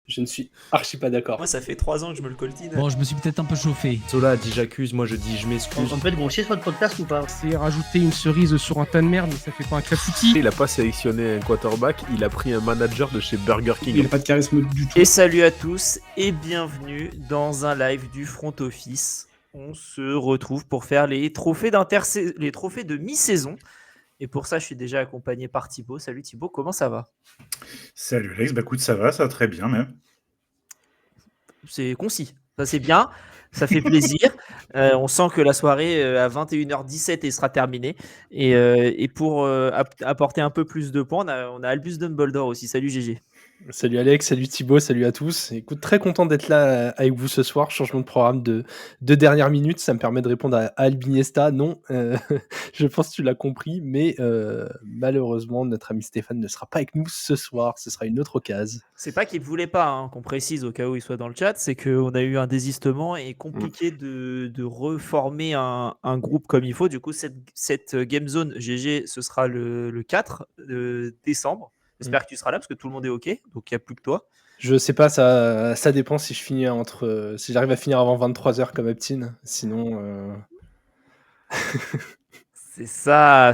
Je ne suis archi pas d'accord. Moi, ça fait 3 ans que je me le coltine. Bon, je me suis peut-être un peu chauffé. Zola a dit j'accuse, moi je dis je m'excuse. On peut être grossier sur le podcast ou pas? C'est rajouter une cerise sur un tas de merde, mais ça fait pas un clafoutis. Il a pas sélectionné un quarterback, il a pris un manager de chez Burger King. Il n'a pas de charisme du tout. Et salut à tous et bienvenue dans un live du front office. On se retrouve pour faire les trophées les trophées de mi-saison. Et pour ça, je suis déjà accompagné par Thibaut. Salut Thibaut, comment ça va? Salut Alex, bah écoute, ça va très bien même. C'est concis, ça c'est bien, ça fait plaisir. On sent que la soirée à 21h17 elle sera terminée. Et pour apporter un peu plus de points, on a Albus Dumbledore aussi. Salut GG. Salut Alex, salut Thibaut, salut à tous. Écoute, très content d'être là avec vous ce soir. Changement de programme de dernière minute, ça me permet de répondre à Albiniesta. Non, je pense que tu l'as compris, mais malheureusement, notre ami Stéphane ne sera pas avec nous ce soir. Ce sera une autre occasion. C'est pas qu'il ne voulait pas, hein, qu'on précise au cas où il soit dans le chat, c'est qu'on a eu un désistement et compliqué de reformer un groupe comme il faut. Du coup, cette Game Zone GG, ce sera le 4 décembre. J'espère que tu seras là parce que tout le monde est OK, donc il n'y a plus que toi. Je sais pas, ça dépend si je finis si j'arrive à finir avant 23h comme Eptine. Sinon, C'est ça,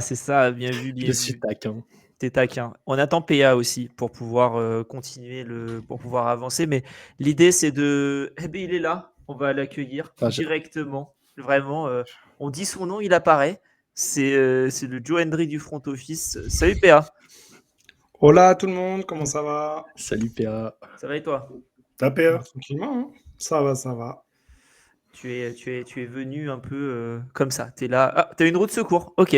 bien vu, bien je vu. suis taquin. T'es taquin. On attend PA aussi pour pouvoir continuer, pour pouvoir avancer. Mais l'idée, c'est de... Eh bien, il est là. On va l'accueillir directement. Vraiment, on dit son nom, il apparaît. C'est le Joe Hendry du front office. Salut PA. Hola tout le monde, comment ça va? Salut PA. Ça va et toi? T'as PA? Tranquillement, hein, ça va. Tu es venu un peu comme ça. T'es là. Ah, t'as une roue de secours. Ok.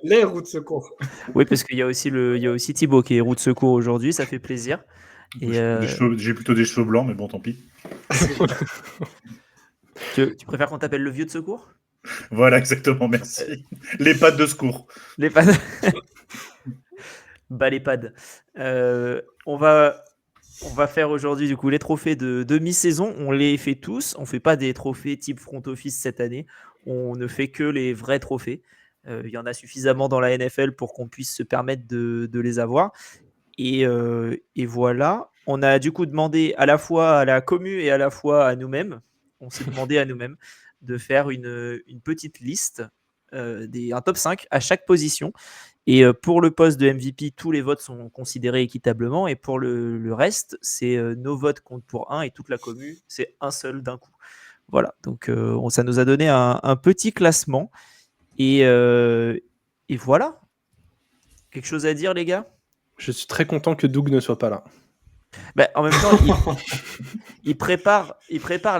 Les roues de secours. Oui, parce qu'il y a aussi Thibaut qui est roue de secours aujourd'hui. Ça fait plaisir. Et J'ai plutôt des cheveux blancs, mais bon, tant pis. tu préfères qu'on t'appelle le vieux de secours? Voilà, exactement, merci. Les pattes de secours. Les pads. Bah, les pads. On va faire aujourd'hui du coup les trophées de demi-saison. On les fait tous. On fait pas des trophées type front office cette année. On ne fait que les vrais trophées. Il y en a suffisamment dans la NFL pour qu'on puisse se permettre de les avoir. Et voilà. On a du coup demandé à la fois à la commu et à la fois à nous-mêmes. On s'est demandé à nous-mêmes de faire une petite liste, un top 5 à chaque position. Et pour le poste de MVP, tous les votes sont considérés équitablement. Et pour le reste, c'est nos votes comptent pour un et toute la commu, c'est un seul d'un coup. Voilà, donc ça nous a donné un petit classement. Et voilà. Quelque chose à dire, les gars? Je suis très content que Doug ne soit pas là. Bah, en même temps, il prépare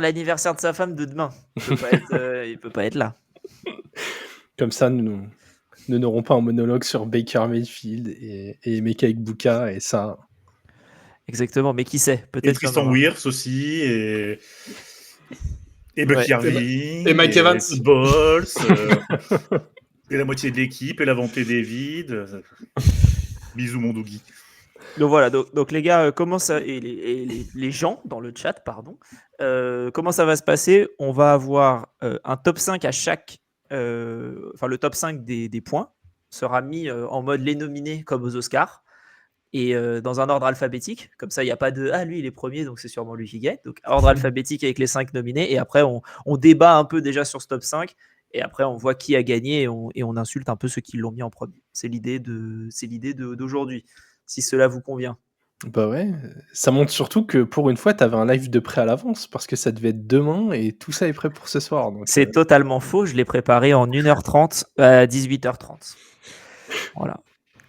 l'anniversaire de sa femme de demain. Il peut pas être là. Comme ça, nous n'aurons pas un monologue sur Baker Mayfield et Emeka Egbuka et ça. Exactement, mais qui sait? Peut-être. Et Tristan Wirfs aussi, et Bucky Irving, et Mike Evans. Balls, et la moitié de l'équipe, et la vantée David. Bisous mon Dougie. Donc voilà, donc les gars, comment ça, et les gens dans le chat, pardon, comment ça va se passer? On va avoir un top 5 à chaque, enfin le top 5 des points sera mis en mode les nominés comme aux Oscars et dans un ordre alphabétique, comme ça il n'y a pas de lui il est premier donc c'est sûrement lui qui gagne, donc ordre alphabétique avec les 5 nominés et après on débat un peu déjà sur ce top 5 et après on voit qui a gagné et on insulte un peu ceux qui l'ont mis en premier. C'est l'idée d'aujourd'hui. Si cela vous convient. Bah ouais, ça montre surtout que pour une fois, tu avais un live de prêt à l'avance, parce que ça devait être demain, et tout ça est prêt pour ce soir. C'est totalement faux, je l'ai préparé en 1h30 à 18h30. Voilà.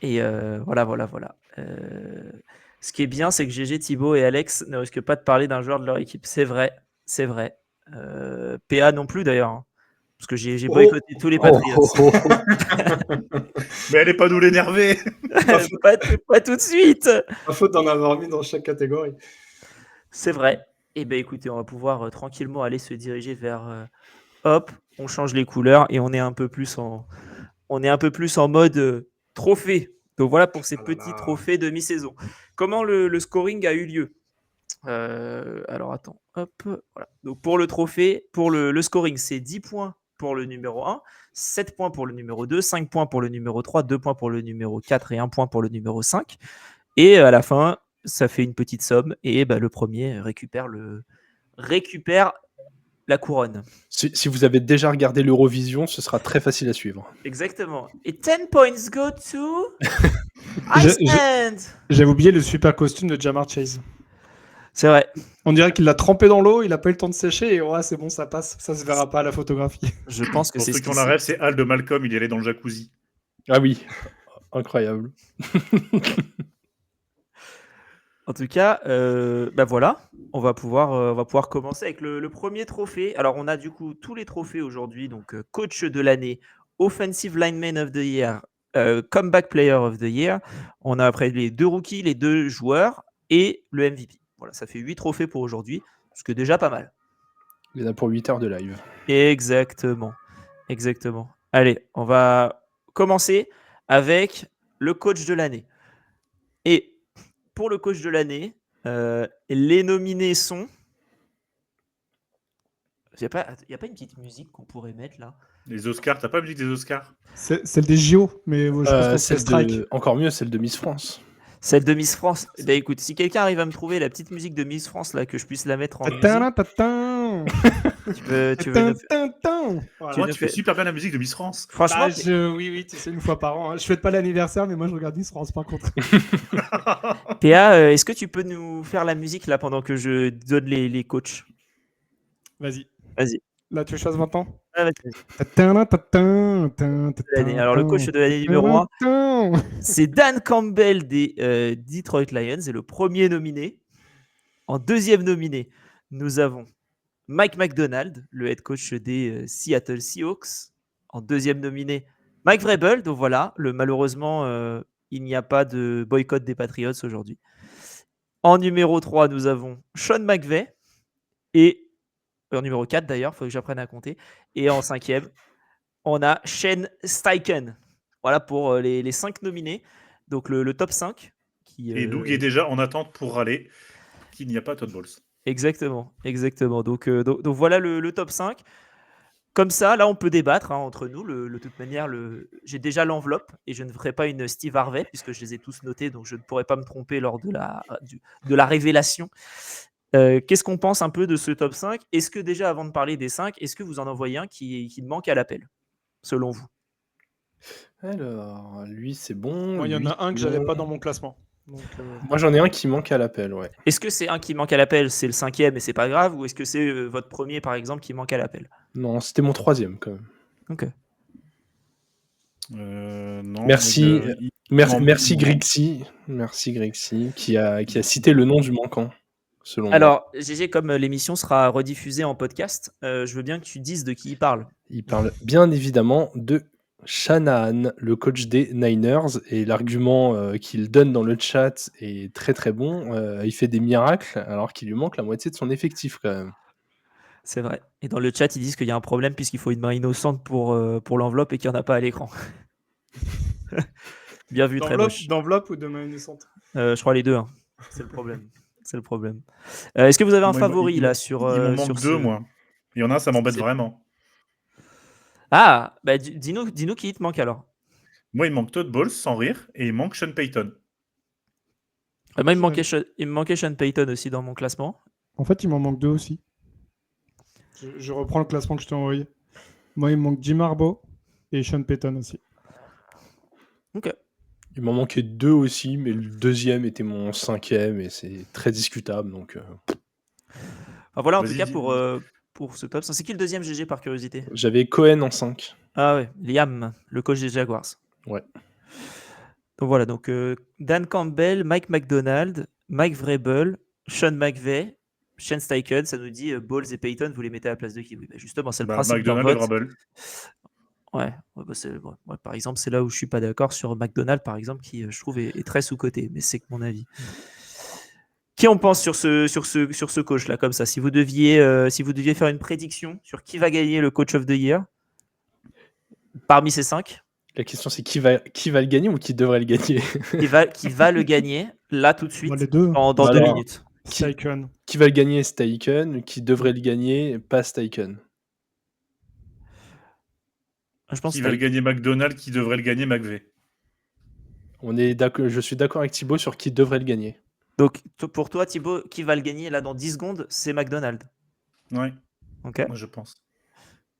Et voilà. Ce qui est bien, c'est que GG, Thibaut et Alex ne risquent pas de parler d'un joueur de leur équipe. C'est vrai. PA non plus d'ailleurs. Hein. Parce que j'ai boycotté tous les Patriots. Mais allez pas nous l'énerver. pas tout de suite. Pas faute d'en avoir mis dans chaque catégorie. C'est vrai. Et bien écoutez, on va pouvoir tranquillement aller se diriger vers... hop, on change les couleurs et on est un peu plus en mode trophée. Donc voilà pour ces petits trophées de mi-saison. Comment le scoring a eu lieu? Alors attends, hop, voilà. Donc pour le trophée, pour le scoring, c'est 10 points pour le numéro 1, 7 points pour le numéro 2, 5 points pour le numéro 3, 2 points pour le numéro 4 et 1 point pour le numéro 5. Et à la fin, ça fait une petite somme et le premier récupère la couronne. Si vous avez déjà regardé l'Eurovision, ce sera très facile à suivre. Exactement. Et 10 points go to Je- Iceland. J'avais oublié le super costume de Jamar Chase. C'est vrai. On dirait qu'il l'a trempé dans l'eau, il a pas eu le temps de sécher et ouais, c'est bon, ça passe. Ça se verra pas à la photographie. Je pense que Pour c'est ceux ce qui ont qui la rêve, c'est Al de Malcolm, il y allait dans le jacuzzi. Ah oui, incroyable. En tout cas, voilà, on va pouvoir commencer avec le premier trophée. Alors, on a du coup tous les trophées aujourd'hui. Donc, coach de l'année, offensive lineman of the year, comeback player of the year. On a après les 2 rookies, les 2 joueurs et le MVP. Voilà, ça fait 8 trophées pour aujourd'hui, ce qui est déjà pas mal. Il y en a pour 8 heures de live. Exactement. Allez, on va commencer avec le coach de l'année. Et pour le coach de l'année, les nominés sont... Il n'y a pas une petite musique qu'on pourrait mettre là? Les Oscars, t'as pas la musique des Oscars? C'est celle des JO, mais je pense que c'est Strike. Encore mieux, celle de Miss France. Celle de Miss France. Eh ben, écoute, si quelqu'un arrive à me trouver la petite musique de Miss France là, que je puisse la mettre en musique, tu veux Voilà. Moi, tu fais super bien la musique de Miss France. franchement, Oui, tu sais, une fois par an. Hein. Je fête pas l'anniversaire, mais moi je regarde Miss France par contre. Théa, est-ce que tu peux nous faire la musique là pendant que je donne les coachs? Vas-y. Vas-y. Là, tu choses maintenant. Ah, vas-y. Alors, le coach de l'année numéro 1, c'est Dan Campbell des Detroit Lions, et le premier nominé. En deuxième nominé, nous avons Mike Macdonald, le head coach des Seattle Seahawks. En deuxième nominé, Mike Vrabel. Donc voilà, malheureusement, il n'y a pas de boycott des Patriots aujourd'hui. En numéro 3, nous avons Sean McVay. Et en numéro 4 d'ailleurs, il faut que j'apprenne à compter. Et en cinquième, on a Shane Steichen. Voilà pour les 5 nominés. Donc le top 5. Et Doug est déjà en attente pour râler qu'il n'y a pas Todd Bowles. Exactement. Donc voilà le top 5. Comme ça, là, on peut débattre entre nous. De toute manière, j'ai déjà l'enveloppe et je ne ferai pas une Steve Harvey puisque je les ai tous notés, donc je ne pourrai pas me tromper lors de la révélation. Qu'est-ce qu'on pense un peu de ce top 5? Est-ce que déjà, avant de parler des 5, est-ce que vous en envoyez un qui manque à l'appel, selon vous? Alors, lui, c'est bon. Moi, il y en lui, a un que non. j'avais pas dans mon classement. Donc, Moi, j'en ai un qui manque à l'appel, ouais. Est-ce que c'est un qui manque à l'appel, c'est le 5e et c'est pas grave, ou est-ce que c'est votre premier, par exemple, qui manque à l'appel? Non, c'était mon 3e, quand même. Ok. Non, Merci, merci non. Grixi. Merci Grixi, qui a cité le nom du manquant, selon moi. Alors, GG, comme l'émission sera rediffusée en podcast, je veux bien que tu dises de qui il parle. Il parle bien évidemment de Shanahan, le coach des Niners, et l'argument qu'il donne dans le chat est très très bon. Il fait des miracles alors qu'il lui manque la moitié de son effectif quand même. C'est vrai. Et dans le chat, ils disent qu'il y a un problème puisqu'il faut une main innocente pour l'enveloppe et qu'il n'y en a pas à l'écran. Bien vu, très moche. d'enveloppe ou de main innocente? Je crois les deux. Hein. C'est le problème. Est-ce que vous avez un Moi, favori là sur Il m'en sur manque ce... 2, moi. Il y en a un, ça m'embête C'est- vraiment. Ah, bah dis-nous qui te manque alors. Moi, il manque Todd Bowles, sans rire, et il manque Sean Payton. Moi, il me manquait Sean Payton aussi dans mon classement. En fait, il m'en manque 2 aussi. Je reprends le classement que je t'ai envoyé. Moi, il me manque Jim Harbaugh et Sean Payton aussi. Ok. Il m'en manquait 2 aussi, mais le deuxième était mon 5e et c'est très discutable. Donc, Enfin, voilà, en Vas-y, tout cas, dis- pour ce top. C'est qui le deuxième GG par curiosité? j'avais Cohen en 5. Ah ouais, Liam, le coach des Jaguars. Ouais. Donc voilà, donc Dan Campbell, Mike Macdonald, Mike Vrabel, Sean McVay, Shane Steichen, ça nous dit Bowles et Payton, vous les mettez à la place de qui? Oui, bah justement, c'est le principe d'un McDonald et vote. Vrabel. Ouais, par exemple, c'est là où je suis pas d'accord sur McDonald, par exemple, qui je trouve est très sous-coté, mais c'est que mon avis. Qui on pense sur ce coach là, comme ça? Si vous deviez faire une prédiction sur qui va gagner le coach of the year parmi ces 5, La question c'est qui va le gagner ou qui devrait le gagner? qui va le gagner là tout de suite Moi, les deux. dans Bah 2 alors, minutes. Steichen. Qui va le gagner? Steichen. Qui devrait le gagner? Pas Steichen. Je pense Qui que va le gagner McDonald, qui devrait le gagner McVay. Je suis d'accord avec Thibaut sur qui devrait le gagner. Donc, pour toi, Thibaut, qui va le gagner là dans 10 secondes? C'est McDonald. Ouais, Ok. moi je pense.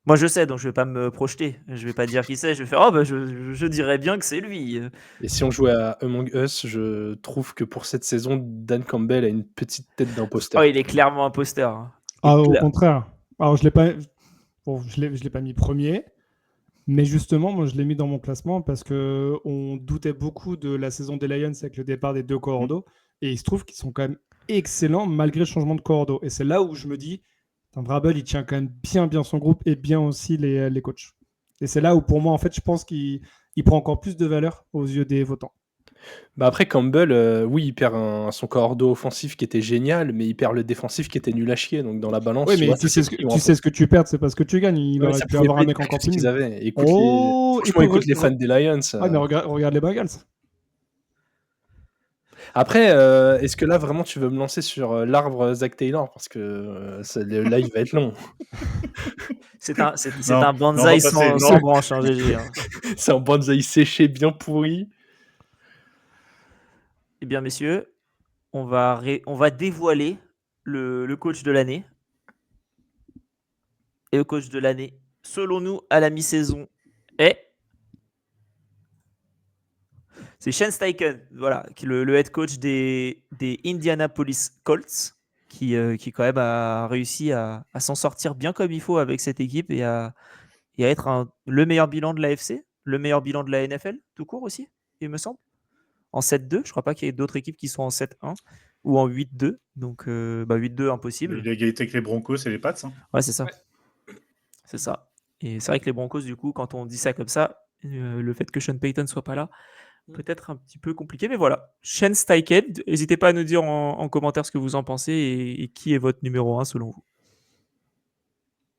Moi, je sais, donc je vais pas me projeter. Je vais pas dire qui c'est. Je vais faire, oh, bah, je dirais bien que c'est lui. Et si on jouait à Among Us, je trouve que pour cette saison, Dan Campbell a une petite tête Oh, d'imposteur. il est clairement imposteur. Hein. Ah, au Cla- contraire. Alors, je l'ai pas mis premier, mais justement, moi, je l'ai mis dans mon classement parce que on doutait beaucoup de la saison des Lions avec le départ des deux cordeaux, et il se trouve qu'ils sont quand même excellents malgré le changement de cordeau. Et c'est là où je me dis, Vrabel, il tient quand même bien son groupe et bien aussi les coachs. Et c'est là où, pour moi, en fait, je pense qu'il prend encore plus de valeur aux yeux des votants. Bah après, Campbell, oui, il perd son cordeau offensif qui était génial, mais il perd le défensif qui était nul à chier. Donc dans la balance, Oui, tu mais vois, tu ça sais s'équilibre un tu peu. sais ce que tu perds, c'est parce que tu gagnes. Il Ouais, mais aurait ça pu pouvait avoir pas un être mec pire encore que ce plus qu'ils nul. avaient. Écoute, Oh, franchement, écoute les fans des Lions. Ah, mais regarde les Bengals. Après, est-ce que là, vraiment, tu veux me lancer sur l'arbre Zach Taylor? Parce que le live va être long. C'est Non, un non, on va bonsaï passer. sans branche, hein, GG. Hein. C'est un bonsaï séché, bien pourri. Eh bien, messieurs, on va dévoiler le coach de l'année. Et le coach de l'année, selon nous, à la mi-saison, c'est Shane Steichen, voilà, qui est le head coach des Indianapolis Colts, qui quand même a réussi à s'en sortir bien comme il faut avec cette équipe et à être le meilleur bilan de l'AFC, le meilleur bilan de la NFL, tout court aussi, il me semble. En 7-2, je crois pas qu'il y ait d'autres équipes qui soient en 7-1 ou en 8-2. Donc 8-2, impossible. Il a égalité avec les Broncos et les Pats. Hein. Ouais, c'est ça. C'est ça. Et c'est vrai que les Broncos, du coup, quand on dit ça comme ça, le fait que Sean Payton soit pas là, peut-être un petit peu compliqué. Mais voilà, Shane Steichen, n'hésitez pas à nous dire en commentaire ce que vous en pensez et qui est votre numéro 1 selon vous.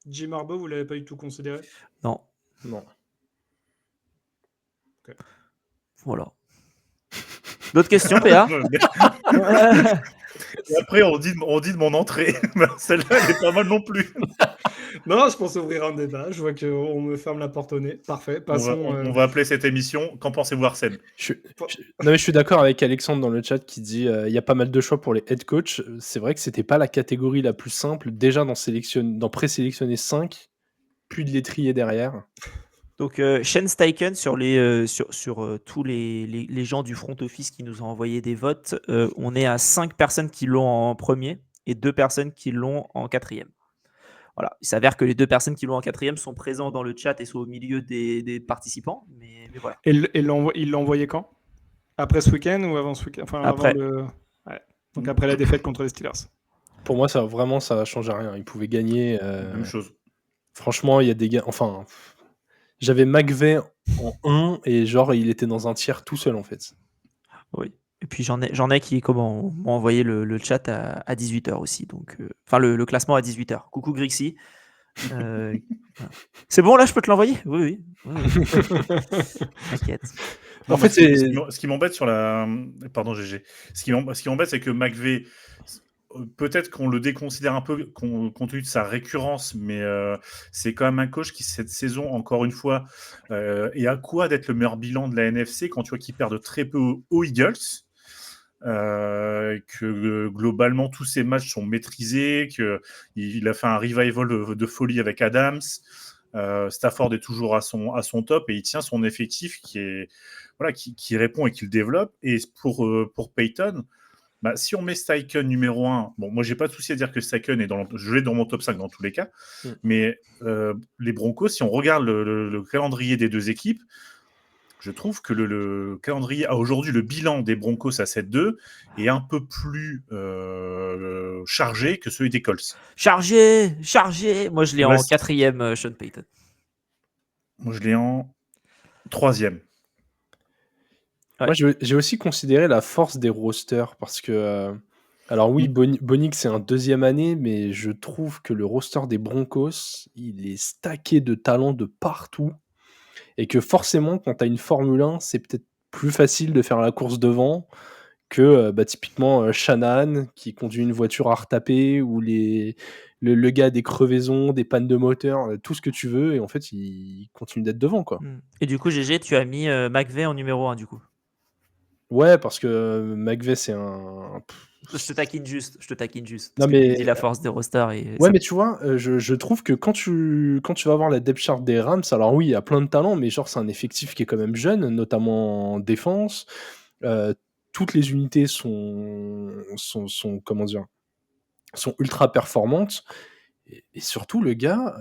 Jim Harbaugh, vous l'avez pas du tout considéré? Non. Non. Ok. Voilà. D'autres questions, PA? Et après, on dit de mon entrée. Celle-là, elle est pas mal non plus. Non, je pense ouvrir un débat. Je vois qu'on me ferme la porte au nez. Parfait. Passons. On va appeler cette émission Qu'en pensez-vous, Arsène? Non, mais je suis d'accord avec Alexandre dans le chat qui dit il y a pas mal de choix pour les head coach. C'est vrai que c'était pas la catégorie la plus simple. Déjà d'en présélectionner 5, puis de les trier derrière. Donc, Shane Steichen, sur tous les gens du front office qui nous ont envoyé des votes, on est à 5 personnes qui l'ont en premier et 2 personnes qui l'ont en quatrième. Voilà. Il s'avère que les 2 personnes qui l'ont en quatrième sont présents dans le chat et sont au milieu des participants. Mais voilà. Et il l'a envoyé quand? Après ce week-end ou avant ce week-end? Enfin, Après. Ouais. Donc après la défaite contre les Steelers. Pour moi, ça change rien. Ils pouvaient gagner. Même chose. Franchement, il y a des gars. Enfin, j'avais McVay en 1 et genre il était dans un tiers tout seul en fait. Oui. Et puis j'en ai qui m'ont envoyé le chat à 18h aussi. Donc, enfin, le classement à 18h. Coucou Grixi. Voilà. C'est bon là, je peux te l'envoyer? Oui. T'inquiète. Non, En fait, ce qui m'embête sur la. Pardon, GG. Ce qui m'embête, c'est que McVay, peut-être qu'on le déconsidère un peu compte tenu de sa récurrence, mais c'est quand même un coach qui, cette saison, encore une fois, est à quoi d'être le meilleur bilan de la NFC quand tu vois qu'il perd de très peu aux Eagles. Que globalement tous ses matchs sont maîtrisés, qu'il a fait un revival de folie avec Adams. Stafford est toujours à son top et il tient son effectif qui répond et qui le développe. Et pour Payton, si on met Steichen numéro 1, bon, moi j'ai pas de souci à dire que Steichen je l'ai dans mon top 5 dans tous les cas, mais les Broncos, si on regarde le calendrier des deux équipes, je trouve que le calendrier a aujourd'hui le bilan des Broncos à 7-2 est un peu plus chargé que celui des Colts. Chargé. Moi, je l'ai en quatrième, Sean Payton. Moi, je l'ai en troisième. Ouais. Moi, j'ai aussi considéré la force des rosters parce que... alors oui, Bonick, c'est un deuxième année, mais je trouve que le roster des Broncos, il est stacké de talents de partout. Et que forcément, quand tu as une Formule 1, c'est peut-être plus facile de faire la course devant que typiquement Shanahan qui conduit une voiture à retaper ou le gars des crevaisons, des pannes de moteur, tout ce que tu veux, et en fait, il continue d'être devant, quoi. Et du coup, GG, tu as mis McVay en numéro 1, du coup. Ouais, parce que McVay, c'est un... Je te taquine juste. Non, Parce que tu me mais dis la force des rosters et ouais, ça- mais tu vois, je trouve que quand tu vas voir la depth chart des Rams, alors oui, il y a plein de talents, mais genre, c'est un effectif qui est quand même jeune, notamment en défense. Toutes les unités sont comment dire? Sont ultra performantes et surtout le gars,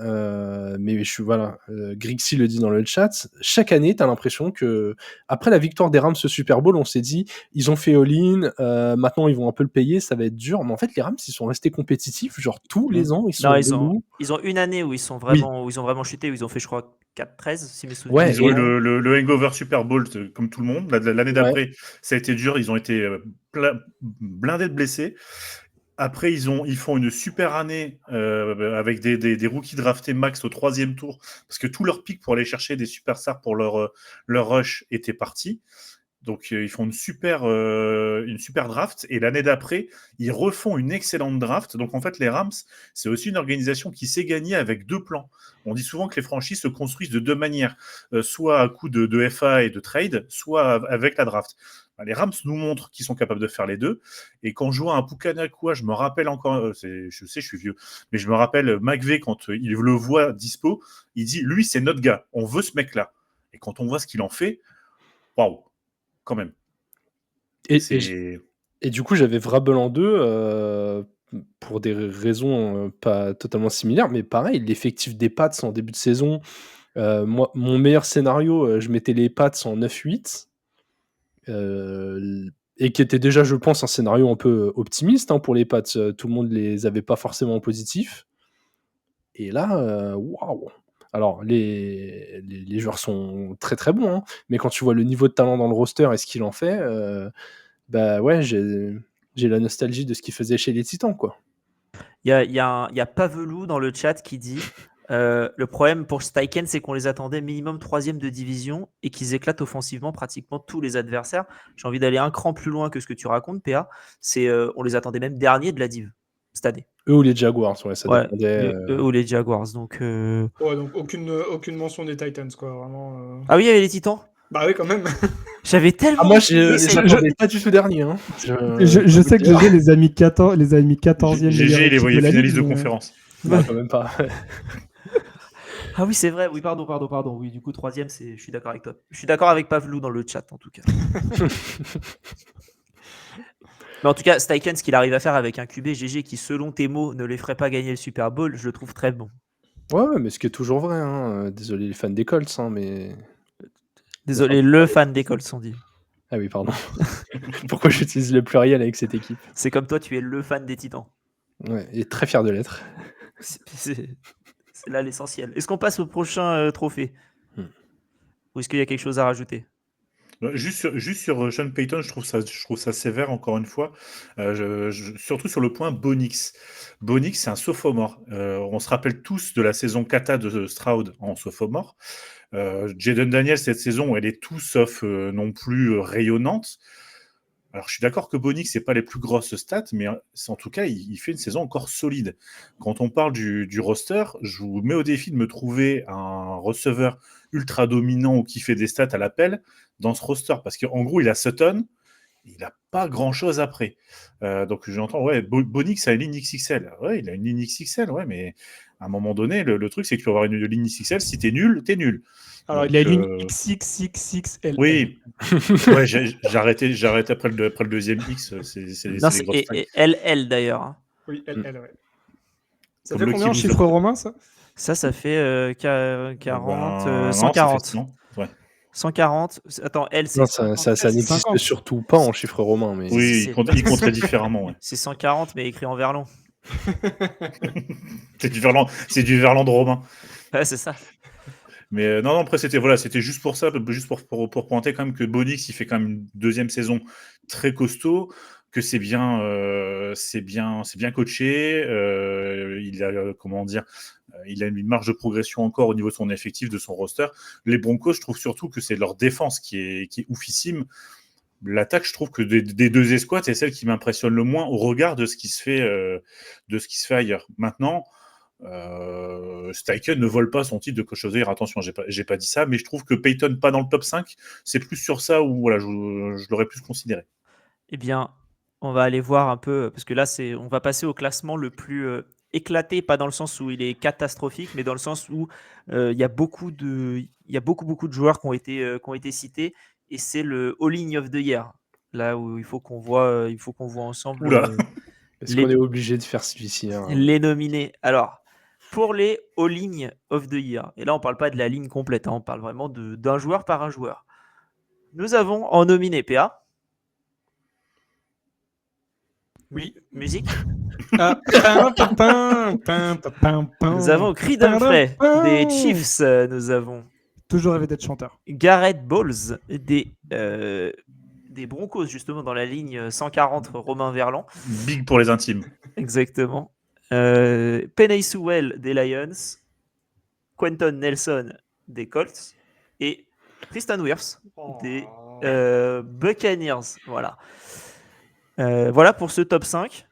mais je suis voilà, Grixi le dit dans le chat, chaque année, tu as l'impression qu'après la victoire des Rams au Super Bowl, on s'est dit: «Ils ont fait all-in, maintenant ils vont un peu le payer, ça va être dur». Mais en fait, les Rams, ils sont restés compétitifs, genre tous les ans, ils sont Non, relous. ils ont une année où ils Oui. ont vraiment chuté, où ils ont fait, je crois, 4-13, si mes souvenirs Ouais, Ils ont et eu le hangover Super Bowl comme tout le monde. L'année ouais. d'après, ça a été dur. Ils ont été blindés de blessés. Après, ils font une super année avec des rookies draftés max au 3e tour, parce que tout leur pic pour aller chercher des superstars pour leur rush était parti. Donc, ils font une super draft. Et l'année d'après, ils refont une excellente draft. Donc, en fait, les Rams, c'est aussi une organisation qui sait gagner avec 2 plans. On dit souvent que les franchises se construisent de 2 manières, soit à coup de FA et de trade, soit avec la draft. Les Rams nous montrent qu'ils sont capables de faire les deux. Et quand je vois un Pukanakua, je me rappelle encore, je sais, je suis vieux, mais je me rappelle McVay, quand il le voit dispo, il dit, lui, c'est notre gars, on veut ce mec-là. Et quand on voit ce qu'il en fait, waouh, quand même. Et du coup, j'avais Vrabel en 2, pour des raisons, pas totalement similaires, mais pareil, l'effectif des Pats en début de saison, moi, mon meilleur scénario, je mettais les Pats en 9-8, et qui était déjà, je pense, un scénario un peu optimiste, hein, pour les Pats. Tout le monde les avait pas forcément en positif. Et là, waouh! Alors les joueurs sont très, très bons, hein, mais quand tu vois le niveau de talent dans le roster et ce qu'il en fait, bah, ouais, j'ai la nostalgie de ce qu'il faisait chez les Titans, quoi. Il y a Pavelou dans le chat qui dit le problème pour Steichen, c'est qu'on les attendait minimum 3e de division et qu'ils éclatent offensivement pratiquement tous les adversaires. J'ai envie d'aller un cran plus loin que ce que tu racontes, PA. On les attendait même derniers de la div cette année. Eux ou les Jaguars, ouais, ça Ouais, dépendait. eux ou les Jaguars. Donc, Ouais, donc aucune mention des Titans, quoi. Vraiment. Ah oui, il y avait les Titans. Bah oui, quand même. J'avais tellement. Ah, moi, je oublié les cette- attendais pas du tout derniers, hein. Je sais que GG les a mis 14e GG, il est de la finaliste de ligue, mais- conférence. Non, quand même pas. Ah oui, c'est vrai. Oui, pardon. Oui, du coup, 3e, je suis d'accord avec toi. Je suis d'accord avec Pavelou dans le chat, en tout cas. Mais en tout cas, Steichen, ce qu'il arrive à faire avec un QB GG qui, selon tes mots, ne les ferait pas gagner le Super Bowl, je le trouve très bon. Ouais, mais ce qui est toujours vrai, hein. Désolé les fans des Colts, hein, mais Désolé, le fan des Colts, on dit. ah oui, pardon. Pourquoi j'utilise le pluriel avec cette équipe? C'est comme toi, tu es le fan des Titans. Ouais, et très fier de l'être. C'est là l'essentiel. Est-ce qu'on passe au prochain trophée Ou est-ce qu'il y a quelque chose à rajouter? Juste sur Sean Payton, je trouve ça sévère, encore une fois. Surtout sur le point Bonix. Bonix, c'est un sophomore. On se rappelle tous de la saison kata de Stroud en sophomore. Jaden Daniels, cette saison, elle est tout sauf non plus rayonnante. Alors, je suis d'accord que Bonix, c'est pas les plus grosses stats, mais en tout cas, il fait une saison encore solide. Quand on parle du roster, je vous mets au défi de me trouver un receveur ultra dominant ou qui fait des stats à l'appel dans ce roster, parce qu'en gros, il a Sutton, il n'a pas grand-chose après. Donc, j'entends, ouais, Bonix a une ligne XXL. Ouais, il a une ligne XXL, ouais, mais à un moment donné, le truc, c'est que tu peux avoir une ligne XXL, si t'es nul, t'es nul. Alors, Donc, il a une ligne XXXXL. oui, ouais, j'ai arrêté après le deuxième X. C'est Non, des grosses tailles. et LL d'ailleurs. Hein. Oui, elle, ouais. Ça Comme fait le combien en Kilouza. chiffres romains, ça? Ça fait 40, Non, 140. ça fait- non, ouais. 140. Attends, L, c'est Non, ça 50. n'existe 50. surtout pas en chiffres romains, mais Oui, c'est- il compterait différemment. Ouais. C'est 140, mais écrit en verlan. C'est du Verland romain. Ouais, c'est ça. Mais non, après, c'était juste pour ça, juste pour pointer quand même que Bonix, il fait quand même une deuxième saison très costaud, que c'est bien coaché. Il a, comment dire, il a une marge de progression encore au niveau de son effectif, de son roster. Les Broncos, je trouve surtout que c'est leur défense qui est oufissime. L'attaque, je trouve que des deux escouades, c'est celle qui m'impressionne le moins au regard de ce qui se fait ailleurs. Maintenant, Steichen ne vole pas son titre de coach of the year. Attention, j'ai pas dit ça, mais je trouve que Payton pas dans le top 5, c'est plus sur ça où voilà, je l'aurais plus considéré. Eh bien, On va aller voir un peu, parce que là, on va passer au classement le plus éclaté, pas dans le sens où il est catastrophique, mais dans le sens où il y a beaucoup de joueurs qui ont été cités, et c'est le All-in of the Year. Là où il faut qu'on voit ensemble Oula. Est-ce qu'on est obligé de faire celui-ci les nominés. Alors, pour les All-in of the Year, et là on parle pas de la ligne complète, on parle vraiment d'un joueur par un joueur. Nous avons en nominé PA. Oui, musique. Nous avons Creed Humphrey des Chiefs. Nous avons Toujours rêvé d'être chanteur. Garrett Bowles des Broncos, justement, dans la ligne 140 Romain Verlan. Big pour les intimes. Exactement. Penei Sewell des Lions. Quentin Nelson des Colts. Et Tristan Wirfs des Buccaneers. Voilà. Voilà pour ce top 5.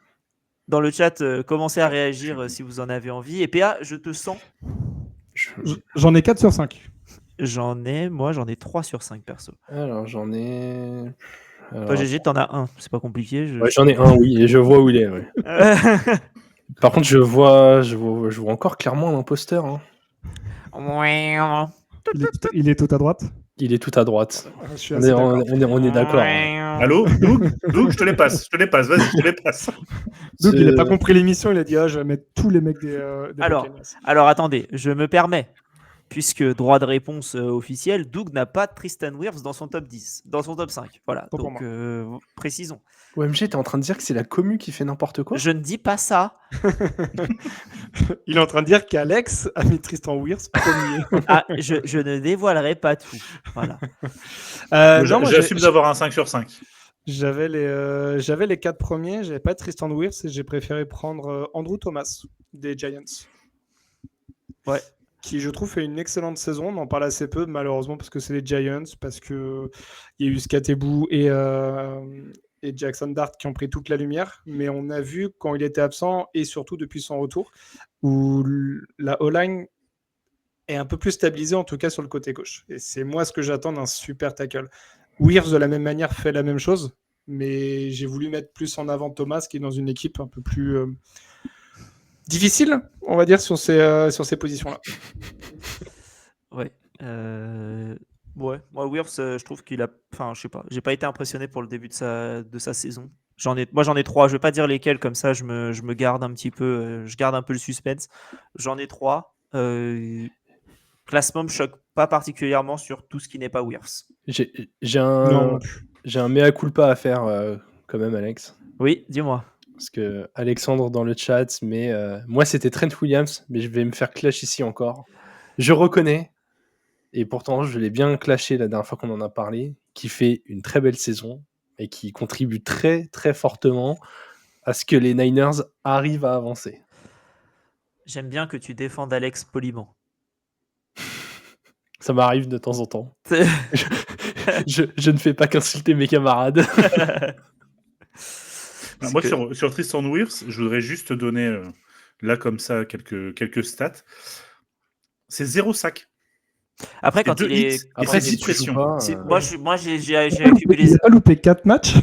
Dans le chat, commencez à réagir si vous en avez envie. Et PA, je te sens. J'en ai 4 sur 5. J'en ai 3 sur 5 perso. Alors, j'en ai. Toi, GG, t'en as un. C'est pas compliqué. Ouais, j'en ai un, oui, et je vois où il est. Ouais. Par contre, je vois encore clairement l'imposteur. Hein. Il est tout à droite. Il est tout à droite. Je suis assez d'accord. On est d'accord. Hein. Allô, Doug, je te les passe. Vas-y, je te les passe. Donc, il n'a pas compris l'émission. Il a dit je vais mettre tous les mecs des Alors, attendez, je me permets. Puisque droit de réponse officiel, Doug n'a pas Tristan Wirfs dans son top 10, dans son top 5. Voilà, Pas donc précisons. OMG, t'es en train de dire que c'est la commu qui fait n'importe quoi? Je ne dis pas ça. Il est en train de dire qu'Alex a mis Tristan Wirfs premier. Je ne dévoilerai pas tout. Voilà. J'assume d'avoir un 5 sur 5. J'avais les 4 premiers, j'avais pas Tristan Wirfs et j'ai préféré prendre Andrew Thomas des Giants. Ouais. Qui, je trouve, fait une excellente saison. On en parle assez peu, malheureusement, parce que c'est les Giants, parce qu'il y a eu Skatebu et Jackson Dart qui ont pris toute la lumière. Mais on a vu, quand il était absent, et surtout depuis son retour, où la O-line est un peu plus stabilisée, en tout cas sur le côté gauche. Et c'est moi ce que j'attends d'un super tackle. Wirfs, de la même manière, fait la même chose, mais j'ai voulu mettre plus en avant Thomas, qui est dans une équipe un peu plus... difficile, on va dire, sur ces positions-là. Ouais. Ouais. Moi, Wirfs, je trouve qu'il a... Enfin, je sais pas. J'ai pas été impressionné pour le début de sa saison. Moi, j'en ai 3. Je vais pas dire lesquels, comme ça, je me garde un petit peu... je garde un peu le suspense. J'en ai 3. Classement me choque pas particulièrement sur tout ce qui n'est pas Wirfs. J'ai un mea culpa à faire, quand même, Alex. Oui, dis-moi. Parce que Alexandre dans le chat, mais moi c'était Trent Williams, mais je vais me faire clash ici encore. Je reconnais, et pourtant je l'ai bien clashé la dernière fois qu'on en a parlé, qui fait une très belle saison et qui contribue très très fortement à ce que les Niners arrivent à avancer. J'aime bien que tu défendes Alex poliment. Ça m'arrive de temps en temps. je ne fais pas qu'insulter mes camarades. Moi, sur Tristan Wirfs, je voudrais juste te donner, là, comme ça, quelques stats. C'est 0 sac. Après, quand il est... Après, 10 pressions. Moi, j'ai accumulé... Il n'a pas loupé 4 matchs.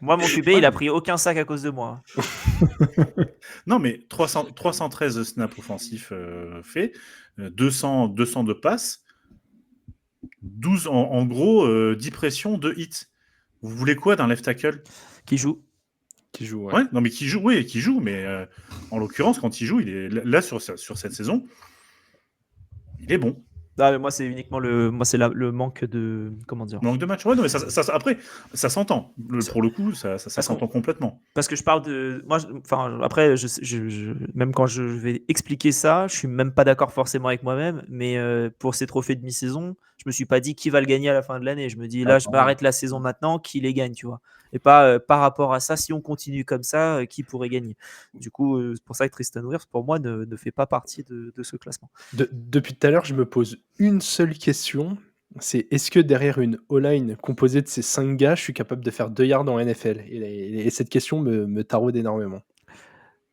Moi, mon QB, il a pris aucun sac à cause de moi. Non, mais 313 snaps offensifs faits, 200 de passes, 12 en gros, 10 pressions, 2 hits. Vous voulez quoi d'un left tackle qui joue? Ouais, non, mais qui joue, mais en l'occurrence, quand il joue, il est là sur cette saison, il est bon. Ah, mais moi, c'est uniquement le manque de... Comment dire? Manque de match. Ouais, non, mais après, ça s'entend. Pour le coup, ça s'entend complètement. Parce que je parle de... Moi, après, même quand je vais expliquer ça, je suis même pas d'accord forcément avec moi-même, mais pour ces trophées de mi-saison, je me suis pas dit qui va le gagner à la fin de l'année. Je me dis, là, je m'arrête la saison maintenant, qui les gagne, tu vois. Et pas par rapport à ça, si on continue comme ça, qui pourrait gagner? Du coup, c'est pour ça que Tristan Wirfs, pour moi, ne fait pas partie de ce classement. Depuis tout à l'heure, je me pose une seule question, c'est est-ce que derrière une O-line composée de ces 5 gars, je suis capable de faire 2 yards en NFL? Et cette question me taraude énormément.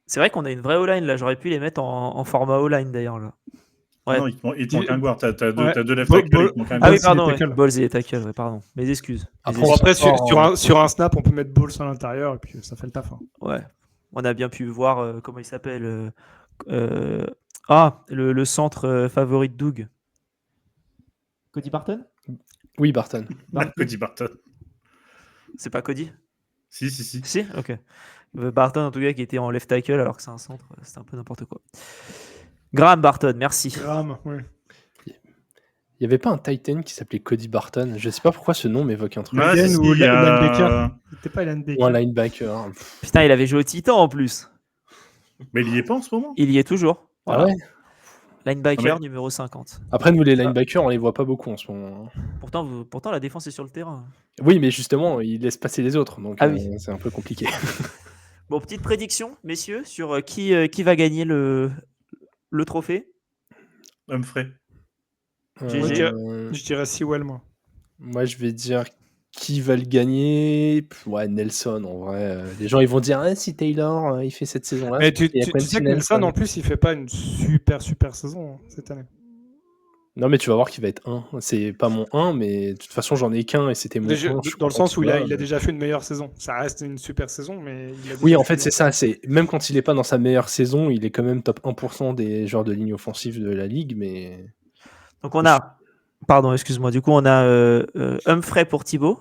C'est vrai qu'on a une vraie O-line, là. J'aurais pu les mettre en format O-line, d'ailleurs, là. Ouais. Non, il te manque un guard. T'as Ouais. deux left Ball- tackle, il te manque un Ah guard. oui, Balls, pardon, il est ouais. tackle. Balls et tackle, ouais, pardon. Mes excuses. Après, Mes Bon, excuses. après, sur un snap, on peut mettre Balls à l'intérieur et puis ça fait le taf. Hein. Ouais. On a bien pu voir comment il s'appelle. Le centre favori de Doug. Cody Barton? Oui, Barton. Cody Barton. C'est pas Cody? Si. Si? Ok. Barton, en tout cas, qui était en left tackle alors que c'est un centre, c'était un peu n'importe quoi. Graham Barton, merci. Graham, ouais. Il n'y avait pas un Titan qui s'appelait Cody Barton. Je sais pas pourquoi ce nom m'évoque un truc. Ouais, Titan si, ou il y a- linebacker. C'était pas linebacker. Ou un linebacker. Putain, il avait joué au Titan en plus. Mais il y est pas en ce moment. Il y est toujours. Voilà. Ah ouais. Linebacker Ah, mais- numéro 50. Après, nous, les linebackers, on les voit pas beaucoup en ce moment. Pourtant, la défense est sur le terrain. Oui, mais justement, ils laissent passer les autres. Donc, Ah oui. c'est un peu compliqué. Bon, petite prédiction, messieurs, sur qui va gagner le trophée. Humphrey. GG. Je dirais Sewell, moi. Moi, je vais dire qui va le gagner. Ouais, Nelson, en vrai. Les gens, ils vont dire si Taylor, il fait cette saison-là. Mais c'est tu parce qu'il y a sais que Quentin Nelson, en plus, il fait pas une super saison hein, cette année. Non, mais tu vas voir qu'il va être 1. C'est pas mon 1, mais de toute façon, j'en ai qu'un et c'était mon 1. Déjà, dans le sens où il a déjà fait une meilleure saison. Ça reste une super saison, mais il a Oui, déjà en fait fait, c'est ça. C'est même quand il est pas dans sa meilleure saison, il est quand même top 1% des joueurs de ligne offensive de la ligue, mais Donc on a, pardon, excuse-moi, du coup on a Humphrey pour Thibaut,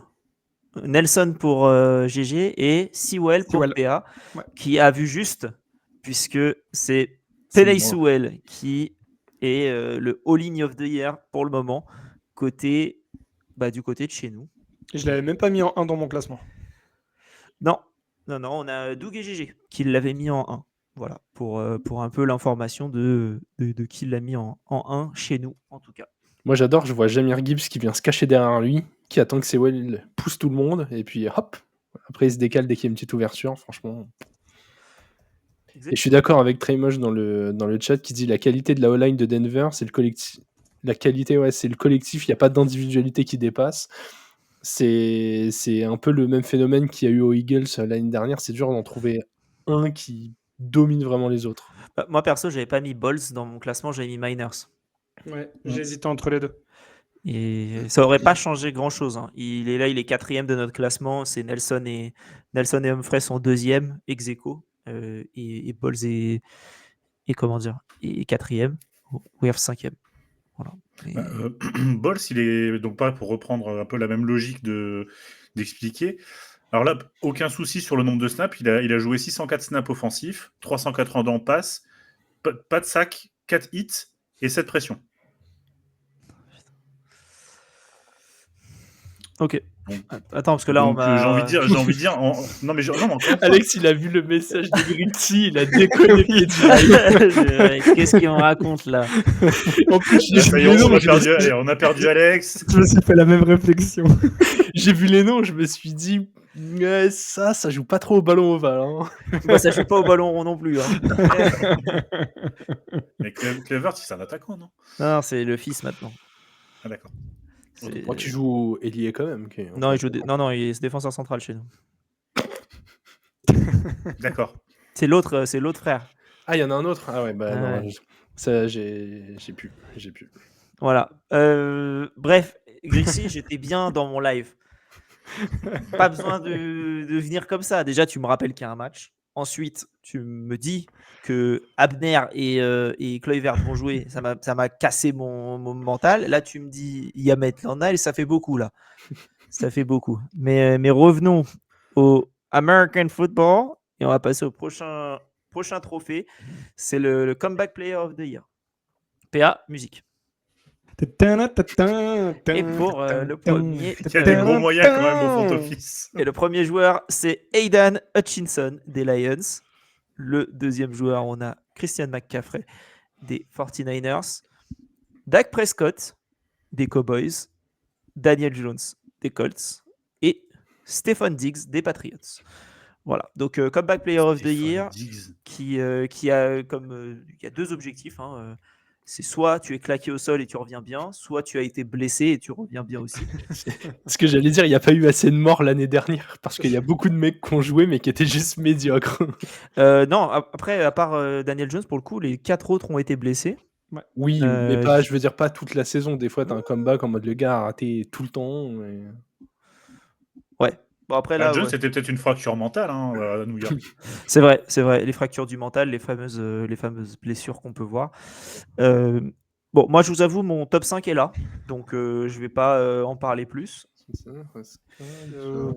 Nelson pour GG et Sewell pour Sewell. PA, Ouais. qui a vu juste, puisque c'est C'est Penei moi. Sewell qui est le All-in of the Year pour le moment, du côté de chez nous. Je l'avais même pas mis en 1 dans mon classement. Non, on a Doug et GG qui l'avaient mis en 1. Voilà, pour un peu l'information de qui l'a mis en 1 chez nous, en tout cas. moi j'adore. Je vois Jahmyr Gibbs qui vient se cacher derrière lui, qui attend que Sewell pousse tout le monde, et puis hop, après il se décale dès qu'il y a une petite ouverture. Franchement. Et je suis d'accord avec Treymosh dans le chat qui dit la qualité de la O-line de Denver, c'est le collectif. La qualité, ouais, c'est le collectif. Il n'y a pas d'individualité qui dépasse. C'est un peu le même phénomène qu'il y a eu aux Eagles l'année dernière. C'est dur d'en trouver un qui domine vraiment les autres. Bah, moi perso, j'avais pas mis Balls dans mon classement, j'avais mis Miners. Ouais, j'hésitais entre les deux. Et ça aurait pas changé grand chose. Il est là, il est 4e de notre classement. C'est Nelson et Humphrey sont 2e, ex aequo. Et Balls est 4e. We have 5e. Voilà. Balls, il est donc pareil pour reprendre un peu la même logique d'expliquer. Alors là, aucun souci sur le nombre de snaps. Il a joué 604 snaps offensifs, 380 en passe, pas de sac, 4 hits et 7 pressions. Ok. Attends, parce que là, Donc, on va. j'ai envie de dire. Non, mais encore une fois. Alex, il a vu le message de Gritty, il a déconné. Qu'est-ce qu'on raconte là? En plus, Ça y est, on a perdu Alex. Je me suis fait la même réflexion. j'ai vu les noms, je me suis dit, ça joue pas trop au ballon ovale. Hein. Bah, ça joue pas au ballon rond non plus. Mais Clevert, c'est un attaquant, non? Non, c'est le fils maintenant. Ah, d'accord. C'est- Moi, tu joues ailier quand même. Okay. Non, il est défenseur central chez nous. D'accord. C'est l'autre frère. Ah, il y en a un autre. Ah ouais, bah Ah non, ouais. ça j'ai pu. Voilà. Bref, Grissy, j'étais bien dans mon live. Pas besoin de venir comme ça. Déjà, tu me rappelles qu'il y a un match. Ensuite, tu me dis que Abner et Kluivert vont jouer. Ça m'a cassé mon mental. Là, tu me dis il y a Maitland-Niles, ça fait beaucoup là. Ça fait beaucoup. Mais revenons au American Football et on va passer au prochain trophée. C'est le Comeback Player of the Year. PA, musique. Et pour le premier. Il y a des gros moyens quand même au front office. Et le premier joueur, c'est Aidan Hutchinson des Lions. Le deuxième joueur, on a Christian McCaffrey des 49ers. Dak Prescott des Cowboys. Daniel Jones des Colts. Et Stephon Diggs des Patriots. Voilà, donc Comeback Player of the Year qui a il y a deux objectifs. C'est soit tu es claqué au sol et tu reviens bien, soit tu as été blessé et tu reviens bien aussi. Ce que j'allais dire, il n'y a pas eu assez de morts l'année dernière parce qu'il y a beaucoup de mecs qui ont joué mais qui étaient juste médiocres. Non, après, à part Daniel Jones, pour le coup, les 4 autres ont été blessés. Oui, mais Euh, pas, je veux dire pas toute la saison. Des fois, t'as un comeback en mode le gars a raté tout le temps. Et... Ouais. Bon, après, là, Jones, ouais. c'était peut-être une fracture mentale à New York. C'est vrai, c'est vrai. Les fractures du mental, les fameuses blessures qu'on peut voir. Euh, Bon, moi, je vous avoue, mon top 5 est là. Donc, je vais pas en parler plus. Euh,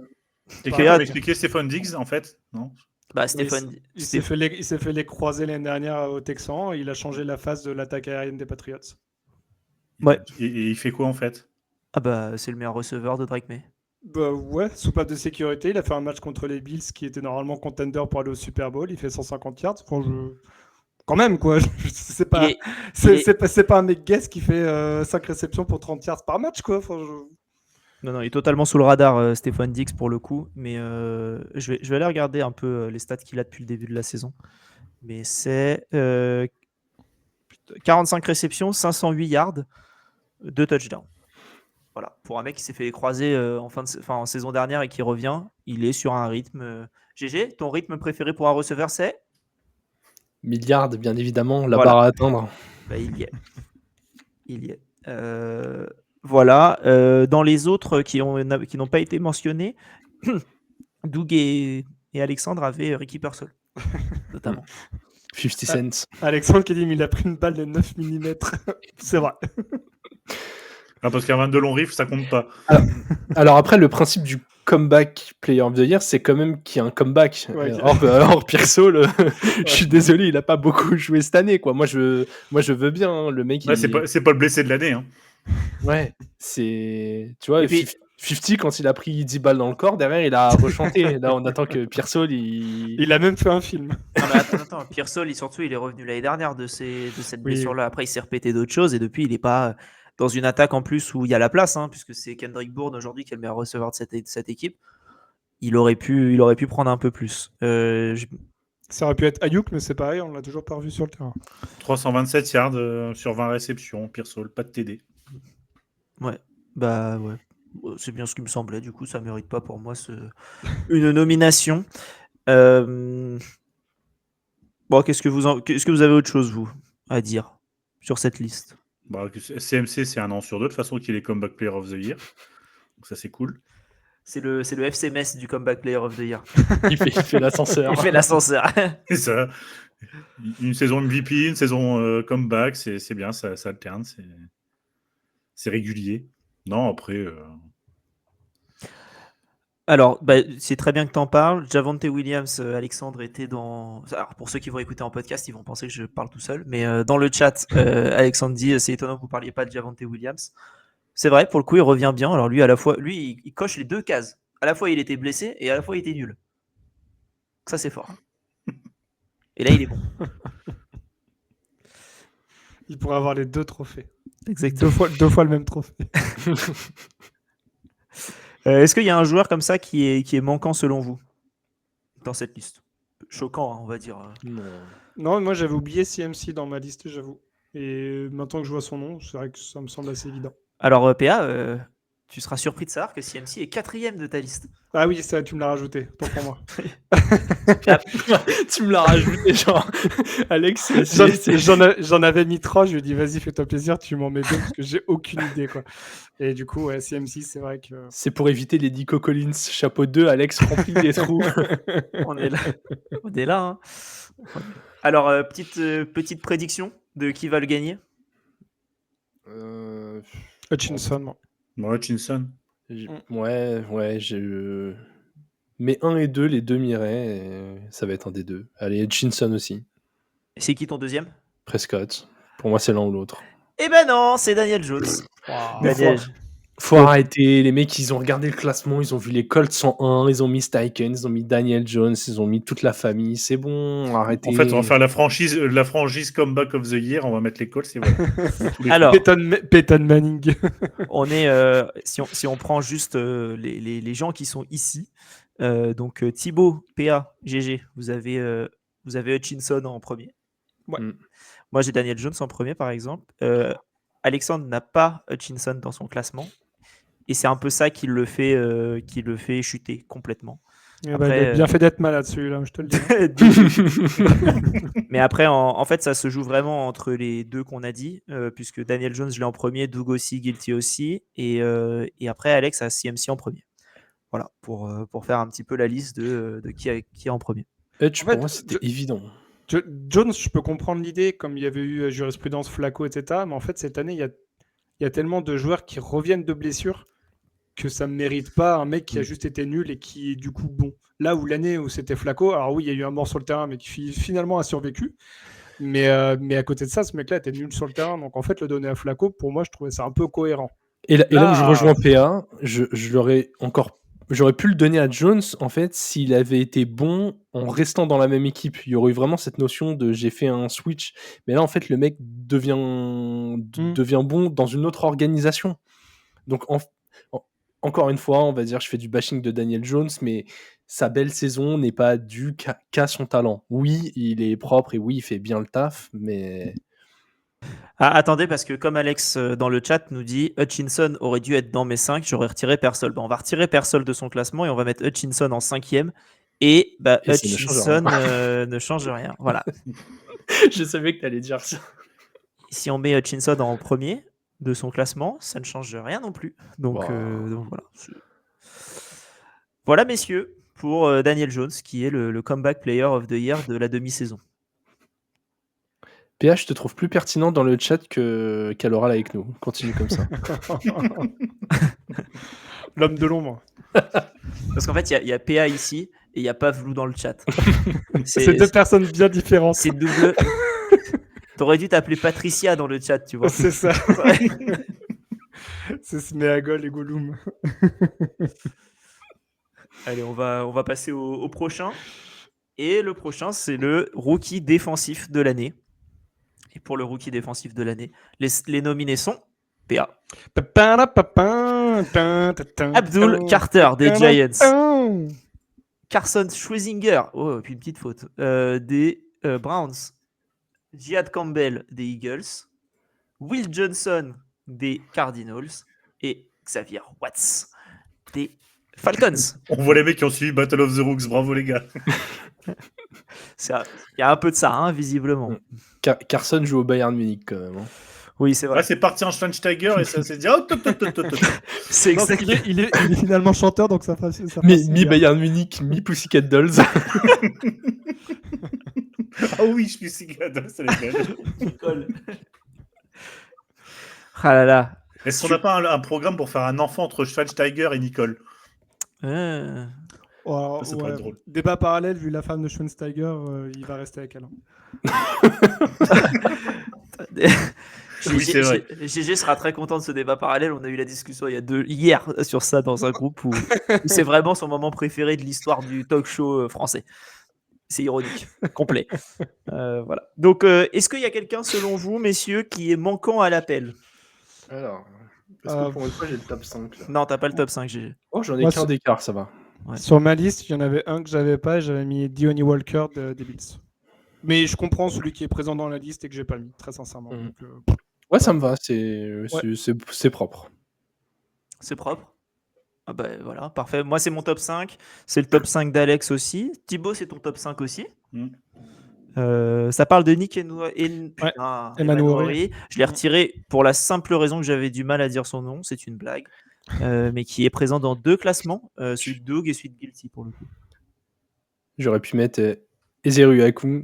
T'es Bah, capable PA, d'expliquer Stephon Diggs, en fait? Non? bah, mais Stéphane, il s'est fait les croiser l'année dernière au Texan. Il a changé la face de l'attaque aérienne des Patriots. Ouais. Et il fait quoi, en fait? Ah bah, c'est le meilleur receveur de Drake May. Bah ouais, soupape de sécurité. Il a fait un match contre les Bills qui était normalement contender pour aller au Super Bowl. Il fait 150 yards. Enfin, quand même, quoi. C'est Il pas, est, il est- c'est pas un mec guess qui fait 5 réceptions pour 30 yards par match, quoi. Enfin, Non, non, il est totalement sous le radar, Stéphane Dix, pour le coup. Mais je vais aller regarder un peu les stats qu'il a depuis le début de la saison. Mais c'est 45 réceptions, 508 yards, 2 touchdowns. Voilà. Pour un mec qui s'est fait croiser en saison dernière et qui revient, il est sur un rythme. GG, ton rythme préféré pour un receveur, c'est Milliards, bien évidemment, la Voilà. barre à atteindre. Bah, il y est. Il y est. Voilà. Dans les autres qui n'ont pas été mentionnés, Doug et Alexandre avaient Ricky Pearsall, notamment. 50 cents. Alexandre qui dit, mais il a pris une balle de 9 mm. C'est vrai. Ah, parce qu'un 22 long riff, ça compte pas. Alors après, le principe du comeback player of the year, c'est quand même qu'il y a un comeback. Ouais, ok. Or Pearsall, je suis désolé, il a pas beaucoup joué cette année, quoi. Moi, je veux bien, hein, le mec. Ouais, c'est pas le blessé de l'année. Hein. Ouais, c'est... Tu vois, Et puis- 50, quand il a pris 10 balles dans le corps, derrière, il a rechanté. Là, on attend que Pearsall, Il a même fait un film. Non, mais attends, Pearsall, surtout, il est revenu l'année dernière de cette blessure-là. Après, il s'est répété d'autres choses et depuis, il n'est pas dans une attaque en plus où il y a la place, hein, puisque c'est Kendrick Bourne aujourd'hui qui est le meilleur receveur de cette équipe. Il aurait pu prendre un peu plus. Ça aurait pu être Ayuk, mais c'est pareil, on l'a toujours pas revu sur le terrain. 327 yards sur 20 réceptions. Pearsall, pas de TD. Ouais, bah ouais. C'est bien ce qui me semblait. Du coup, ça mérite pas pour moi une nomination. Bon, qu'est-ce que vous avez autre chose, vous, à dire sur cette liste? Bah, CMC, c'est un an sur deux. De toute façon, qu'il est comeback player of the year. Donc ça, c'est cool. C'est le FC Metz du Comeback Player of the Year. il fait l'ascenseur. Il fait l'ascenseur. C'est ça. Une saison MVP, une saison comeback, c'est bien, ça alterne, c'est régulier. Non, après... Alors, bah, c'est très bien que tu en parles. Javonte Williams, Alexandre était dans... Alors, pour ceux qui vont écouter en podcast, ils vont penser que je parle tout seul. Mais dans le chat, Alexandre dit, c'est étonnant que vous ne parliez pas de Javonte Williams. C'est vrai, pour le coup, il revient bien. Alors lui, à la fois, il coche les deux cases. À la fois, il était blessé et à la fois, il était nul. Ça, c'est fort. Et là, il est bon. Il pourrait avoir les 2 trophées. Exactement. Deux fois le même trophée. Est-ce qu'il y a un joueur comme ça qui est manquant selon vous dans cette liste? Choquant, hein, on va dire. Non, moi j'avais oublié CMC dans ma liste, j'avoue. Et maintenant que je vois son nom, c'est vrai que ça me semble assez évident. Alors, PA, tu seras surpris de savoir que CMC est 4e de ta liste. Ah oui, ça, tu me l'as rajouté, tant pour moi. Tu me l'as rajouté, genre. Alex, J'en avais mis 3, je lui ai dit vas-y, fais-toi plaisir, tu m'en mets 2 parce que j'ai aucune idée, quoi. Et du coup, ouais, CMC, c'est vrai que. c'est pour éviter les Nico Collins. Chapeau 2, Alex remplit des trous. On est là. On est là. Hein. Alors, petite prédiction de qui va le gagner. Hutchinson, moi. Moi, Hutchinson. Ouais, mais 1 et 2, les deux m'iraient. Et ça va être un des deux. Allez, Hutchinson aussi. Et c'est qui ton deuxième? Prescott. Pour moi, c'est l'un ou l'autre. Eh ben non, c'est Daniel Jones. Daniel. Faut arrêter. Les mecs, ils ont regardé le classement, ils ont vu les Colts 101, ils ont mis Steichen, ils ont mis Daniel Jones, ils ont mis toute la famille. C'est bon, arrêtez. En fait, on va faire la franchise comeback of the year. On va mettre les Colts, c'est vrai. Alors, Peyton Manning. on est, si on prend juste les gens qui sont ici, donc Thibaut, PA, GG, vous avez Hutchinson en premier. Ouais. Moi, j'ai Daniel Jones en premier, par exemple. Alexandre n'a pas Hutchinson dans son classement. Et c'est un peu ça qui le fait chuter complètement. Il a Après, bien fait d'être malade celui-là, je te le dis. mais après, en fait, ça se joue vraiment entre les deux qu'on a dit, puisque Daniel Jones, je l'ai en premier, Doug aussi, Guilty aussi, et après, Alex a CMC en premier. Voilà, pour faire un petit peu la liste de qui est en premier. Hutch, En pour fait, moi, c'était évident. Jones, je peux comprendre l'idée, comme il y avait eu jurisprudence Flacco, etc. Mais en fait, cette année, il y a tellement de joueurs qui reviennent de blessures que ça ne mérite pas un mec qui a juste été nul et qui est du coup bon. Là où l'année où c'était Flacco, alors oui, il y a eu un mort sur le terrain, mais qui finalement a survécu. Mais à côté de ça, ce mec-là était nul sur le terrain. Donc en fait, le donner à Flacco, pour moi, je trouvais ça un peu cohérent. Et là où je rejoins PA, j'aurais pu le donner à Jones, en fait, s'il avait été bon en restant dans la même équipe. Il y aurait eu vraiment cette notion de j'ai fait un switch. Mais là, en fait, le mec devient bon dans une autre organisation. Donc, encore une fois, on va dire, je fais du bashing de Daniel Jones, mais sa belle saison n'est pas due qu'à son talent. Oui, il est propre et oui, il fait bien le taf, mais... Ah, attendez, parce que comme Alex dans le chat nous dit Hutchinson aurait dû être dans mes 5, j'aurais retiré Persol. On va retirer Persol de son classement et on va mettre Hutchinson en 5e. Et ça ne change Hutchinson rien. ne change rien. Voilà. Je savais que tu allais dire ça. Si on met Hutchinson en premier de son classement, ça ne change rien non plus. Donc, Wow. donc voilà. Voilà, messieurs, pour Daniel Jones, qui est le comeback player of the year de la demi-saison. PH, je te trouve plus pertinent dans le chat qu'à l'oral avec nous. Continue comme ça. L'homme de l'ombre. Parce qu'en fait, il y a PA ici et il n'y a pas Vlou dans le chat. C'est deux personnes bien différentes. C'est double. T'aurais dû t'appeler Patricia dans le chat, tu vois. C'est ça. C'est Smeagol et Gollum. Allez, on va passer au prochain. Et le prochain, c'est le rookie défensif de l'année. Et pour le rookie défensif de l'année, les nominés sont PA. Abdul Carter des Giants. Carson Schwarzenegger. Oh, et puis une petite faute. Des Browns. Jihad Campbell des Eagles. Will Johnson des Cardinals. Et Xavier Watts des Falcons. On voit les mecs qui ont suivi Battle of the Rooks. Bravo, les gars. Il y a un peu de ça, hein, visiblement. Carson joue au Bayern Munich, quand même. Hein. Oui, c'est vrai. Là, c'est parti en Schweinsteiger et ça s'est dit. Oh, C'est Non, exact. il est finalement chanteur, donc ça passe. Mi-Bayern Munich, mi-Pussycat Dolls. Ah oui, je suis si gade, c'est les belles. Ah là là. Est-ce qu'on n'a pas un programme pour faire un enfant entre Schweinsteiger et Nicole? Oh, Ça pourrait être drôle. Débat parallèle, vu la femme de Schweinsteiger, il va rester avec elle. Oui, c'est vrai. GG sera très content de ce débat parallèle. On a eu la discussion hier sur ça dans un groupe où c'est vraiment son moment préféré de l'histoire du talk show français. C'est ironique, complet. Voilà. Donc, est-ce qu'il y a quelqu'un, selon vous, messieurs, qui est manquant à l'appel? Alors, parce que pour une fois, j'ai le top 5. Là. Non, t'as pas le top 5, GG. Oh, j'en ai qu'un d'écart, ça va. Ouais. Sur ma liste, il y en avait un que j'avais pas, j'avais mis Deoney Walker des Bills. Mais je comprends celui qui est présent dans la liste et que j'ai pas mis, très sincèrement. Donc, ouais, ça me va, c'est propre. C'est propre. Ah bah voilà, parfait. Moi, c'est mon top 5. C'est le top 5 d'Alex aussi. Thibaut, c'est ton top 5 aussi. Ça parle de Nick Emmanuel. Je l'ai retiré pour la simple raison que j'avais du mal à dire son nom. C'est une blague. Mais qui est présent dans 2 classements, celui de Doug et celui de Guilty pour le coup. J'aurais pu mettre Ezeru Akou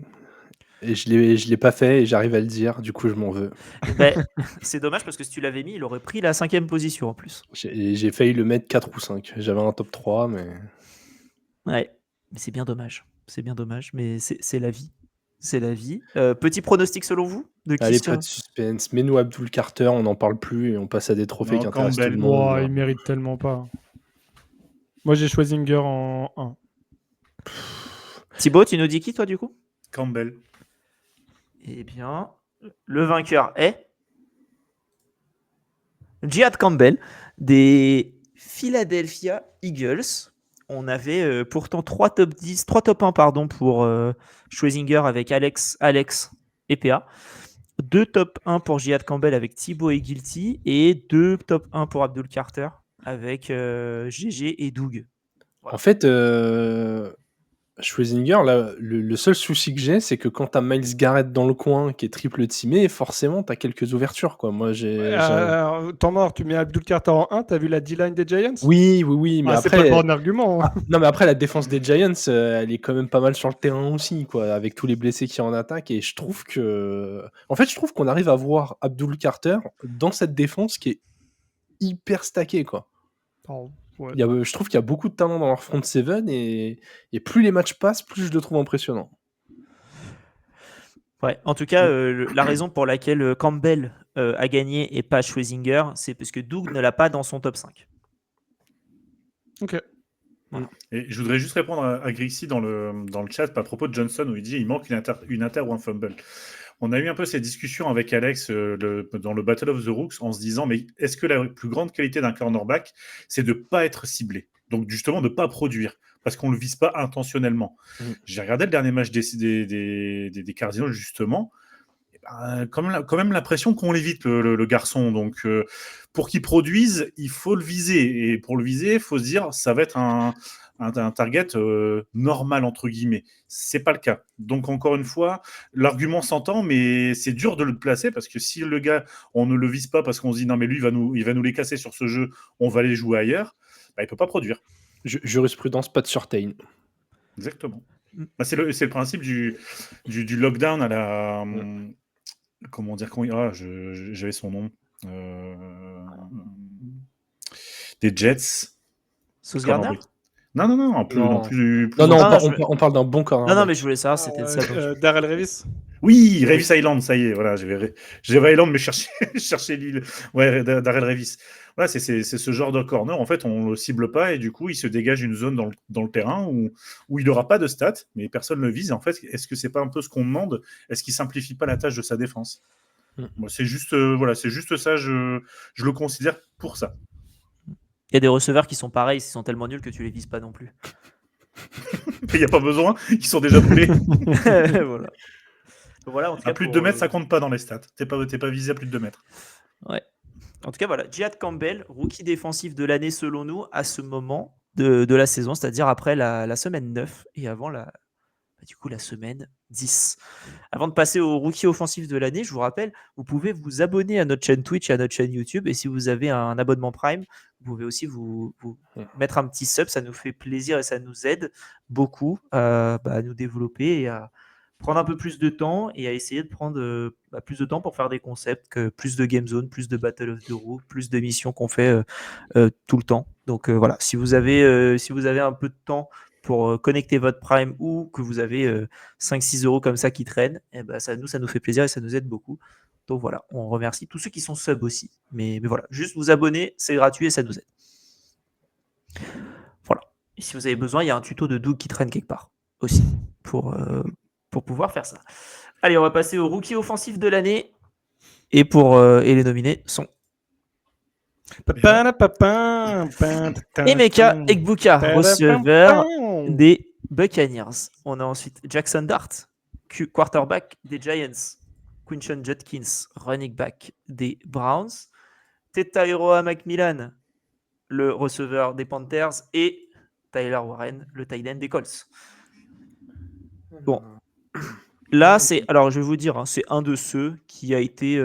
et je l'ai pas fait et j'arrive à le dire, du coup je m'en veux. C'est dommage parce que si tu l'avais mis, il aurait pris la 5e position en plus. J'ai failli le mettre 4 ou 5. J'avais un top 3, mais... Ouais, mais c'est bien dommage. C'est bien dommage, mais c'est la vie. C'est la vie. Petit pronostic selon vous de qui? Allez, pas de suspense. Mets-nous Abdul Carter, on n'en parle plus et on passe à des trophées qui intéressent tout le monde. Il mérite tellement pas. Moi, j'ai Schwarzenegger en 1. Thibaut, tu nous dis qui, toi, du coup? Campbell. Eh bien, le vainqueur est Jihad Campbell des Philadelphia Eagles. On avait pourtant 3 top 1 pardon, pour Schwarzenegger avec Alex et PA. 2 top 1 pour Jihad Campbell avec Thibaut et Guilty. Et 2 top 1 pour Abdul Carter avec GG et Doug. En fait, Schlesinger, là, le seul souci que j'ai, c'est que quand t'as Myles Garrett dans le coin qui est triple teamé, forcément, t'as quelques ouvertures, quoi. Moi, Temps mort, tu mets Abdul Carter en 1, t'as vu la D-line des Giants? Oui, mais C'est pas le après, bon argument. Hein. non, mais après, la défense des Giants, elle est quand même pas mal sur le terrain aussi, quoi, avec tous les blessés qui en attaquent. Et je trouve qu'on arrive à voir Abdul Carter dans cette défense qui est hyper stackée, quoi. Oh, ouais. Je trouve qu'il y a beaucoup de talent dans leur front seven et plus les matchs passent, plus je le trouve impressionnant. Ouais, en tout cas, la raison pour laquelle Campbell a gagné et pas Schlesinger, c'est parce que Doug ne l'a pas dans son top 5. Ok. Voilà. Et je voudrais juste répondre à Grixi dans le chat à propos de Johnson où il dit il manque une inter ou un fumble. On a eu un peu cette discussion avec Alex dans le Battle of the Rooks en se disant mais est-ce que la plus grande qualité d'un cornerback, c'est de ne pas être ciblé, donc justement de ne pas produire parce qu'on ne le vise pas intentionnellement. J'ai regardé le dernier match des Cardinals justement. Quand même l'impression qu'on l'évite le garçon, donc pour qu'il produise il faut le viser, et pour le viser il faut se dire ça va être un target normal entre guillemets. C'est pas le cas, donc encore une fois l'argument s'entend, mais c'est dur de le placer parce que si le gars on ne le vise pas parce qu'on se dit non mais lui il va nous les casser sur ce jeu, on va aller jouer ailleurs, il peut pas produire. Jurisprudence pas de certain. Exactement. C'est le principe du lockdown à la comment dire, j'avais son nom. Des Jets. Sauce Gardner ? Non, On parle d'un bon corner. Non, mais je voulais savoir si c'était ça. Darrell Revis. Oui, Revis Island, ça y est, voilà, j'avais Island, mais chercher l'île. Ouais, Darrell Revis. Voilà, c'est ce genre de corner, en fait, on le cible pas, et du coup, il se dégage une zone dans le terrain où il n'aura pas de stats, mais personne ne le vise. En fait, est-ce que c'est pas un peu ce qu'on demande ? Est-ce qu'il simplifie pas la tâche de sa défense ? Moi, c'est juste ça, je le considère pour ça. Il y a des receveurs qui sont pareils, ils sont tellement nuls que tu les vises pas non plus. Il n'y a pas besoin, ils sont déjà boulés. Voilà, en tout cas, à plus de 2 mètres, ça compte pas dans les stats. T'es pas visé à plus de 2 mètres. Ouais. En tout cas, voilà, Jihad Campbell, rookie défensif de l'année selon nous, à ce moment de la saison, c'est-à-dire après la semaine 9 et avant la semaine 10. Avant de passer au rookie offensif de l'année, je vous rappelle, vous pouvez vous abonner à notre chaîne Twitch et à notre chaîne YouTube. Et si vous avez un abonnement Prime, vous pouvez aussi vous mettre un petit sub. Ça nous fait plaisir et ça nous aide beaucoup à nous développer et à prendre un peu plus de temps et à essayer de prendre plus de temps pour faire des concepts, plus de Game Zone, plus de Battle of the Row, plus de missions qu'on fait tout le temps. Donc voilà, si vous avez un peu de temps pour connecter votre Prime ou que vous avez 5-6 € comme ça qui traînent, ça nous fait plaisir et ça nous aide beaucoup. Donc voilà, on remercie tous ceux qui sont sub aussi. Mais voilà, juste vous abonner, c'est gratuit et ça nous aide. Voilà. Et si vous avez besoin, il y a un tuto de Doug qui traîne quelque part aussi pour pouvoir faire ça. Allez, on va passer au rookie offensif de l'année. Et les nominés sont Emeka Egbuka, receveur des Buccaneers. On a ensuite Jackson Dart, quarterback des Giants. Quinton Judkins, running back des Browns. Tetairoa McMillan, le receveur des Panthers. Et Tyler Warren, le tight end des Colts. Bon. Là, alors je vais vous dire, c'est un de ceux qui a été,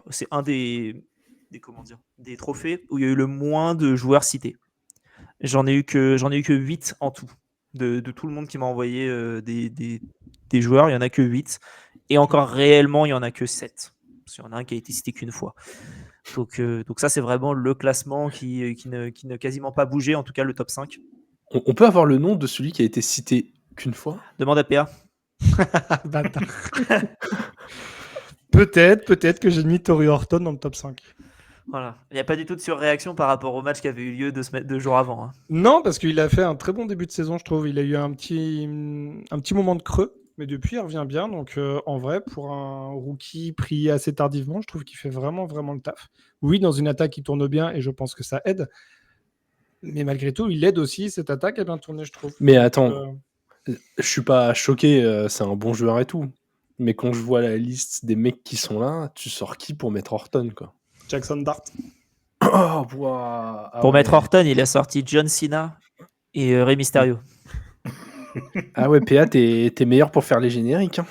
c'est un des trophées où il y a eu le moins de joueurs cités. J'en ai eu que 8 en tout. De tout le monde qui m'a envoyé des joueurs, il n'y en a que 8. Et encore réellement, il n'y en a que 7. Parce qu'il y en a un qui a été cité qu'une fois. Donc ça, c'est vraiment le classement qui n'a quasiment pas bougé, en tout cas le top 5. On peut avoir le nom de celui qui a été cité qu'une fois ? Demande à PA. Bâtard. Peut-être que j'ai mis Torrey Horton dans le top 5. Voilà. Il n'y a pas du tout de surréaction par rapport au match qui avait eu lieu 2 jours avant. Hein. Non, parce qu'il a fait un très bon début de saison, je trouve. Il a eu un petit moment de creux, mais depuis, il revient bien. Donc, en vrai, pour un rookie pris assez tardivement, je trouve qu'il fait vraiment, vraiment le taf. Oui, dans une attaque qui tourne bien, et je pense que ça aide. Mais malgré tout, il aide aussi cette attaque à bien tourner, je trouve. Mais attends, je suis pas choqué, c'est un bon joueur et tout. Mais quand je vois la liste des mecs qui sont là, tu sors qui pour mettre Horton, quoi ? Jackson Dart. Pour mettre Horton, il a sorti John Cena Et Rey Mysterio. Ah ouais, PA, t'es meilleur pour faire les génériques. Hein.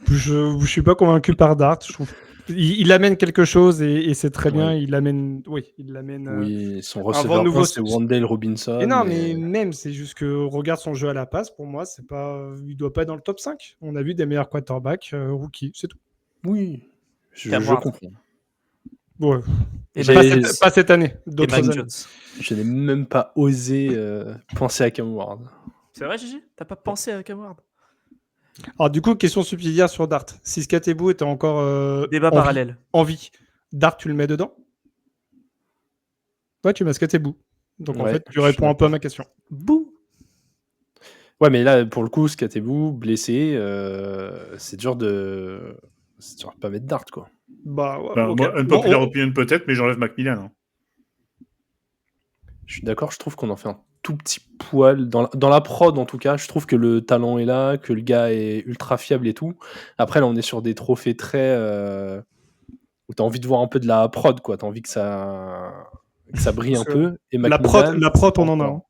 Je suis pas convaincu par Dart. Je trouve il amène quelque chose et c'est très bien. Ouais. Il amène Oui, son vent receveur nouveau, 1, c'est Wandale Robinson. Et non, mais même, c'est juste que regarde son jeu à la passe. Pour moi, c'est pas, il doit pas être dans le top 5. On a vu des meilleurs quarterbacks rookies, c'est tout. Oui, je Cam Ward. comprends. Ouais. Et J'ai- Pas cette année, Et d'autres Mac années. Jones. Je n'ai même pas osé penser à Cam Ward. C'est vrai, Gigi? T'as pas pensé à Cam Ward? Alors du coup, question subsidiaire sur Dart. Si Skateboo était encore Débat parallèle. en vie, Dart, tu le mets dedans? Ouais, tu mets Skateboo. Donc en Ouais, fait, tu je suis réponds un peu à d'accord. ma question. Bouh! Ouais, mais là, pour le coup, Skateboo, blessé, c'est dur de pas mettre Dart, quoi. Bah, ouais, Ben, ok. moi, unpopular opinion peut-être, mais j'enlève Macmillan. Hein. Je suis d'accord, je trouve qu'on en fait un tout petit poil. Dans la prod, en tout cas, je trouve que le talent est là, que le gars est ultra fiable et tout. Après, là, on est sur des trophées très... où t'as envie de voir un peu de la prod, quoi. T'as envie que ça brille un Parce que peu. Et La Macmillan, prod, pas on en a. encore.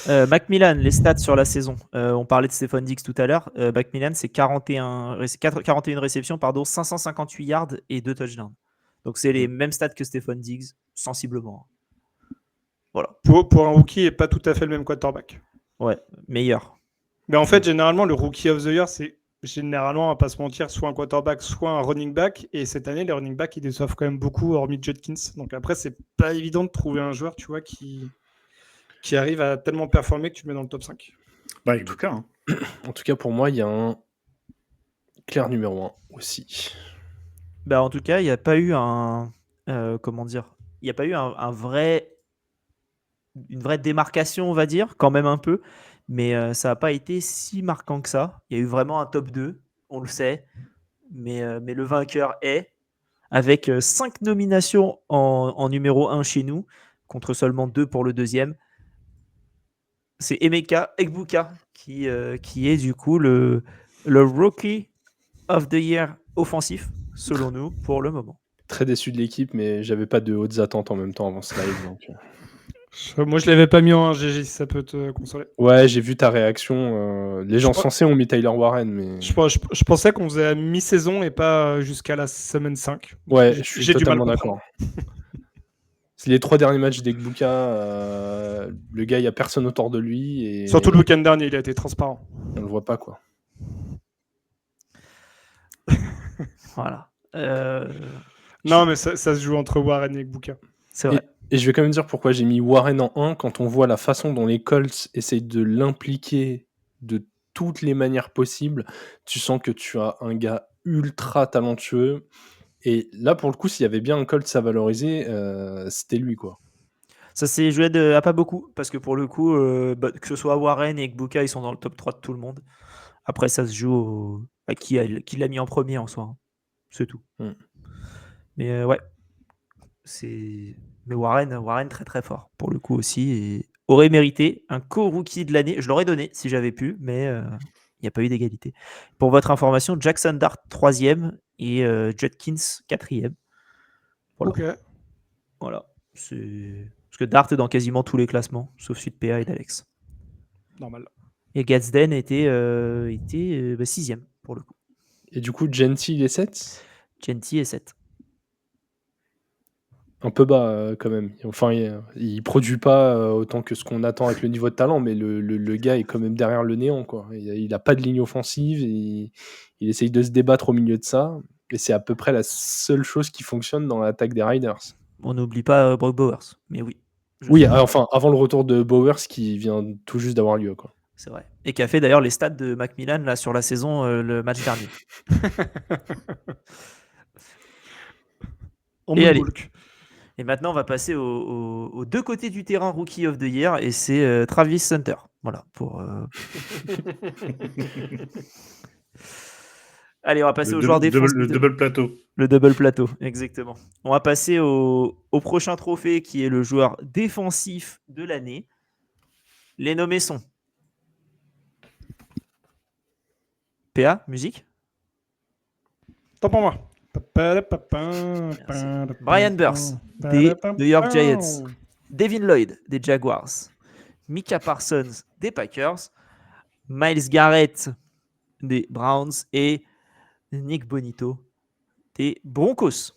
Macmillan, les stats sur la saison. On parlait de Stephon Diggs tout à l'heure. Macmillan, c'est 41 réceptions, 558 yards et 2 touchdowns. Donc c'est les mêmes stats que Stephon Diggs, sensiblement. Voilà. Pour un rookie et pas tout à fait le même quarterback. Ouais, meilleur. Mais en fait, généralement, le rookie of the year, c'est généralement, on va pas se mentir, soit un quarterback, soit un running back. Et cette année, les running backs, ils déçoivent quand même beaucoup, hormis Judkins. Donc après, c'est pas évident de trouver un joueur, tu vois, qui arrive à tellement performer que tu le mets dans le top 5. Bah, avec Bouka. Hein. En tout cas, pour moi, il y a un clair numéro 1 aussi. Bah, en tout cas, il n'y a pas eu un... comment dire? Il n'y a pas eu un vrai... une vraie démarcation, on va dire, quand même un peu. Mais ça n'a pas été si marquant que ça. Il y a eu vraiment un top 2, on le sait. Mais le vainqueur est, avec 5 nominations en numéro 1 chez nous, contre seulement 2 pour le deuxième. C'est Emeka Egbuka qui est du coup le Rookie of the Year offensif, selon nous, pour le moment. Très déçu de l'équipe, mais j'avais pas de hautes attentes en même temps avant ce live. Donc... Moi, je l'avais pas mis en 1 GG, si ça peut te consoler. Ouais, j'ai vu ta réaction. Les gens sensés ont mis Tyler Warren, mais... Je pensais qu'on faisait à mi-saison et pas jusqu'à la semaine 5. Ouais, je suis J'ai du mal à totalement comprendre. d'accord. C'est les 3 derniers matchs d'Egbuka. Le gars, il n'y a personne autour de lui. Et... Surtout le week-end dernier, il a été transparent. On le voit pas, quoi. Voilà. Non, mais ça se joue entre Warren et Egbuka. C'est vrai. Et je vais quand même dire pourquoi j'ai mis Warren en 1 quand on voit la façon dont les Colts essayent de l'impliquer de toutes les manières possibles. Tu sens que tu as un gars ultra talentueux. Et là, pour le coup, s'il y avait bien un Colts à valoriser, c'était lui, quoi. Ça s'est joué à pas beaucoup, parce que pour le coup, que ce soit Warren et Egbuka, ils sont dans le top 3 de tout le monde. Après, ça se joue à qui l'a mis en premier en soi. Hein. C'est tout. Mais ouais. Mais Warren très très fort pour le coup aussi et aurait mérité un co-rookie de l'année. Je l'aurais donné si j'avais pu, mais il n'y a pas eu d'égalité. Pour votre information, Jackson Dart 3e et Judkins 4e. Voilà. Ok. Voilà. Parce que Dart est dans quasiment tous les classements, sauf celui de PA et d'Alex. Normal. Et Gadsden était 6e pour le coup. Et du coup, Genty, il est 7 ? Genty est 7. Un peu bas quand même. Enfin, il produit pas autant que ce qu'on attend avec le niveau de talent, mais le gars est quand même derrière le néant, quoi. Il a pas de ligne offensive, il essaye de se débattre au milieu de ça, et c'est à peu près la seule chose qui fonctionne dans l'attaque des Riders. On n'oublie pas Brock Bowers, mais oui. Oui, enfin, avant le retour de Bowers qui vient tout juste d'avoir lieu, quoi. C'est vrai. Et qui a fait d'ailleurs les stats de Macmillan là, sur la saison, le match dernier. Et maintenant, on va passer aux deux côtés du terrain Rookie of the Year, et c'est Travis Hunter. Voilà. Allez, on va passer aux joueurs défensifs. Le double plateau. Le double plateau, exactement. On va passer au prochain trophée qui est le joueur défensif de l'année. Les nommés sont PA, musique. Tant pour moi. Brian Burns, des New York Giants. Devin Lloyd, des Jaguars. Micah Parsons, des Packers. Myles Garrett, des Browns. Et Nick Bonito, des Broncos.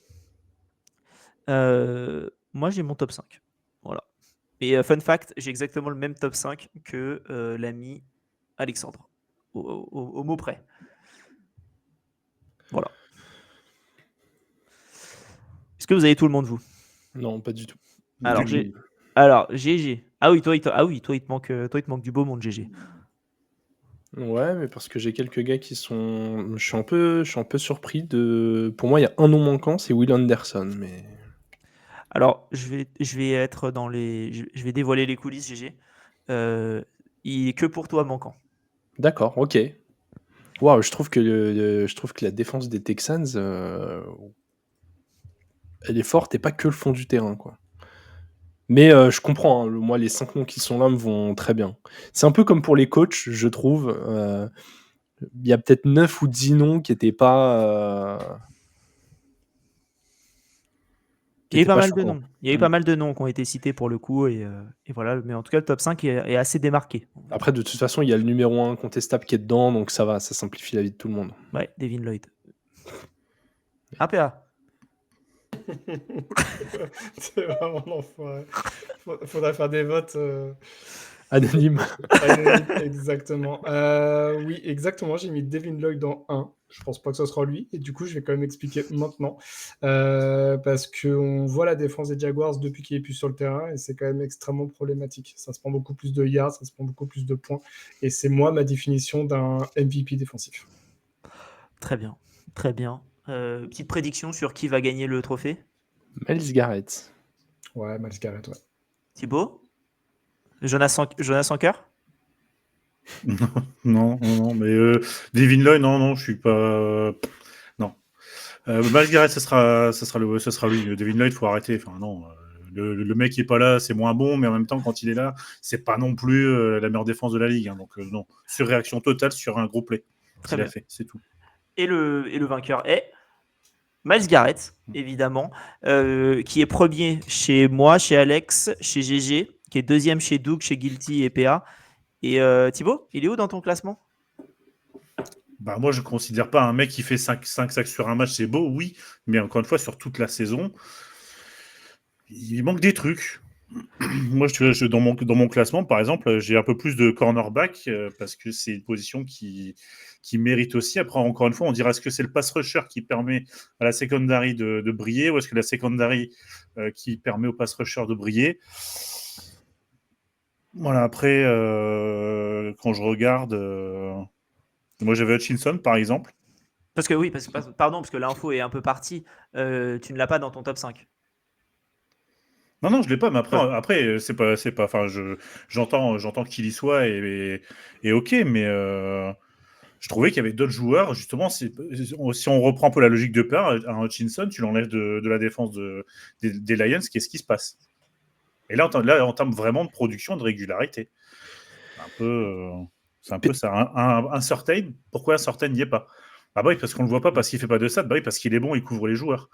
Moi, j'ai mon top 5. Voilà. Et fun fact, j'ai exactement le même top 5 que l'ami Alexandre. Au mot près. Voilà. Est-ce que vous avez tout le monde, vous? Non, pas du tout. Alors, GG. Ah oui, toi, il te manque du beau monde, GG. Ouais, mais parce que j'ai quelques gars qui sont. Je suis un peu surpris de. Pour moi, il y a un nom manquant, c'est Will Anderson, mais. Alors, je vais être dans les. Je vais dévoiler les coulisses, GG. Il est que pour toi manquant. D'accord, ok. Waouh, je trouve que la défense des Texans, elle est forte et pas que le fond du terrain, quoi. Mais je comprends, hein, moi, les 5 noms qui sont là me vont très bien. C'est un peu comme pour les coachs, je trouve. Il y a peut-être 9 ou 10 noms qui n'étaient pas. Il y a eu pas mal de choquants. noms. Il y a eu pas mal de noms qui ont été cités pour le coup. Et voilà. Mais en tout cas, le top 5 est assez démarqué. Après, de toute façon, il y a le numéro 1 incontestable qui est dedans, donc ça va, ça simplifie la vie de tout le monde. Ouais, Devin Lloyd. APA. C'est vraiment l'enfoiré. Faudrait faire des votes. Anonyme. Exactement. Oui, exactement. J'ai mis Devin Lloyd en 1. Je pense pas que ce sera lui. Et du coup, je vais quand même expliquer maintenant. Parce qu'on voit la défense des Jaguars depuis qu'il est plus sur le terrain. Et c'est quand même extrêmement problématique. Ça se prend beaucoup plus de yards, ça se prend beaucoup plus de points. Et c'est moi ma définition d'un MVP défensif. Très bien. Très bien. Petite prédiction sur qui va gagner le trophée? Myles Garrett. Ouais, Myles Garrett, ouais. Thibaut? Jonas Anker? Non, mais Devin Lloyd, non, je suis pas. Non. Myles Garrett, ça sera lui. Devin Lloyd, faut arrêter. Enfin, non. Le mec qui est pas là, c'est moins bon, mais en même temps, quand il est là, c'est pas non plus la meilleure défense de la ligue. Hein, donc, non. Surréaction totale sur un gros play. Très qu'il a bien. fait, c'est tout. Et le vainqueur est Myles Garrett, évidemment, qui est premier chez moi, chez Alex, chez GG, qui est deuxième chez Doug, chez Guilty et PA. Et Thibaut, il est où dans ton classement? Bah, moi, je ne considère pas un mec qui fait 5 sacs sur un match, c'est beau, oui, mais encore une fois, sur toute la saison, il manque des trucs. Moi, dans mon classement, par exemple, j'ai un peu plus de cornerback parce que c'est une position qui mérite aussi. Après, encore une fois, on dira est-ce que c'est le pass rusher qui permet à la secondary de briller ou est-ce que la secondary qui permet au pass rusher de briller? Voilà, après, quand je regarde, moi j'avais Hutchinson par exemple. Parce que l'info est un peu partie. Tu ne l'as pas dans ton top 5. Non, je l'ai pas, mais après c'est pas. Enfin, j'entends qu'il y soit et ok, mais je trouvais qu'il y avait d'autres joueurs. Justement, si on reprend un peu la logique de paire, un Hutchinson, tu l'enlèves de la défense des Lions, qu'est-ce qui se passe? Et là, en termes vraiment de production, de régularité, c'est un peu ça. Un Surtain, pourquoi un Surtain n'y est pas? Ah bah oui, parce qu'on le voit pas, parce qu'il fait pas de stats. Bah oui, parce qu'il est bon, il couvre les joueurs.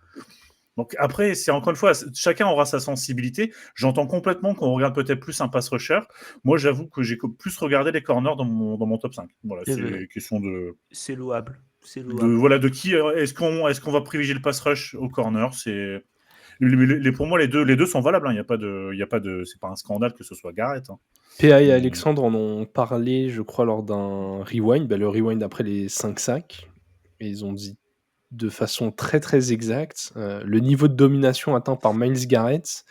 Donc après, c'est encore une fois, chacun aura sa sensibilité. J'entends complètement qu'on regarde peut-être plus un pass rusher. Moi, j'avoue que j'ai plus regardé les corners dans mon top 5. Voilà, c'est une question de... C'est louable. De qui est-ce qu'on va privilégier le pass rush au corner? Pour moi, les deux sont valables. Il y a pas de, c'est pas un scandale que ce soit Garrett. Hein. PA et Alexandre en ont parlé, je crois, lors d'un rewind. Le rewind après les 5 sacs. Et ils ont dit de façon très très exacte le niveau de domination atteint par Myles Garrett.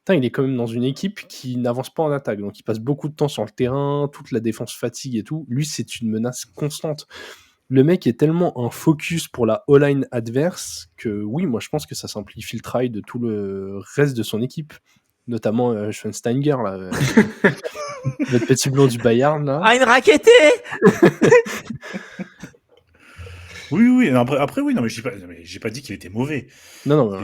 Il est quand même dans une équipe qui n'avance pas en attaque. Donc il passe beaucoup de temps sur le terrain, toute la défense fatigue et tout. Lui, c'est une menace constante. Le mec est tellement un focus pour la O-line adverse que oui, moi je pense que ça simplifie le travail de tout le reste de son équipe. Notamment Schweinsteiger, là, notre petit blond du Bayern. Là. Ah, une raquette. Oui. Après, oui, non, mais j'ai pas dit qu'il était mauvais. Non.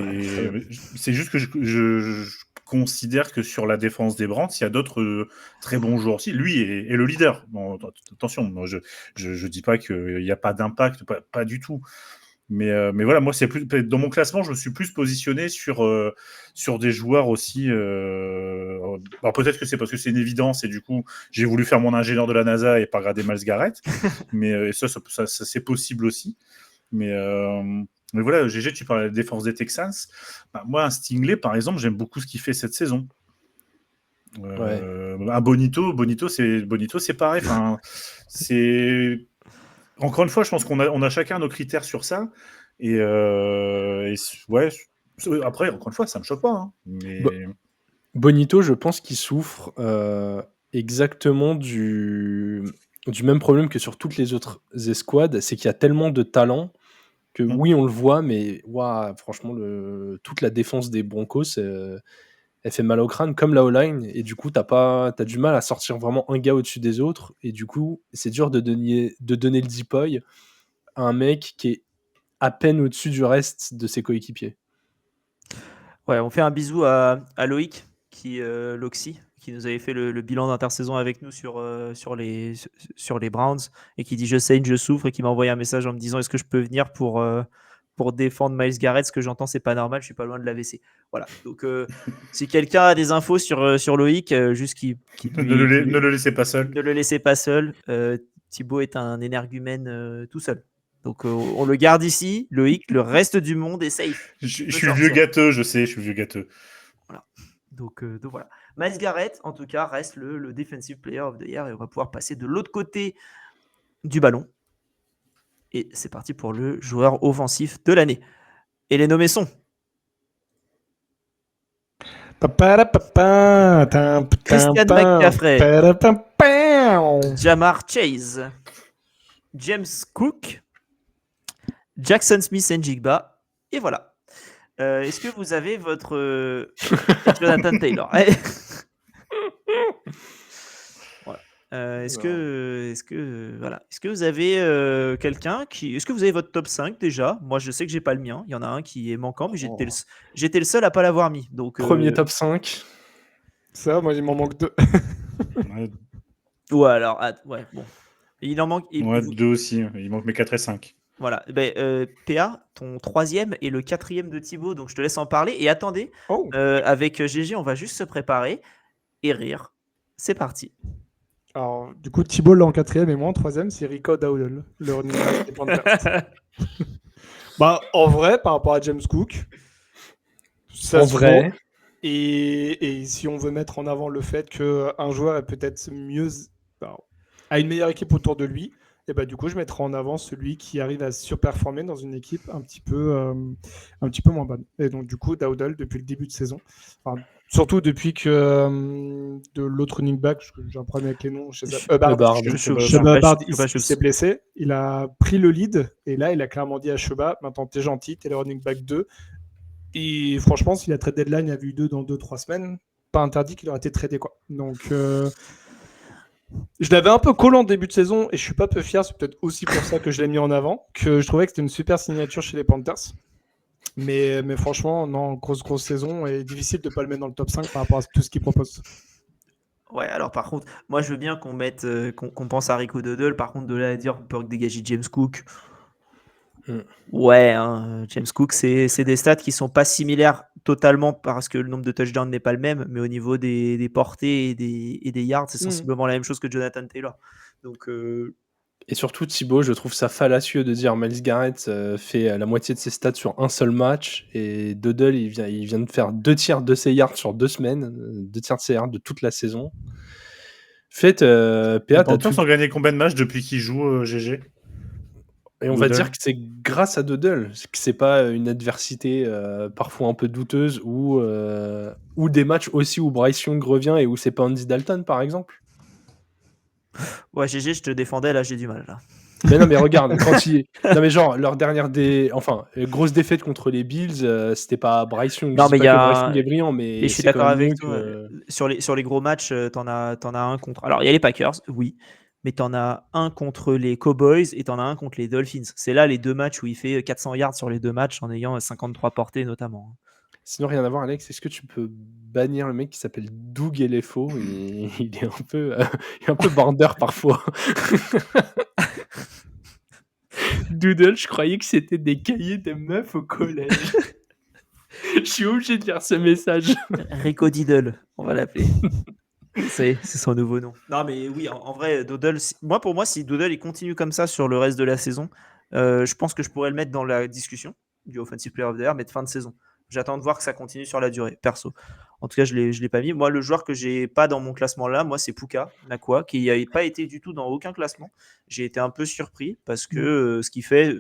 C'est juste que je considère que sur la défense des Browns, il y a d'autres très bons joueurs aussi. Lui est le leader. Bon, attention, moi, je dis pas qu'il n'y a pas d'impact, pas du tout. Mais voilà, moi, c'est plus dans mon classement, je me suis plus positionné sur des joueurs aussi. Alors peut-être que c'est parce que c'est une évidence et du coup, j'ai voulu faire mon ingénieur de la NASA et pas regarder Myles Garrett. Mais ça, c'est possible aussi. Mais voilà, GG, tu parlais de la défense des Texans. Bah, moi, un Stingley, par exemple, j'aime beaucoup ce qu'il fait cette saison. Un Bonito, c'est pareil. Enfin, c'est encore une fois, je pense qu'on a chacun nos critères sur ça. Ouais. Après, encore une fois, ça me choque pas. Hein, mais Bonito, je pense qu'il souffre exactement du même problème que sur toutes les autres escouades, c'est qu'il y a tellement de talent que oui, on le voit, mais ouah, franchement, toute la défense des Broncos, elle fait mal au crâne, comme la O-line, et du coup, t'as du mal à sortir vraiment un gars au-dessus des autres, et du coup, c'est dur de donner le depoy à un mec qui est à peine au-dessus du reste de ses coéquipiers. Ouais, on fait un bisou à Loïc, Loxy, qui nous avait fait le bilan d'intersaison avec nous sur les Browns, et qui dit je saigne, je souffre, et qui m'a envoyé un message en me disant est-ce que je peux venir pour défendre Myles Garrett. Ce que j'entends, c'est pas normal, je suis pas loin de l'AVC. Voilà. Donc si quelqu'un a des infos sur Loïc, juste ne le laissez pas seul. Ne le laissez pas seul. Thibaut est un énergumène tout seul. Donc on le garde ici, Loïc, le reste du monde est safe. Je suis vieux gâteux, je sais, je suis vieux gâteux. Voilà. Donc voilà. Myles Garrett, en tout cas, reste le Defensive Player of the Year, et on va pouvoir passer de l'autre côté du ballon. Et c'est parti pour le joueur offensif de l'année. Et les nommés sont Christian McCaffrey, Jamar Chase, James Cook, Jackson Smith-Njigba, et voilà. Est-ce que vous avez votre Jonathan Taylor? Voilà. Est-ce que vous avez quelqu'un qui... Est-ce que vous avez votre top 5 déjà? Moi, je sais que j'ai pas le mien. Il y en a un qui est manquant, mais j'étais le seul à pas l'avoir mis. Donc, Premier top 5. Ça, moi, il m'en manque 2. Ou alors, ouais, bon. Il en manque... Ouais, 2 aussi. Il manque mes 4 et 5. Voilà. PA, ton 3e et le 4e de Thibaut, donc je te laisse en parler. Et attendez, avec GG, on va juste se préparer et rire. C'est parti. Alors, du coup, Thibaut l'a en 4e et moi en 3e, c'est Rico Dowdle, le running back des Panthers. Bah, en vrai, par rapport à James Cook, ça se vaut. Et si on veut mettre en avant le fait qu'un joueur est peut-être mieux, a une meilleure équipe autour de lui, et bah, du coup, je mettrai en avant celui qui arrive à surperformer dans une équipe un petit peu moins bonne. Et donc, du coup, Dowdle, depuis le début de saison, surtout depuis que de l'autre running back, j'ai un problème avec les noms, Hubbard, il s'est blessé, il a pris le lead, et là, il a clairement dit à Chuba, maintenant t'es gentil, t'es le running back 2. Et franchement, si la trade deadline a vu 2 dans 2-3 semaines, pas interdit qu'il aurait été tradé, quoi. Donc, je l'avais un peu collant en début de saison, et je suis pas peu fier, c'est peut-être aussi pour ça que je l'ai mis en avant, que je trouvais que c'était une super signature chez les Panthers. Mais franchement, non, grosse saison, et difficile de ne pas le mettre dans le top 5 par rapport à tout ce qu'il propose. Ouais, alors par contre, moi je veux bien qu'on mette, qu'on pense à Rico Dowdle. Par contre, de là à dire qu'on peut dégager James Cook. Ouais, hein, James Cook, c'est des stats qui sont pas similaires totalement parce que le nombre de touchdowns n'est pas le même, mais au niveau des portées et des yards, c'est sensiblement la même chose que Jonathan Taylor. Donc, Et surtout, Thibaut, je trouve ça fallacieux de dire Myles Garrett fait la moitié de ses stats sur un seul match, et Dowdle, il vient de faire 2 tiers de ses yards sur 2 semaines, 2 tiers de ses yards de toute la saison. PA, t'as tout... ont gagné combien de matchs depuis qu'il joue GG? Et on va dire que c'est grâce à Dowdle, que c'est pas une adversité parfois un peu douteuse, ou des matchs aussi où Bryce Young revient et où c'est pas Andy Dalton, par exemple. Ouais, GG, je te défendais, là j'ai du mal. Là. Mais non, mais regarde, non, mais genre, leur dernière grosse défaite contre les Bills, c'était pas Bryce Young. Non, mais il y a. Bryce Young est brillant, mais et je suis d'accord avec toi. Sur les gros matchs, t'en as un contre. Alors, il y a les Packers, oui, mais t'en as un contre les Cowboys et t'en as un contre les Dolphins. C'est là les 2 matchs où il fait 400 yards sur les 2 matchs en ayant 53 portées notamment. Sinon, rien à voir, Alex, est-ce que tu peux bannir le mec qui s'appelle Doug Elefo? Il est un peu border parfois. Doodle, je croyais que c'était des cahiers de meufs au collège. Je suis obligé de lire ce message. Rico Diddle, on va l'appeler. C'est son nouveau nom. Non, mais oui, en vrai, Doodle, pour moi, si Doodle il continue comme ça sur le reste de la saison, je pense que je pourrais le mettre dans la discussion du Offensive Player of the Year, mais de fin de saison. J'attends de voir que ça continue sur la durée, perso. En tout cas, je l'ai pas mis. Moi, le joueur que j'ai pas dans mon classement là, moi, c'est Puka Nacua, qui n'a pas été du tout dans aucun classement. J'ai été un peu surpris parce que ce qu'il fait,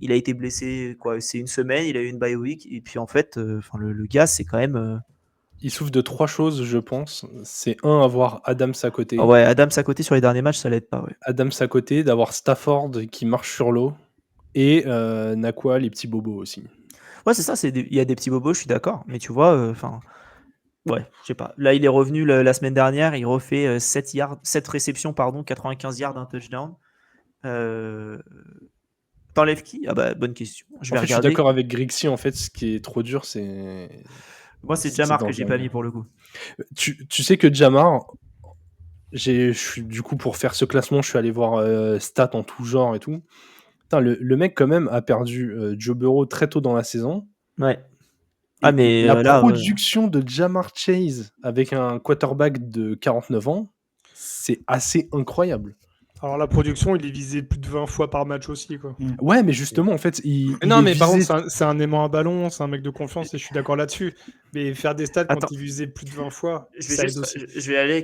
il a été blessé, c'est une semaine, il a eu une bye week, et puis en fait, le gars, c'est quand même. Il souffre de 3 choses, je pense. C'est avoir Adams à côté. Ouais, Adams à côté sur les derniers matchs, ça l'aide pas. Ouais. Adams à côté, d'avoir Stafford qui marche sur l'eau et Nacua, les petits bobos aussi. Ouais, c'est ça, il y a des petits bobos, je suis d'accord, mais tu vois, ouais, je sais pas. Là, il est revenu la semaine dernière, il refait 7 réceptions, 95 yards, un touchdown. T'enlèves qui? Ah bah, bonne question. Je suis d'accord avec Grixi, en fait, ce qui est trop dur, c'est... Moi, c'est Jamar que j'ai pas mis pour le coup. Tu sais que Jamar, du coup, pour faire ce classement, je suis allé voir stats en tout genre et tout. Putain, le mec, quand même, a perdu Joe Burrow très tôt dans la saison. Ouais. Ah, mais la production de Jamar Chase avec un quarterback de 49 ans, c'est assez incroyable. Alors la production, il est visé plus de 20 fois par match aussi, quoi. Ouais, mais justement, en fait, non, mais par contre, c'est un aimant à ballon, c'est un mec de confiance et je suis d'accord là-dessus. Mais faire des stats quand il visait plus de 20 fois, ça aide aussi. Je vais aller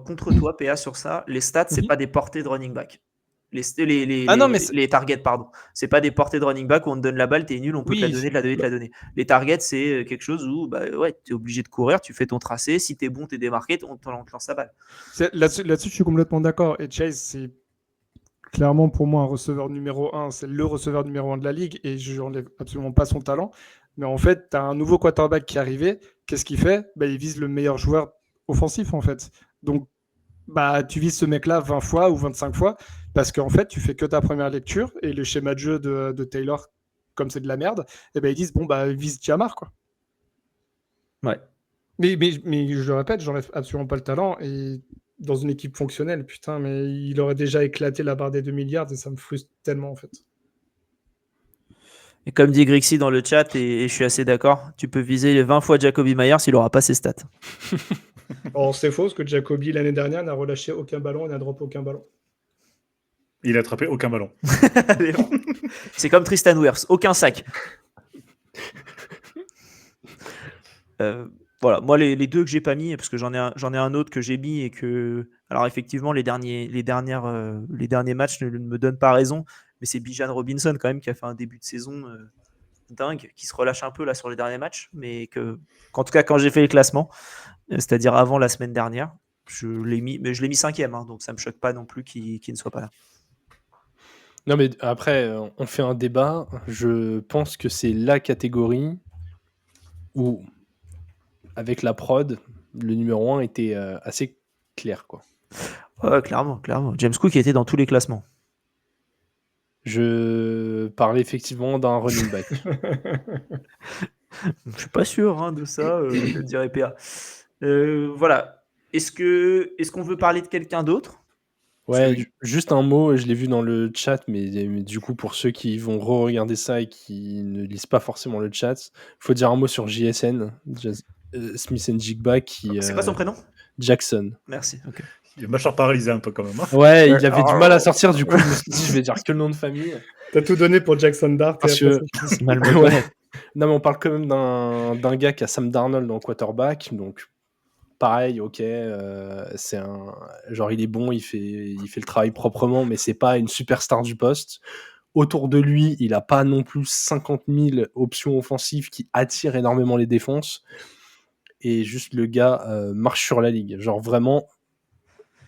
contre toi, PA, sur ça. Les stats, c'est pas des portées de running back. Les targets, pardon. C'est pas des portées de running back où on te donne la balle, t'es nul, on peut te la donner. Les targets, c'est quelque chose où t'es obligé de courir, tu fais ton tracé, si t'es bon, t'es démarqué, on te lance la balle. Là-dessus, je suis complètement d'accord. Et Chase, c'est clairement pour moi un receveur numéro 1, c'est le receveur numéro 1 de la ligue et je n'enlève absolument pas son talent. Mais en fait, tu as un nouveau quarterback qui est arrivé. Qu'est-ce qu'il fait? Il vise le meilleur joueur offensif, en fait. Donc, tu vises ce mec-là 20 fois ou 25 fois parce qu'en fait, tu fais que ta première lecture et le schéma de jeu de Taylor, comme c'est de la merde, ils disent vise Jamar, quoi. Ouais. Mais je le répète, j'enlève absolument pas le talent et dans une équipe fonctionnelle, putain, mais il aurait déjà éclaté la barre des 2 milliards et ça me frustre tellement, en fait. Et comme dit Grixi dans le chat, et je suis assez d'accord, tu peux viser les 20 fois Jacoby Myers s'il n'aura pas ses stats. Alors c'est faux, parce que Jacoby, l'année dernière, n'a relâché aucun ballon et n'a drop aucun ballon. Il a attrapé aucun ballon. C'est comme Tristan Wirfs, aucun sac. Voilà, moi les deux que j'ai pas mis, parce que j'en ai un autre que j'ai mis et que, alors effectivement les derniers matchs ne me donnent pas raison, mais c'est Bijan Robinson quand même qui a fait un début de saison dingue, qui se relâche un peu là sur les derniers matchs, mais qu'en tout cas quand j'ai fait les classements, c'est-à-dire avant la semaine dernière, je l'ai mis 5e, hein, donc ça me choque pas non plus qu'il ne soit pas là. Non mais après on fait un débat, je pense que c'est la catégorie où avec la prod, le numéro 1 était assez clair, quoi. Ouais, clairement. James Cook était dans tous les classements. Je parlais effectivement d'un running back. Je suis pas sûr de ça, je dirais PA. Voilà. Est-ce qu'on veut parler de quelqu'un d'autre? Ouais, juste un mot, je l'ai vu dans le chat, mais du coup, pour ceux qui vont re-regarder ça et qui ne lisent pas forcément le chat, il faut dire un mot sur JSN, Smith & Jigba, qui... C'est quoi son prénom? Jackson. Merci, ok. Il est mâchoire paralysé un peu quand même. Hein. Ouais, il avait du mal à sortir, du coup, je me suis dit, je vais dire que le nom de famille. T'as tout donné pour Jackson Dart. Parce que... c'est mal ouais. Non, mais on parle quand même d'un gars qui a Sam Darnold dans le quarterback, donc pareil, ok, c'est un... Genre, il est bon, il fait le travail proprement, mais c'est pas une superstar du poste. Autour de lui, il a pas non plus 50 000 options offensives qui attirent énormément les défenses. Et juste, le gars marche sur la ligue. Genre, vraiment...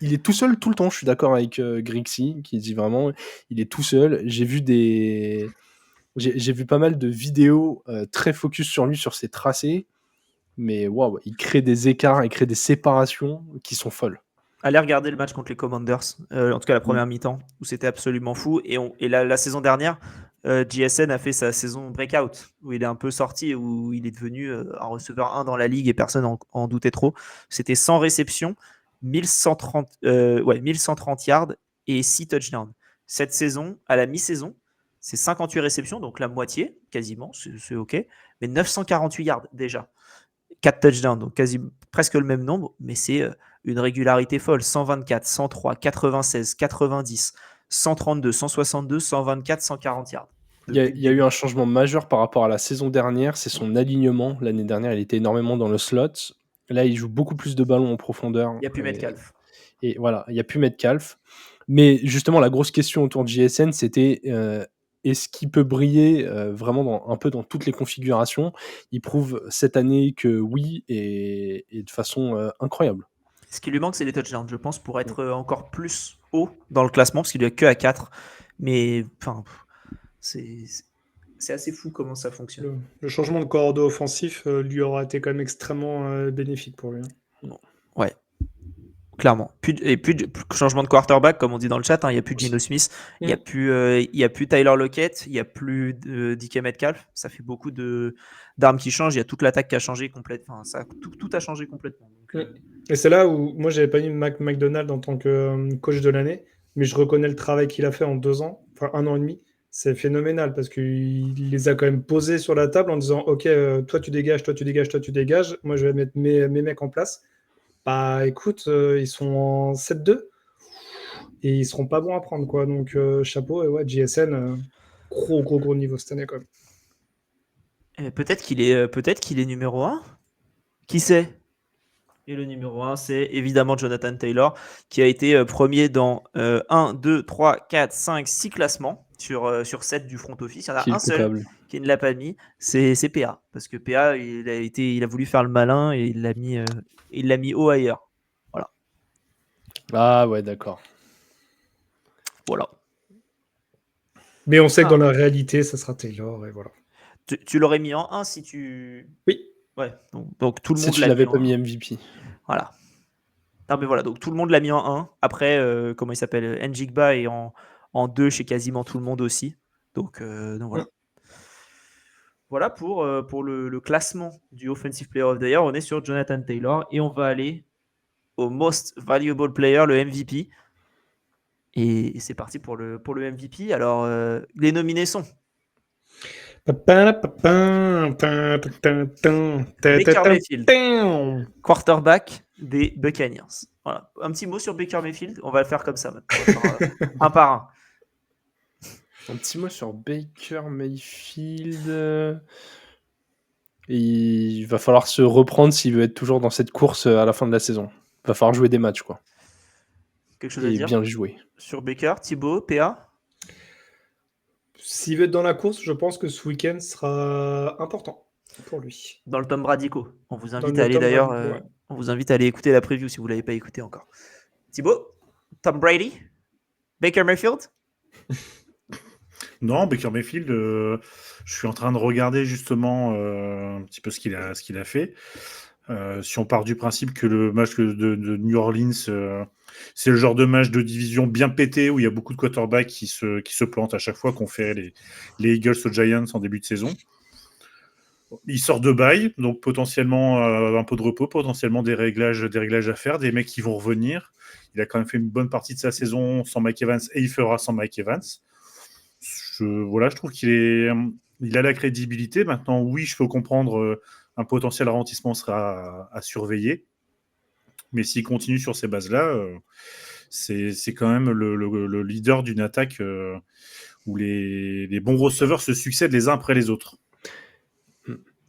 Il est tout seul tout le temps, je suis d'accord avec Grixi, qui dit vraiment, il est tout seul. J'ai vu pas mal de vidéos très focus sur lui, sur ses tracés, mais waouh, il crée des écarts, il crée des séparations qui sont folles. Allez regarder le match contre les Commanders, en tout cas la première mi-temps, où c'était absolument fou. Et la saison dernière, JSN a fait sa saison breakout, où il est un peu sorti, où il est devenu un receveur 1 dans la ligue et personne en doutait trop. C'était 100 réceptions, 1130 yards et 6 touchdowns. Cette saison, à la mi-saison, c'est 58 réceptions, donc la moitié, quasiment, c'est OK. Mais 948 yards déjà. 4 touchdowns, donc presque le même nombre, mais c'est une régularité folle. 124, 103, 96, 90, 132, 162, 124, 140 yards. Il y a eu un changement majeur par rapport à la saison dernière, c'est son alignement. L'année dernière, il était énormément dans le slot. Là, il joue beaucoup plus de ballons en profondeur. Il n'y a plus Metcalf. Et voilà, il n'y a plus Metcalf. Mais justement, la grosse question autour de JSN, c'était est-ce qu'il peut briller vraiment un peu dans toutes les configurations? Il prouve cette année que oui, et de façon incroyable. Ce qui lui manque, c'est les touchdowns, je pense, pour être encore plus haut dans le classement, parce qu'il lui a que à 4. Mais enfin, c'est assez fou comment ça fonctionne. Le changement de cordeau offensif lui aura été quand même extrêmement bénéfique pour lui. Ouais, clairement. Plus de changement de quarterback, comme on dit dans le chat. Il n'y a plus de Geno Smith, il n'y a plus Tyler Lockett, il n'y a plus DK Metcalf. Ça fait beaucoup d'armes qui changent. Il y a toute l'attaque qui a changé complètement. Enfin, tout a changé complètement. Donc, Et c'est là où moi, j'avais pas mis McDonald en tant que coach de l'année, mais je reconnais le travail qu'il a fait en 2 ans, enfin 1 an et demi. C'est phénoménal parce qu'il les a quand même posés sur la table en disant ok, toi tu dégages, toi tu dégages, toi tu dégages. Moi je vais mettre mes mecs en place. Bah écoute, ils sont en 7-2 et ils seront pas bons à prendre quoi. Donc chapeau et ouais, JSN, gros niveau cette année quand même. peut-être qu'il est numéro 1. Qui sait? Et le numéro 1, c'est évidemment Jonathan Taylor, qui a été premier dans 1, 2, 3, 4, 5, 6 classements sur 7 du front office. Il y en a un seul qui ne l'a pas mis, c'est PA. Parce que PA, il a voulu faire le malin et il l'a mis haut ailleurs. Voilà. Ah ouais, d'accord. Voilà. Mais on sait que dans la réalité, ça sera Taylor et voilà. Tu l'aurais mis en 1 si tu... Oui. Ouais, donc tout le monde si tu l'a l'avais mis pas en mis 1. MVP. Voilà. Non, mais voilà, donc tout le monde l'a mis en 1. Après, comment il s'appelle? Njigba est en 2 chez quasiment tout le monde aussi. Donc voilà. Voilà pour le classement du Offensive Player of the Year. On est sur Jonathan Taylor et on va aller au Most Valuable Player, le MVP. Et c'est parti pour le MVP. Alors, les nominés sont Baker Mayfield, quarterback des Buccaneers. Voilà. Un petit mot sur Baker Mayfield. On va le faire comme ça maintenant. Un par un. Un petit mot sur Baker Mayfield. Il va falloir se reprendre s'il veut être toujours dans cette course à la fin de la saison. Il va falloir jouer des matchs, quoi. Quelque chose à Et dire bien jouer. sur Baker, Thibaut, PA? S'il veut être dans la course, je pense que ce week-end sera important pour lui. Dans le Tom Bradico. On vous invite le à aller Tom d'ailleurs. Brady, ouais. On vous invite à aller écouter la preview si vous ne l'avez pas écouté encore. Thibaut, Tom Brady, Baker Mayfield? Non, Baker Mayfield, je suis en train de regarder justement un petit peu ce qu'il a fait. Si on part du principe que le match de New Orleans, c'est le genre de match de division bien pété où il y a beaucoup de quarterbacks qui se plantent à chaque fois qu'on fait les Eagles aux Giants en début de saison. Il sort de bye, donc potentiellement un peu de repos, potentiellement des réglages à faire, des mecs qui vont revenir. Il a quand même fait une bonne partie de sa saison sans Mike Evans et il fera sans Mike Evans. Je trouve qu'il a la crédibilité. Maintenant, oui, je peux comprendre un potentiel ralentissement sera à surveiller. Mais s'il continue sur ces bases-là, c'est quand même le leader d'une attaque où les bons receveurs se succèdent les uns après les autres.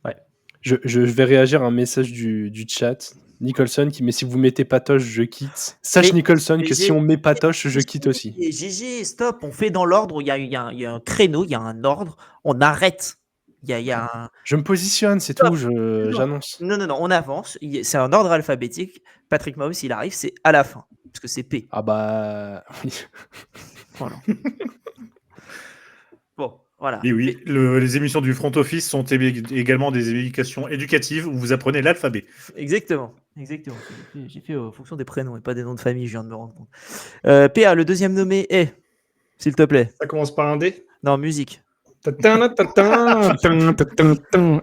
Ouais. Je vais réagir à un message du chat. Nicholson qui met si vous mettez Patoche, je quitte. Sache Nicholson que si on met Patoche, je quitte aussi. GG, stop, on fait dans l'ordre. Il y a un créneau, il y a un ordre. On arrête. Il y a un... Je me positionne, c'est tout, j'annonce. Non, on avance. C'est un ordre alphabétique. Patrick Mahomes, il arrive, c'est à la fin. Parce que c'est P. Ah bah oui. Voilà. Bon, voilà. Et oui, les émissions du front office sont également des éducations éducatives où vous apprenez l'alphabet. Exactement. J'ai fait en fonction des prénoms et pas des noms de famille, je viens de me rendre compte. PA, le deuxième nommé est, s'il te plaît. Ça commence par un D. Non, musique.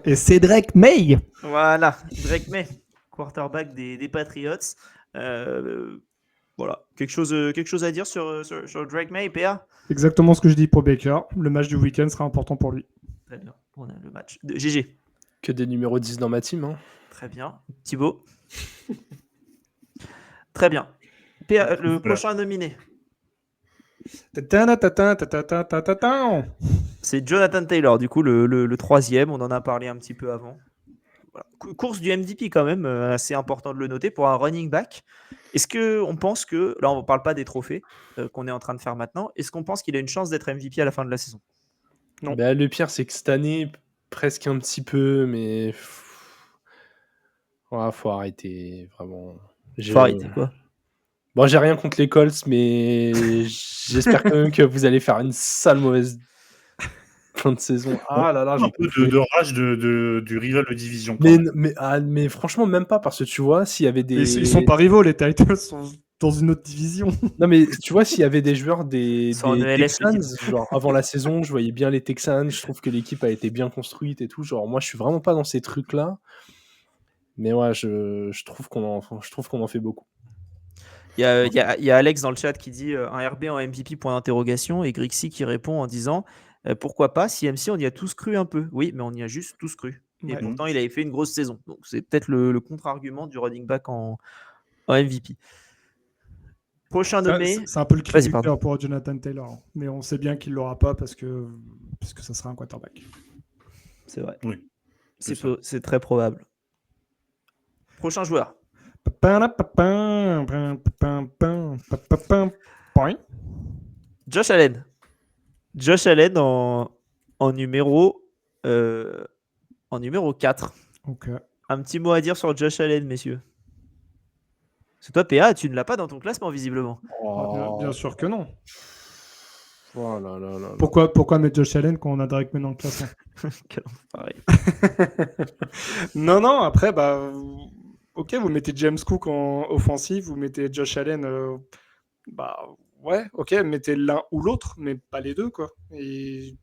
Et c'est Drake May. Voilà, Drake May, quarterback des Patriots. Voilà. Quelque chose à dire sur Drake May, PA? Exactement ce que je dis pour Baker. Le match du week-end sera important pour lui. Très bien. On a le match de GG. Que des numéros 10 dans ma team. Hein. Très bien. Thibaut? Très bien. PA, le prochain nominé, c'est Jonathan Taylor, du coup, le troisième. On en a parlé un petit peu avant. Voilà. Course du MVP quand même, assez important de le noter pour un running back. Est-ce qu'on pense que, là on ne parle pas des trophées qu'on est en train de faire maintenant, est-ce qu'on pense qu'il a une chance d'être MVP à la fin de la saison? Non. Bah, le pire, c'est que cette année, presque un petit peu, mais ouais, faut arrêter, vraiment. Faut arrêter quoi. Bon, j'ai rien contre les Colts, mais j'espère quand même que vous allez faire une sale mauvaise fin de saison. Ah là là, Un peu de rage du rival de division. quand même. mais franchement, même pas, parce que tu vois, s'il y avait des. Ils sont pas rivaux, les Titans sont dans une autre division. Non, mais tu vois, s'il y avait des joueurs des Ils sont en ELF, Texans, genre avant la saison, je voyais bien les Texans, je trouve que l'équipe a été bien construite et tout. Genre, moi, je suis vraiment pas dans ces trucs-là. Mais ouais, je trouve qu'on en fait beaucoup. Il y a Alex dans le chat qui dit un RB en MVP point d'interrogation et Grixi qui répond en disant pourquoi pas, si MC on y a tous cru un peu. Oui, mais on y a juste tous cru. Et Ouais. pourtant il avait fait une grosse saison. Donc c'est peut-être le contre-argument du running back en MVP. Prochain nommé. C'est un peu le cri Vas-y, du pardon. cœur pour Jonathan Taylor. Mais on sait bien qu'il l'aura pas parce que ça sera un quarterback. C'est vrai. Oui. C'est très probable. Prochain joueur. Josh Allen. Josh Allen en numéro 4. Ok. Un petit mot à dire sur Josh Allen, messieurs. Parce que toi, PA, tu ne l'as pas dans ton classement, visiblement. Bien sûr que non. Oh là là là là. Pourquoi mettre Josh Allen quand on a Drake May dans le classement? Quel enfoiré. Non, après, ok, vous mettez James Cook en offensive, vous mettez Josh Allen, ouais, ok, mettez l'un ou l'autre, mais pas les deux, quoi. Et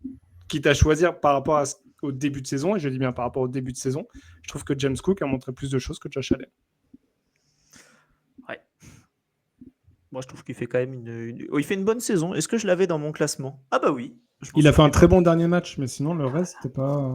quitte à choisir par rapport au début de saison, et je dis bien par rapport au début de saison, je trouve que James Cook a montré plus de choses que Josh Allen. Ouais. Moi, je trouve qu'il fait quand même il fait une bonne saison. Est-ce que je l'avais dans mon classement? Ah bah oui. Il a fait un très bon dernier match, mais sinon, le reste, c'était pas...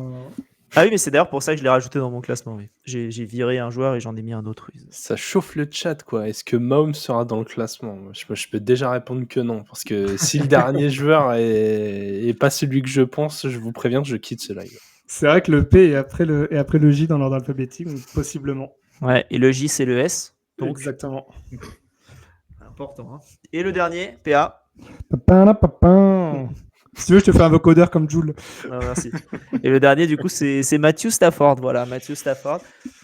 Ah oui, mais c'est d'ailleurs pour ça que je l'ai rajouté dans mon classement. Oui. J'ai viré un joueur et j'en ai mis un autre. Oui. Ça chauffe le chat, quoi. Est-ce que Mahomes sera dans le classement? Je peux déjà répondre que non, parce que si le dernier joueur est pas celui que je pense, je vous préviens que je quitte ce live. C'est vrai que le P est après le J dans l'ordre alphabétique, donc possiblement. Ouais, et le J, c'est le S. Donc... Exactement. Important. Hein. Et le dernier, PA. Si tu veux, je te fais un vocodeur comme Jules. Non, merci. Et le dernier, du coup, c'est Matthew Stafford. Voilà, Matthew Stafford.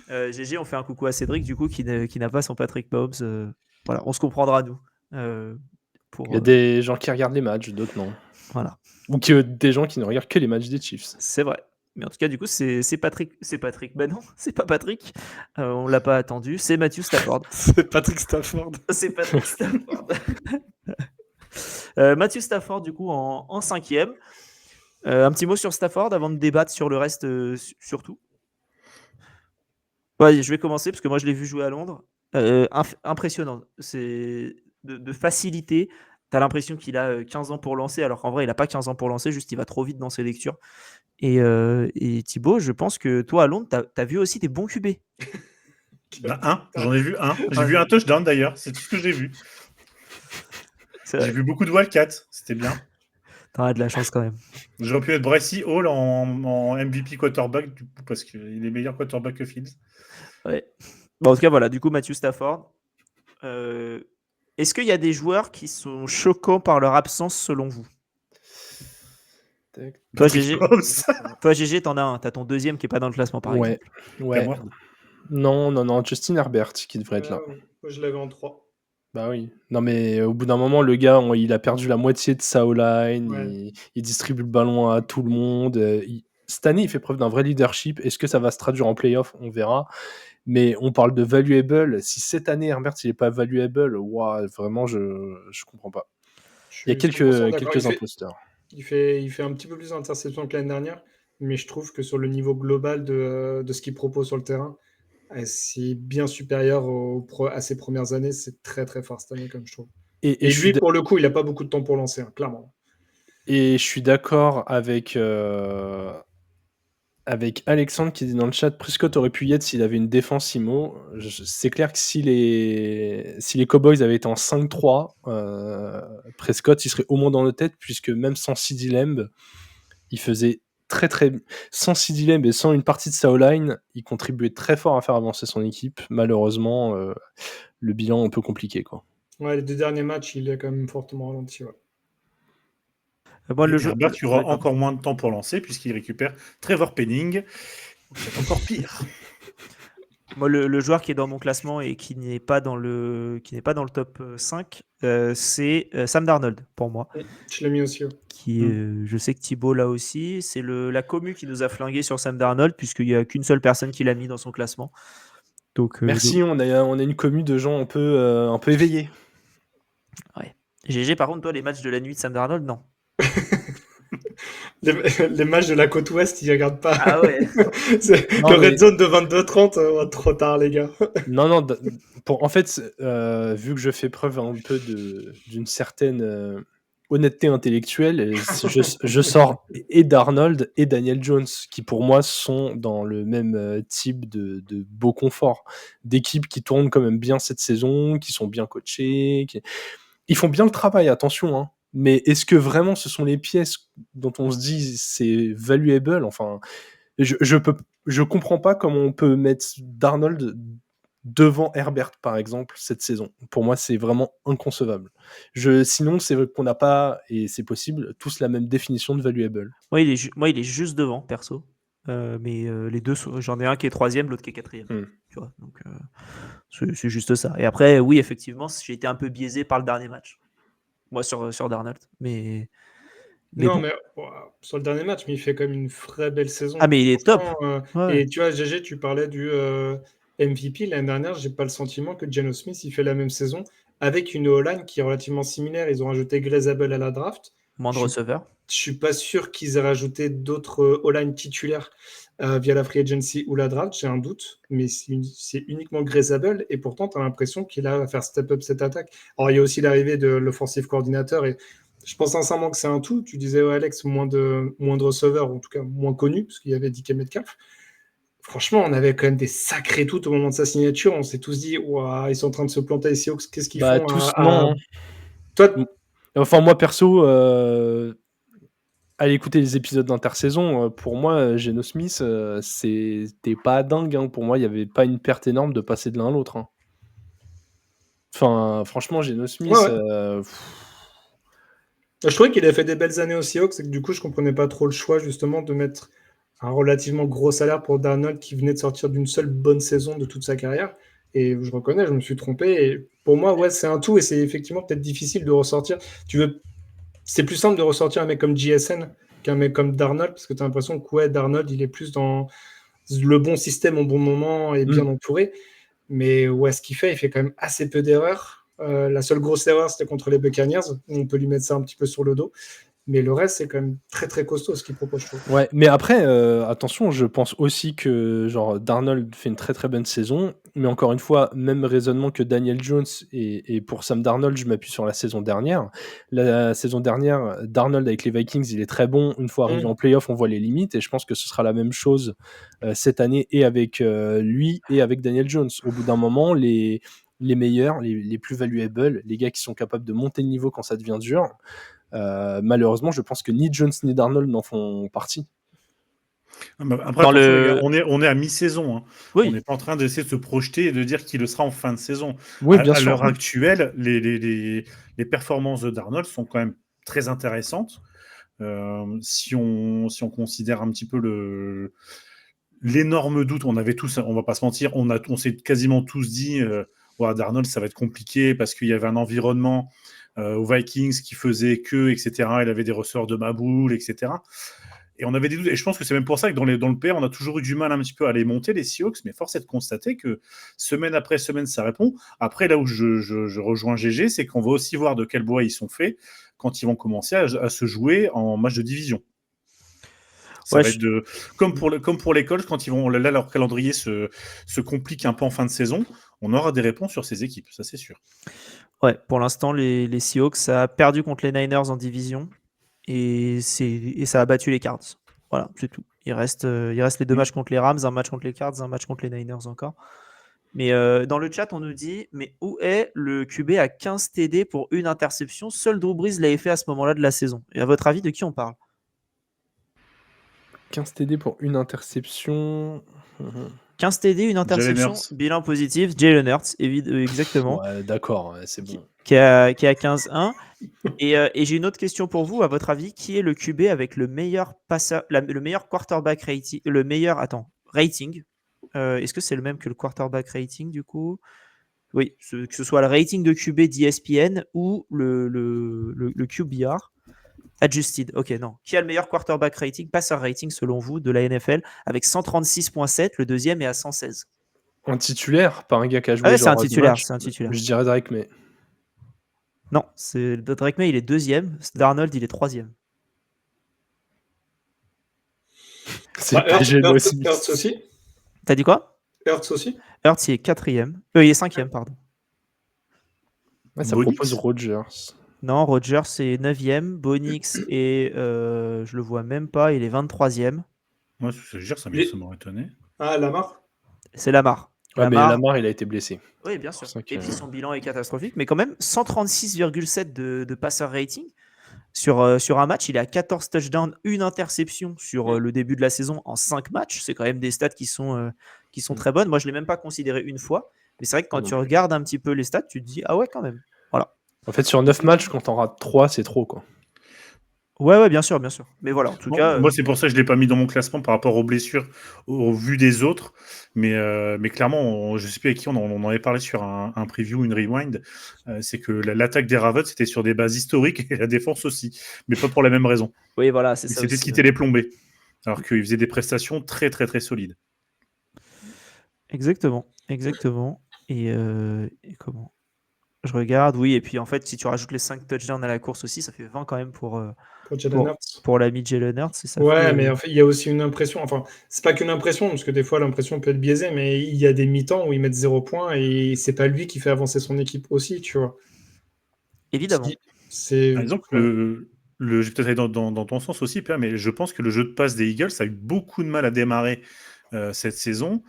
GG, on fait un coucou à Cédric, du coup, qui n'a pas son Patrick Mahomes. Voilà, on se comprendra, nous. Il y a des gens qui regardent les matchs, d'autres non. Voilà. Ou des gens qui ne regardent que les matchs des Chiefs. C'est vrai. Mais en tout cas, du coup, c'est Patrick. C'est Patrick. Ben non, c'est pas Patrick. On l'a pas attendu. C'est Matthew Stafford. C'est Patrick Stafford. C'est Patrick Stafford. Matthew Stafford, du coup, en 5e. Un petit mot sur Stafford avant de débattre sur le reste, surtout. Ouais, je vais commencer parce que moi, je l'ai vu jouer à Londres. Impressionnant. C'est de facilité. Tu as l'impression qu'il a 15 ans pour lancer, alors qu'en vrai, il n'a pas 15 ans pour lancer, juste il va trop vite dans ses lectures. Et Thibaut, je pense que toi, à Londres, tu as vu aussi des bons QB. J'en ai vu un. J'ai vu un touchdown d'ailleurs, c'est tout ce que j'ai vu. J'ai vu beaucoup de Wildcats, c'était bien. T'as de la chance quand même. J'aurais pu être Bryce Hall en MVP quarterback, du coup, parce qu'il est meilleur quarterback que Fields. Ouais. Bon, en tout cas, voilà, du coup, Matthew Stafford. Est-ce qu'il y a des joueurs qui sont choquants par leur absence selon vous? Toi, GG, t'en as un. T'as ton deuxième qui n'est pas dans le classement, par exemple. Ouais. Non, Justin Herbert qui devrait être là. Moi, je l'avais en 3. Bah oui. Non, mais au bout d'un moment, le gars, il a perdu la moitié de sa O-line. Ouais. Il distribue le ballon à tout le monde. Cette année, il fait preuve d'un vrai leadership. Est-ce que ça va se traduire en playoff? On verra. Mais on parle de valuable. Si cette année, Herbert, il n'est pas valuable, vraiment, je comprends pas. Il y a quelques imposteurs. Il fait un petit peu plus d'interceptions que l'année dernière, mais je trouve que sur le niveau global de ce qu'il propose sur le terrain, c'est bien supérieur à ses premières années. C'est très très fort cette année, comme je trouve. Et Et je suis lui, pour le coup, il n'a pas beaucoup de temps pour lancer, hein, clairement. Et je suis d'accord avec Alexandre qui dit dans le chat, Prescott aurait pu y être s'il avait une défense IMO. C'est clair que si les Cowboys avaient été en 5-3, Prescott il serait au moins dans nos têtes, puisque même sans CeeDee Lamb, il faisait très très sans CeeDee Lamb et sans une partie de sa O-line, il contribuait très fort à faire avancer son équipe. Malheureusement, le bilan est un peu compliqué, quoi. Ouais, les 2 derniers matchs, il est quand même fortement ralenti. Ouais. Moi, le Et jeu. Herbert, il aura Ouais, pardon. encore moins de temps pour lancer puisqu'il récupère Trevor Penning. C'est encore pire. Moi, le joueur qui est dans mon classement et qui n'est pas dans le top 5, c'est Sam Darnold pour moi. Je l'ai mis aussi. Ouais. Je sais que Thibaut l'a aussi. C'est la commu qui nous a flingué sur Sam Darnold, puisqu'il n'y a qu'une seule personne qui l'a mis dans son classement. Donc, Merci, on a une commu de gens un peu éveillés. ouais. GG, par contre, toi, les matchs de la nuit de Sam Darnold, non. Les matchs de la côte ouest, ils regardent pas. Ah ouais. Le red zone de 22-30, trop tard, les gars. Non, en fait, vu que je fais preuve un peu d'une certaine honnêteté intellectuelle, je sors et Darnold et Daniel Jones, qui pour moi sont dans le même type de beau confort, d'équipes qui tournent quand même bien cette saison, qui sont bien coachées, ils font bien le travail, attention, hein. Mais est-ce que vraiment ce sont les pièces dont on se dit c'est valuable? Enfin, je comprends pas comment on peut mettre Darnold devant Herbert, par exemple, cette saison. Pour moi, c'est vraiment inconcevable. Sinon, c'est vrai qu'on n'a pas, et c'est possible, tous la même définition de valuable. Moi, il est juste devant, perso. Mais les deux, j'en ai un qui est 3e, l'autre qui est 4e. Tu vois, donc c'est juste ça. Et après, oui, effectivement, j'ai été un peu biaisé par le dernier match. Moi, sur Darnold. Mais Non, bon. mais sur le dernier match, mais il fait quand même une vraie belle saison. Ah, mais il est top. Ouais. Et tu vois, GG, tu parlais du MVP. L'année dernière, j'ai pas le sentiment que Geno Smith, il fait la même saison avec une O-line qui est relativement similaire. Ils ont rajouté Grezable à la draft. Moins de receveurs. Je suis pas sûr qu'ils aient rajouté d'autres O-line titulaires via la free agency ou la draft. J'ai un doute, mais c'est uniquement Grezable. Et pourtant, tu as l'impression qu'il a à faire step up cette attaque. Alors, il y a aussi l'arrivée de l'offensive coordinateur et je pense sincèrement que c'est un tout. Tu disais, Alex, moins de receveurs, en tout cas moins connus, parce qu'il y avait DK Metcalf. Franchement, on avait quand même des sacrés tout au moment de sa signature. On s'est tous dit, ils sont en train de se planter ici. Qu'est-ce qu'ils font tous, non. Toi, enfin, moi, perso, allez écouter les épisodes d'intersaison. Pour moi, Geno Smith, c'était pas dingue. Hein. Pour moi, il n'y avait pas une perte énorme de passer de l'un à l'autre. Hein. Enfin, franchement, Geno Smith... Ouais. Je trouvais qu'il avait fait des belles années aux Seahawks et que du coup, je comprenais pas trop le choix justement de mettre un relativement gros salaire pour Darnold qui venait de sortir d'une seule bonne saison de toute sa carrière. Et je reconnais, je me suis trompé. Et pour moi, ouais, c'est un tout et c'est effectivement peut-être difficile de ressortir. C'est plus simple de ressortir un mec comme JSN qu'un mec comme Darnold parce que tu as l'impression que ouais, Darnold, il est plus dans le bon système au bon moment et bien entouré. Mais ouais, ce qu'il fait, il fait quand même assez peu d'erreurs. La seule grosse erreur, c'était contre les Buccaneers. On peut lui mettre ça un petit peu sur le dos. Mais le reste, c'est quand même très très costaud ce qu'il propose, je trouve. Ouais, mais après, attention, je pense aussi que genre Darnold fait une très très bonne saison. Mais encore une fois, même raisonnement que Daniel Jones et pour Sam Darnold, je m'appuie sur la saison dernière. La saison dernière, Darnold avec les Vikings, il est très bon. Une fois arrivé en playoff, on voit les limites. Et je pense que ce sera la même chose cette année et avec lui et avec Daniel Jones. Au bout d'un moment, les meilleurs, les plus valuables, les gars qui sont capables de monter le niveau quand ça devient dur, malheureusement, je pense que ni Jones ni Darnold n'en font partie. Après, les gars, on est à mi-saison. Hein. Oui. On n'est pas en train d'essayer de se projeter et de dire qu'il le sera en fin de saison. Oui, bien sûr. À l'heure actuelle, les performances de Darnold sont quand même très intéressantes. Si on considère un petit peu l'énorme doute, on avait tous, on va pas se mentir, on s'est quasiment tous dit Darnold, ça va être compliqué parce qu'il y avait un environnement aux Vikings qui faisait que, etc. Il avait des ressorts de Maboul, etc. Et on avait des doutes. Et je pense que c'est même pour ça que dans le PR, on a toujours eu du mal un petit peu à les monter, les Seahawks, mais force est de constater que semaine après semaine, ça répond. Après, là où je rejoins GG, c'est qu'on va aussi voir de quel bois ils sont faits quand ils vont commencer à se jouer en match de division. Ça Ouais, va être comme pour les Colts, quand là, leur calendrier se complique un peu en fin de saison, on aura des réponses sur ces équipes, ça c'est sûr. Ouais, pour l'instant, les Seahawks, ça a perdu contre les Niners en division et ça a battu les Cards. Voilà, c'est tout. Il reste les 2 matchs contre les Rams, un match contre les Cards, un match contre les Niners encore. Mais dans le chat, on nous dit, mais où est le QB à 15 TD pour une interception? Seul Drew Brees l'avait fait à ce moment-là de la saison. Et à votre avis, de qui on parle? 15 TD pour une interception. 15 TD, une interception, Hurts. bilan positif, Jalen Hurts, exactement, Ouais, d'accord, ouais, c'est bon. qui est à 15-1. Et j'ai une autre question pour vous. À votre avis, qui est le QB avec le meilleur passeur, le meilleur quarterback rating, rating? Est-ce que c'est le même que le quarterback rating du coup? Oui, que ce soit le rating de QB d'ESPN ou le QBR adjusted. Ok, non. Qui a le meilleur quarterback rating, passer rating selon vous de la NFL avec 136.7, le deuxième est à 116. Un titulaire, pas un gars qui a Ah joué ouais, c'est un genre 10 titulaire, matchs. c'est un titulaire. Je dirais Drake, mais Non, Drake May, il est deuxième. Darnold, il est troisième. c'est pas gênant aussi. Hurts aussi. T'as dit quoi? Hurts aussi. Hurts, il est quatrième. Il est cinquième, pardon. Ouais, ça Bonix. propose Rodgers. Non, Rodgers est 9e. Bonix est, je le vois même pas, il est 23e. Moi, je veux dire, ça m'aurait étonné. Ah, Lamar. C'est Lamar. Ouais, mais Lamar, il a été blessé. Oui, bien sûr. C'est pour ça que- Et puis son bilan est catastrophique, mais quand même 136,7 de passer rating. Sur un match, il est à 14 touchdowns, une interception sur le début de la saison en 5 matchs. C'est quand même des stats qui sont très bonnes. Moi, je ne l'ai même pas considéré une fois. Mais c'est vrai que quand Non tu plus. regardes un petit peu les stats, tu te dis, ah ouais, quand même. Voilà. En fait, sur 9 matchs, quand t'en rates 3, c'est trop, quoi. Ouais, bien sûr, bien sûr. Mais voilà, en tout cas. Moi, c'est pour ça que je ne l'ai pas mis dans mon classement par rapport aux blessures, au vu des autres. Mais clairement, je ne sais plus avec qui on en avait parlé sur un preview, une rewind. C'est que l'attaque des Ravens, c'était sur des bases historiques et la défense aussi. Mais pas pour la même raison. Oui, voilà, c'est Et ça. c'était aussi, ce qui était les plombés. Alors qu'ils faisaient des prestations très, très, très solides. Exactement. Et comment? Je regarde, oui. Et puis en fait, si tu rajoutes les 5 touchdowns à la course aussi, ça fait 20 quand même pour Jalen Hurts. pour l'ami Jalen Hurts. Et ça Ouais, fait, mais en fait, il y a aussi une impression. Enfin, c'est pas qu'une impression, parce que des fois, l'impression peut être biaisée, mais il y a des mi-temps où ils mettent 0 point et c'est pas lui qui fait avancer son équipe aussi, tu vois. évidemment. C'est. Par exemple, je vais peut-être aller dans ton sens aussi, Pierre, mais je pense que le jeu de passe des Eagles a eu beaucoup de mal à démarrer cette saison,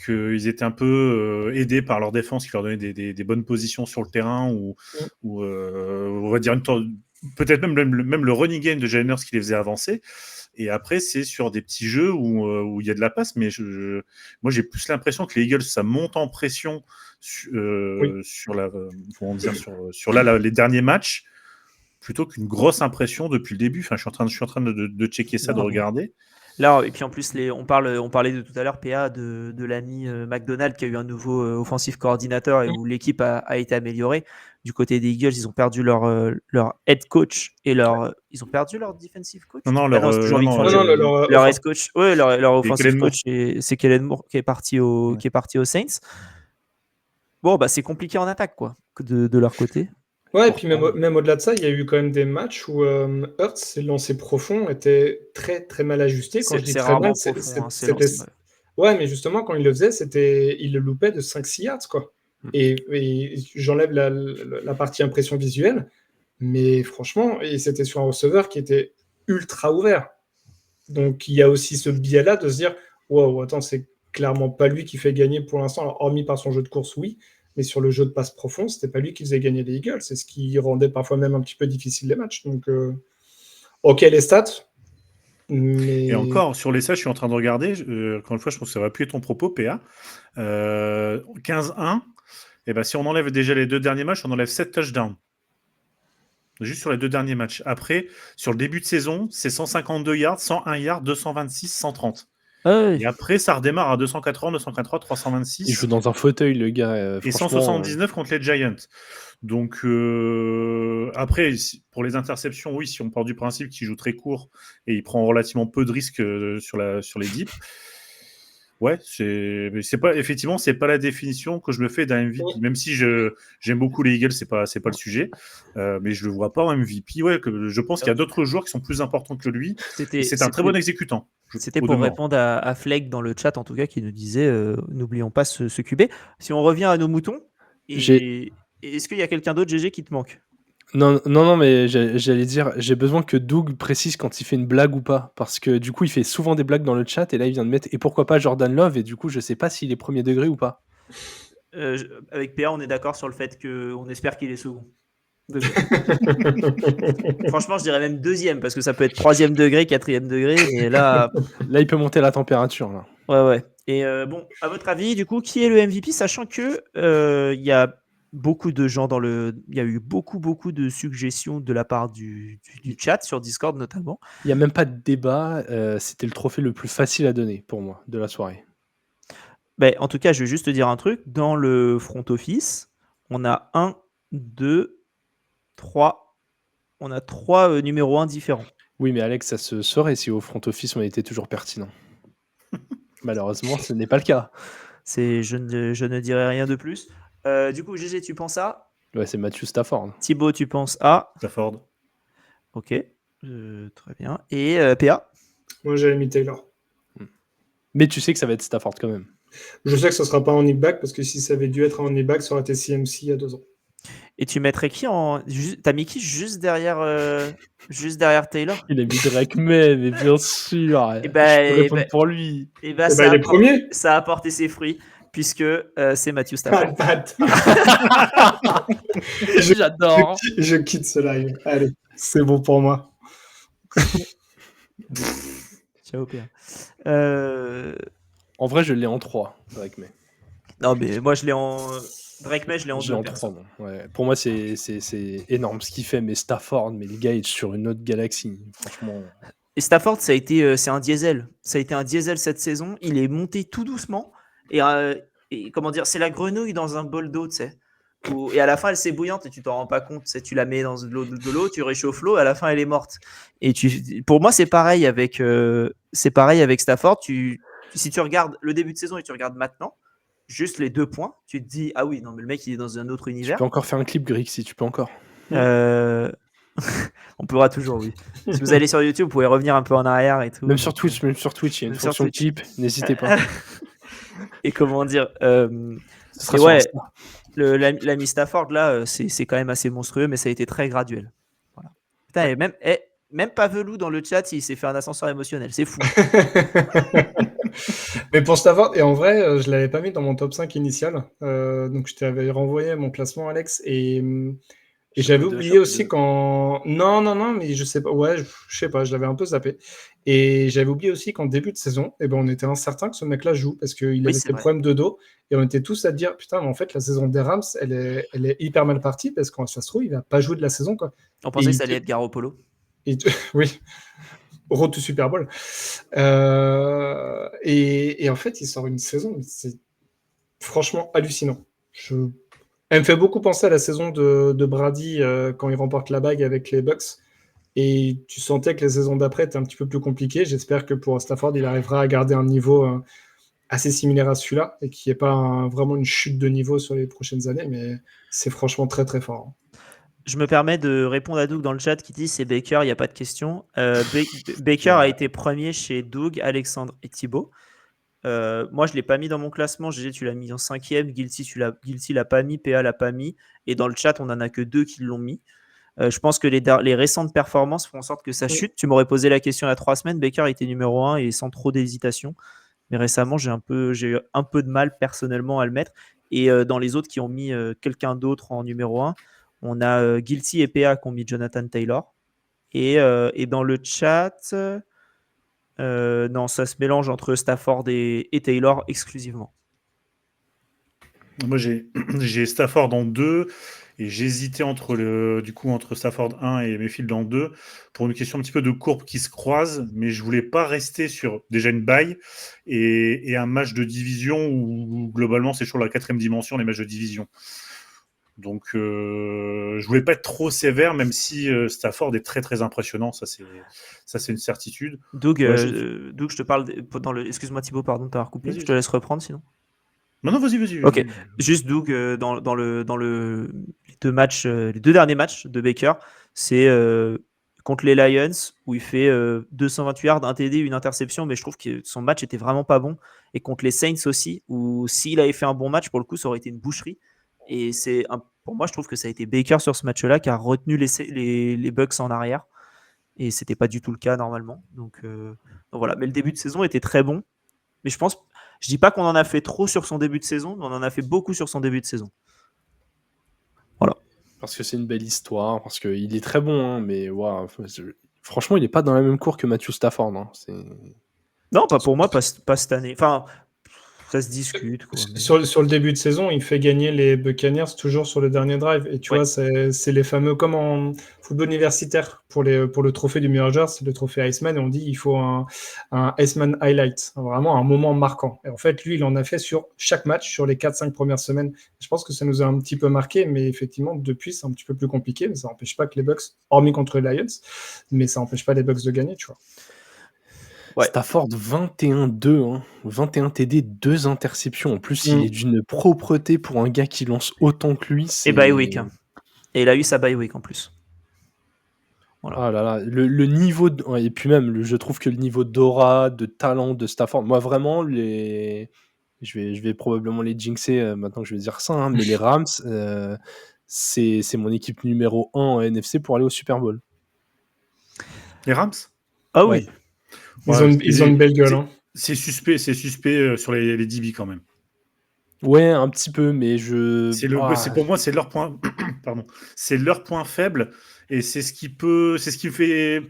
qu'ils étaient un peu aidés par leur défense qui leur donnait des bonnes positions sur le terrain, ou on va dire peut-être même le running game de Jalen Hurts qui les faisait avancer. Et après, c'est sur des petits jeux où il y a de la passe, mais moi j'ai plus l'impression que les Eagles, ça monte en pression sur les derniers matchs, plutôt qu'une grosse impression depuis le début. Enfin, je suis en train de checker ça, de regarder. Là, et puis en plus, on parlait de tout à l'heure, PA, de l'ami McDonald qui a eu un nouveau offensive coordinateur et où l'équipe a été améliorée. Du côté des Eagles, ils ont perdu leur head coach et ils ont perdu leur defensive coach. Non, c'est toujours Vic Fangio. Leur head coach, leur offensive coach, c'est Kellen Moore qui est parti aux Saints. Bon, bah c'est compliqué en attaque, quoi, de leur côté. Ouais, et puis même au-delà de ça, il y a eu quand même des matchs où Hurts, ses lancers profonds étaient très très mal ajustés. Quand je dis très mal, c'était. Ouais, mais justement, quand il le faisait, il le loupait de 5-6 yards, quoi. Et j'enlève la partie impression visuelle, mais franchement, et c'était sur un receveur qui était ultra ouvert. Donc il y a aussi ce biais-là de se dire, wow, attends, c'est clairement pas lui qui fait gagner pour l'instant, alors, hormis par son jeu de course, oui. Mais sur le jeu de passe profond, c'était pas lui qui faisait gagner les Eagles. C'est ce qui rendait parfois même un petit peu difficile les matchs. Donc, ok, les stats. Mais... Et encore, sur les stats, je suis en train de regarder. Encore une fois, je pense que ça va appuyer ton propos, PA. 15-1. Et ben, si on enlève déjà les 2 derniers matchs, on enlève 7 touchdowns. Juste sur les 2 derniers matchs. Après, sur le début de saison, c'est 152 yards, 101 yards, 226, 130. Et après, ça redémarre à 280, 283, 326. Il joue dans un fauteuil, le gars. Et 179 contre les Giants. Donc, après, pour les interceptions, oui, si on part du principe qu'il joue très court et il prend relativement peu de risques sur les dips. Ouais, mais c'est pas effectivement, c'est pas la définition que je me fais d'un MVP. Même si j'aime beaucoup les Eagles, c'est pas le sujet. Mais je le vois pas en MVP. Ouais, je pense qu'il y a d'autres joueurs qui sont plus importants que lui. Et c'est un très bon exécutant. C'était pour répondre à Fleck dans le chat, en tout cas, qui nous disait n'oublions pas ce QB. Si on revient à nos moutons, est-ce qu'il y a quelqu'un d'autre, GG, qui te manque? Non, mais j'allais dire, j'ai besoin que Doug précise quand il fait une blague ou pas. Parce que du coup, il fait souvent des blagues dans le chat et là, il vient de mettre et pourquoi pas Jordan Love et du coup, je sais pas s'il est premier degré ou pas. Avec PA, on est d'accord sur le fait qu'on espère qu'il est second. Franchement, je dirais même deuxième parce que ça peut être troisième degré, quatrième degré. Et là, il peut monter la température. Là. Ouais. Et bon, à votre avis, du coup, qui est le MVP, sachant que il y a beaucoup de gens il y a eu beaucoup de suggestions de la part du chat sur Discord notamment. Il y a même pas de débat. C'était le trophée le plus facile à donner pour moi de la soirée. En tout cas, je vais juste te dire un truc. Dans le front office, on a 1, 2, 3. On a 3 numéros 1 différents. Oui, mais Alex, ça se saurait si au front office on était toujours pertinent. Malheureusement, ce n'est pas le cas. Je ne dirai rien de plus. Du coup, GG, tu penses à? Ouais, c'est Matthew Stafford. Thibaut, tu penses à? Stafford. Ok, très bien. Et PA? Moi, j'avais mis Taylor. Mais tu sais que ça va être Stafford quand même. Je sais que ça ne sera pas en back parce que si ça avait dû être en back, ça aurait été CMC il y a 2 ans. Et tu mettrais qui en. T'as mis qui juste derrière Taylor? Il a mis Drake May, mais bien sûr. Je peux répondre pour lui. Il est premier. Ça a apporté ses fruits, puisque c'est Matthew Stafford. J'adore. Je quitte ce live. Allez, c'est bon pour moi. Ciao, PA. En vrai, je l'ai en 3, Drake May. Non, mais moi, je l'ai en. Drake May, je l'ai en 2. En 3, ouais. Pour moi, c'est énorme ce qu'il fait, mais Stafford, mais le gars est sur une autre galaxie, franchement. Et Stafford, c'est un diesel. Ça a été un diesel cette saison. Il est monté tout doucement. Et comment dire, c'est la grenouille dans un bol d'eau, tu sais. Et à la fin, elle s'est bouillante et tu t'en rends pas compte. Tu la mets dans de l'eau, tu réchauffes l'eau, à la fin, elle est morte. Et pour moi, c'est pareil avec Stafford. Si tu regardes le début de saison et tu regardes maintenant, juste les 2 points, tu te dis ah oui, non, mais le mec, il est dans un autre univers. Tu peux encore faire un clip, Grieg, si tu peux encore. On pourra toujours, oui. Si vous allez sur YouTube, vous pouvez revenir un peu en arrière et tout. Même sur Twitch, il y a une fonction clip, n'hésitez pas. Et comment dire l'ami Stafford, là, c'est quand même assez monstrueux, mais ça a été très graduel. Voilà. Putain, et même Pavelou dans le chat, il s'est fait un ascenseur émotionnel. C'est fou. Mais pour Stafford, et en vrai, je l'avais pas mis dans mon top 5 initial. Donc je t'avais renvoyé mon classement, Alex. Et j'avais oublié aussi quand. Non, mais je sais pas. Ouais, je sais pas, je l'avais un peu zappé. Et j'avais oublié aussi qu'en début de saison, on était incertain que ce mec-là joue parce qu'il avait des problèmes de dos. Et on était tous à dire putain, mais en fait, la saison des Rams, elle est hyper mal partie parce que quand ça se trouve, il va pas jouer de la saison, quoi. On pensait que ça allait être Garoppolo. Oui. Road to Super Bowl. Et en fait, il sort une saison, c'est franchement hallucinant. Elle me fait beaucoup penser à la saison de Brady quand il remporte la bague avec les Bucks. Et tu sentais que la saison d'après était un petit peu plus compliquée. J'espère que pour Stafford, il arrivera à garder un niveau assez similaire à celui-là et qu'il n'y ait pas vraiment une chute de niveau sur les prochaines années. Mais c'est franchement très, très fort. Je me permets de répondre à Doug dans le chat qui dit c'est Baker, il n'y a pas de question. Baker a été premier chez Doug, Alexandre et Thibaut. Moi, je ne l'ai pas mis dans mon classement. GG, tu l'as mis en 5e. Guilty l'a pas mis. PA l'a pas mis. Et dans le chat, on n'en a que 2 qui l'ont mis. Je pense que les récentes performances font en sorte que ça chute. Tu m'aurais posé la question il y a 3 semaines. Baker était numéro 1 et sans trop d'hésitation. Mais récemment, j'ai eu un peu de mal personnellement à le mettre. Et dans les autres qui ont mis quelqu'un d'autre en numéro 1, on a Guilty et PA qui ont mis Jonathan Taylor. Et dans le chat, non, ça se mélange entre Stafford et Taylor exclusivement. Moi, j'ai Stafford en 2 et j'hésitais entre Stafford 1 et Mayfield en 2 pour une question un petit peu de courbe qui se croise, mais je voulais pas rester sur déjà une bye et un match de division où globalement c'est toujours la 4e dimension, les matchs de division. Donc, je voulais pas être trop sévère, même si Stafford est très très impressionnant, ça c'est une certitude. Doug, Ouais, Doug, je te parle excuse-moi Thibaut, pardon de t'avoir coupé. Vas-y, Je te laisse reprendre sinon. Non, vas-y. Ok, juste Doug, dans les deux derniers matchs de Baker, c'est contre les Lions où il fait 228 yards, un TD, une interception, mais je trouve que son match était vraiment pas bon. Et contre les Saints aussi, où s'il avait fait un bon match, pour le coup, ça aurait été une boucherie. Et pour moi, je trouve que ça a été Baker sur ce match-là qui a retenu les Bucks en arrière. Et c'était pas du tout le cas normalement. Donc voilà, mais le début de saison était très bon. Mais je dis pas qu'on en a fait trop sur son début de saison, mais on en a fait beaucoup sur son début de saison. Voilà. Parce que c'est une belle histoire, parce qu'il est très bon, hein, mais wow, franchement, il n'est pas dans la même cour que Matthew Stafford. Hein. Non, pas pour moi, pas cette année. Enfin, ça se discute. Quoi, mais... sur le début de saison, il fait gagner les Buccaneers toujours sur le dernier drive. Et tu vois, c'est les fameux, comme en football universitaire, pour le trophée du meilleur joueur, c'est le trophée Iceman. Et on dit il faut un Iceman highlight, vraiment un moment marquant. Et en fait, lui, il en a fait sur chaque match, sur les 4-5 premières semaines. Je pense que ça nous a un petit peu marqué, mais effectivement, depuis, c'est un petit peu plus compliqué. Mais ça n'empêche pas que les Bucks, hormis contre les Lions, mais ça n'empêche pas les Bucks de gagner, tu vois. Ouais. Stafford 21-2, hein. 21 TD, 2 interceptions. En plus, il est d'une propreté pour un gars qui lance autant que lui. Et bye week. Hein. Et il a eu sa bye week en plus. Voilà. Ah là là, le niveau et puis même, je trouve que le niveau d'aura, de talent de Stafford, moi vraiment je vais probablement les jinxer maintenant que je vais dire ça, hein, mais les Rams, c'est mon équipe numéro 1 en NFC pour aller au Super Bowl. Les Rams ? Ah oui. Ils ont une belle gueule. Hein. C'est suspect sur les DB quand même. Ouais, un petit peu, mais pour moi, c'est leur point. Pardon. C'est leur point faible et c'est ce qui fait.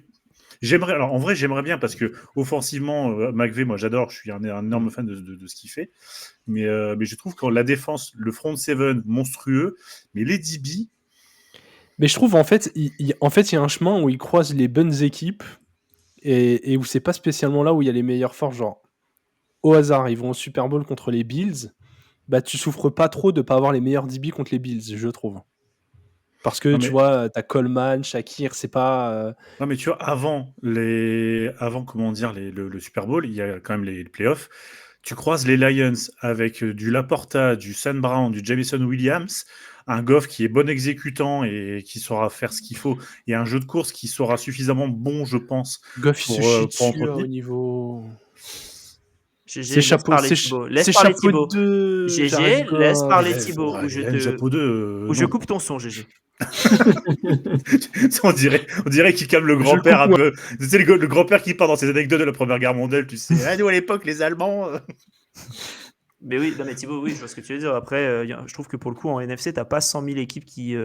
En vrai, j'aimerais bien parce que offensivement, McVay, moi j'adore, je suis un énorme fan de ce qu'il fait. Mais je trouve que la défense, le front seven, monstrueux, mais les DB. Mais je trouve en fait, il y a un chemin où ils croisent les bonnes équipes et où c'est pas spécialement là où il y a les meilleures forces. Genre, au hasard, ils vont au Super Bowl contre les Bills. Bah, tu souffres pas trop de pas avoir les meilleurs DB contre les Bills, je trouve. Parce que tu vois, t'as Coleman, Shakir, c'est pas. Non, mais tu vois, avant comment dire, le Super Bowl, il y a quand même les playoffs. Tu croises les Lions avec du Laporta, du Sam Brown, du Jameson Williams, un Goff qui est bon exécutant et qui saura faire ce qu'il faut, et un jeu de course qui sera suffisamment bon, je pense. Goff, il se chie dessus au niveau. GG, laisse parler Thibaut. Laisse parler Thibaut. GG, laisse parler Thibaut. Ou je coupe ton son, GG. on dirait qu'il calme le grand-père un peu. Tu sais, le grand-père qui part dans ses anecdotes de la Première Guerre mondiale, tu sais. Ah, nous, à l'époque, les Allemands... Mais oui, non, mais Thibaut, oui, je vois ce que tu veux dire. Après, je trouve que pour le coup, en NFC, t'as pas 100 000 équipes qui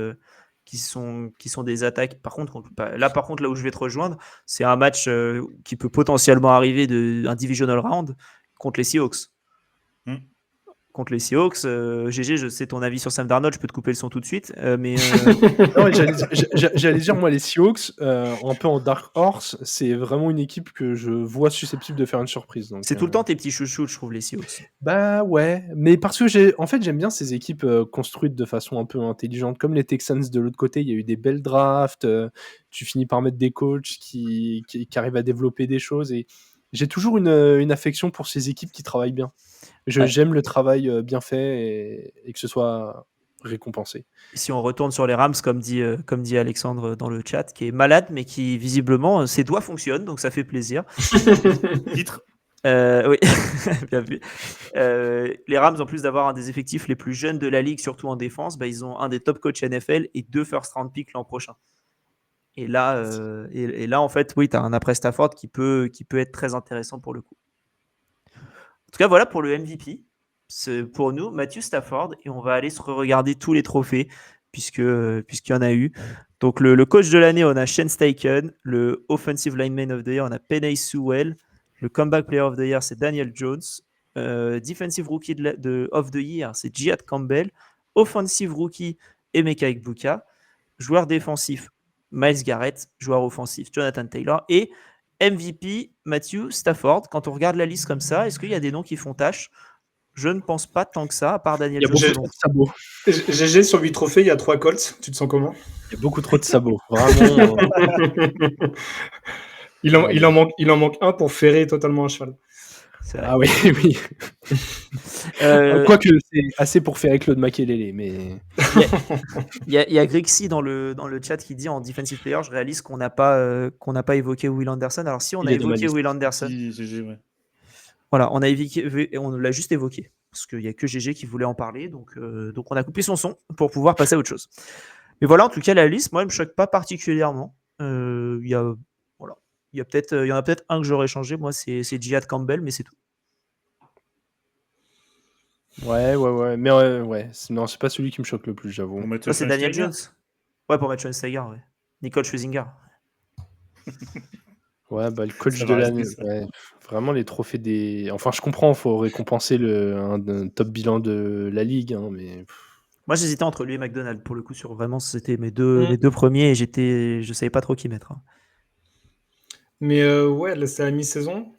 sont des attaques. Par contre, là où je vais te rejoindre, c'est un match qui peut potentiellement arriver d'un divisional round contre les Seahawks. Contre les Seahawks, GG, je sais ton avis sur Sam Darnold, je peux te couper le son tout de suite, mais... Non, j'allais dire, moi, les Seahawks, un peu en dark horse, c'est vraiment une équipe que je vois susceptible de faire une surprise. Donc, c'est tout le temps tes petits chouchous, je trouve, les Seahawks. Bah ouais, mais parce que j'aime bien ces équipes construites de façon un peu intelligente, comme les Texans de l'autre côté, il y a eu des belles drafts, tu finis par mettre des coachs qui arrivent à développer des choses, et j'ai toujours une affection pour ces équipes qui travaillent bien. J'aime le travail bien fait et que ce soit récompensé. Si on retourne sur les Rams, comme dit Alexandre dans le chat, qui est malade, mais qui visiblement, ses doigts fonctionnent, donc ça fait plaisir. Titre. Oui, bien vu. Les Rams, en plus d'avoir un des effectifs les plus jeunes de la ligue, surtout en défense, bah, ils ont un des top coachs NFL et 2 first round picks l'an prochain. Et là, en fait, oui, tu as un après Stafford qui peut être très intéressant pour le coup. En tout cas, voilà pour le MVP. C'est pour nous, Matthew Stafford, et on va aller se regarder tous les trophées puisqu'il y en a eu. Donc le coach de l'année, on a Shane Steichen. Le Offensive Lineman of the Year, on a Penei Sewell. Le Comeback Player of the Year, c'est Daniel Jones. Defensive Rookie of the Year, c'est Jihad Campbell. Offensive Rookie, Emeka Egbuka. Joueur défensif, Myles Garrett. Joueur offensif, Jonathan Taylor. Et MVP, Matthew Stafford. Quand on regarde la liste comme ça, est-ce qu'il y a des noms qui font tâche ? Je ne pense pas tant que ça, à part Il Daniel y a beaucoup Jones. trop de sabots. GG sur 8 trophées, il y a 3 Colts. Tu te sens comment? Il y a beaucoup trop de sabots. Vraiment. Il en manque un pour ferrer totalement un cheval. C'est vrai. Ah oui, oui. Quoique, c'est assez pour faire Claude Makelele, mais. Il y a Grixi dans le chat qui dit en defensive player, je réalise qu'on n'a pas évoqué Will Anderson. Alors si on Il a est de ma évoqué liste. Will Anderson, Si, GG, ouais. voilà, on l'a juste évoqué parce qu'il y a que GG qui voulait en parler, donc on a coupé son son pour pouvoir passer à autre chose. Mais voilà, en tout cas la liste, moi, elle me choque pas particulièrement. Il y en a peut-être un que j'aurais changé. Moi, c'est Jihad Campbell, mais c'est tout. Ouais. Mais ouais. Non, c'est pas celui qui me choque le plus, j'avoue. On met Ça, c'est Daniel Jones. Schweinsteiger. Ouais, pour mettre Schweinsteiger, ouais. Nicole Scherzinger. Ouais, le coach Ça de va rester l'année. ça. Ouais. Vraiment, les trophées des. Enfin, je comprends, il faut récompenser un top bilan de la ligue, hein, mais. Moi, j'hésitais entre lui et McDonald. Pour le coup, sur vraiment, c'était mes deux premiers et je savais pas trop qui mettre. Hein. Mais ouais, là, c'est à la mi-saison.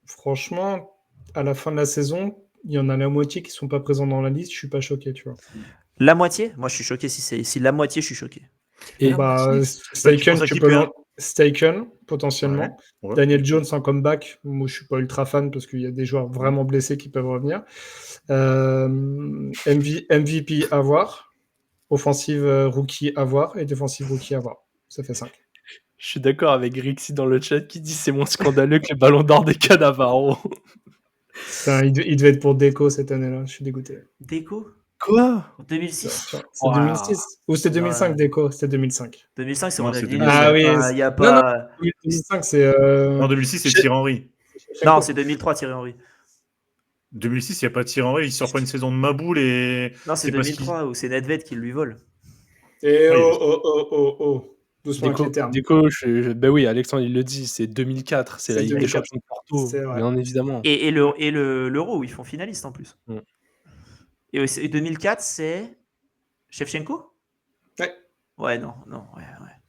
Franchement, à la fin de la saison, il y en a la moitié qui sont pas présents dans la liste. Je suis pas choqué, tu vois. La moitié? Moi, je suis choqué. Si la moitié, je suis choqué. Et Steichen, tu tu penses à peux qui, Steichen, potentiellement. Ouais. Daniel Jones en comeback. Moi, je suis pas ultra fan parce qu'il y a des joueurs vraiment blessés qui peuvent revenir. MVP à voir. Offensive rookie à voir. Et défensive rookie à voir. Ça fait 5. je suis d'accord avec Rixi dans le chat qui dit c'est moins scandaleux que les ballons d'or des Cannavaro. Putain, il devait être pour Deco cette année-là. Je suis dégoûté. Deco? Quoi? 2006? C'est 2006 ou c'était 2005 Deco? C'était 2005. 2005, c'est Non, Ronaldinho. c'est 2005. Ah oui. Il y a Non, pas. 2005, c'est. En 2006, c'est Thierry Henry. Non, c'est 2003, Thierry Henry. 2006, il n'y a pas Thierry Henry. Il sort pas une saison de Maboule et. Non, c'est parce qu'il- 2003 où c'est Nedved qui lui vole. Et Oui, oh. Doucement avec les termes. Déco, ben oui, Alexandre, il le dit, c'est 2004, c'est la C'est Ligue des 2004. Champions de Porto, C'est vrai. bien évidemment. Et l'Euro où ils font finaliste en plus. Mm. Et 2004, c'est Shevchenko? Ouais. Ouais, non, ouais.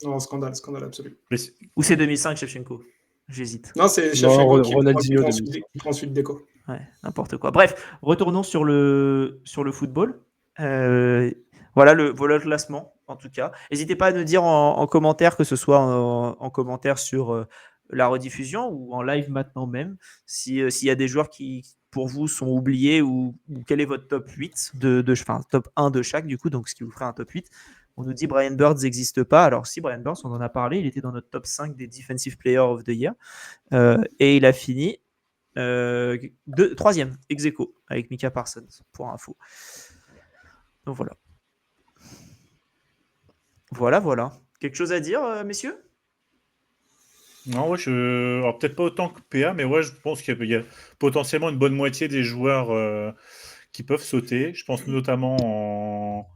Non, scandale absolu. Ou c'est 2005 Shevchenko? J'hésite. Non, c'est Shevchenko qui Ronaldinho prend ensuite Deco. Ouais, n'importe quoi. Bref, retournons sur le football. Voilà le classement, en tout cas. N'hésitez pas à nous dire en commentaire, que ce soit en commentaire sur la rediffusion ou en live maintenant même, s'il y a des joueurs qui, pour vous, sont oubliés ou quel est votre top 8, enfin, top 1 de chaque, du coup, donc ce qui vous ferait un top 8. On nous dit Brian Burns n'existe pas. Alors, si, Brian Burns, on en a parlé, il était dans notre top 5 des Defensive Player of the Year. Et il a fini troisième, ex aequo, avec Micah Parsons, pour info. Donc voilà. Quelque chose à dire, messieurs? Non, ouais, alors peut-être pas autant que PA, mais ouais, je pense qu'il y a potentiellement une bonne moitié des joueurs qui peuvent sauter. Je pense notamment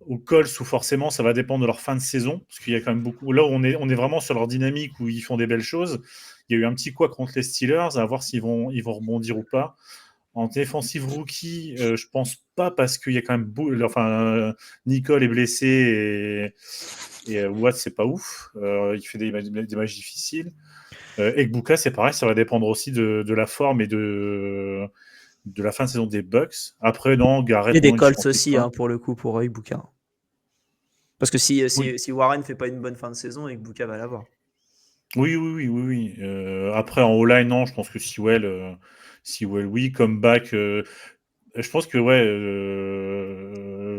aux Colts, où forcément ça va dépendre de leur fin de saison, parce qu'il y a quand même beaucoup. Là où on est vraiment sur leur dynamique, où ils font des belles choses. Il y a eu un petit quoi contre les Steelers, à voir s'ils vont rebondir ou pas. En défensive rookie, je pense pas, parce qu'il y a quand même Nicole est blessé et Watt, c'est pas ouf. Il fait des matchs difficiles. Egbuka, c'est pareil, ça va dépendre aussi de la forme et de la fin de saison des Bucks. Après, non, Garrett. Et des Colts aussi, hein, pour le coup, pour Egbuka. Parce que si Warren fait pas une bonne fin de saison, Egbuka va l'avoir. Oui. Après, en O-line, non, je pense que Sewell, oui. Comeback, je pense que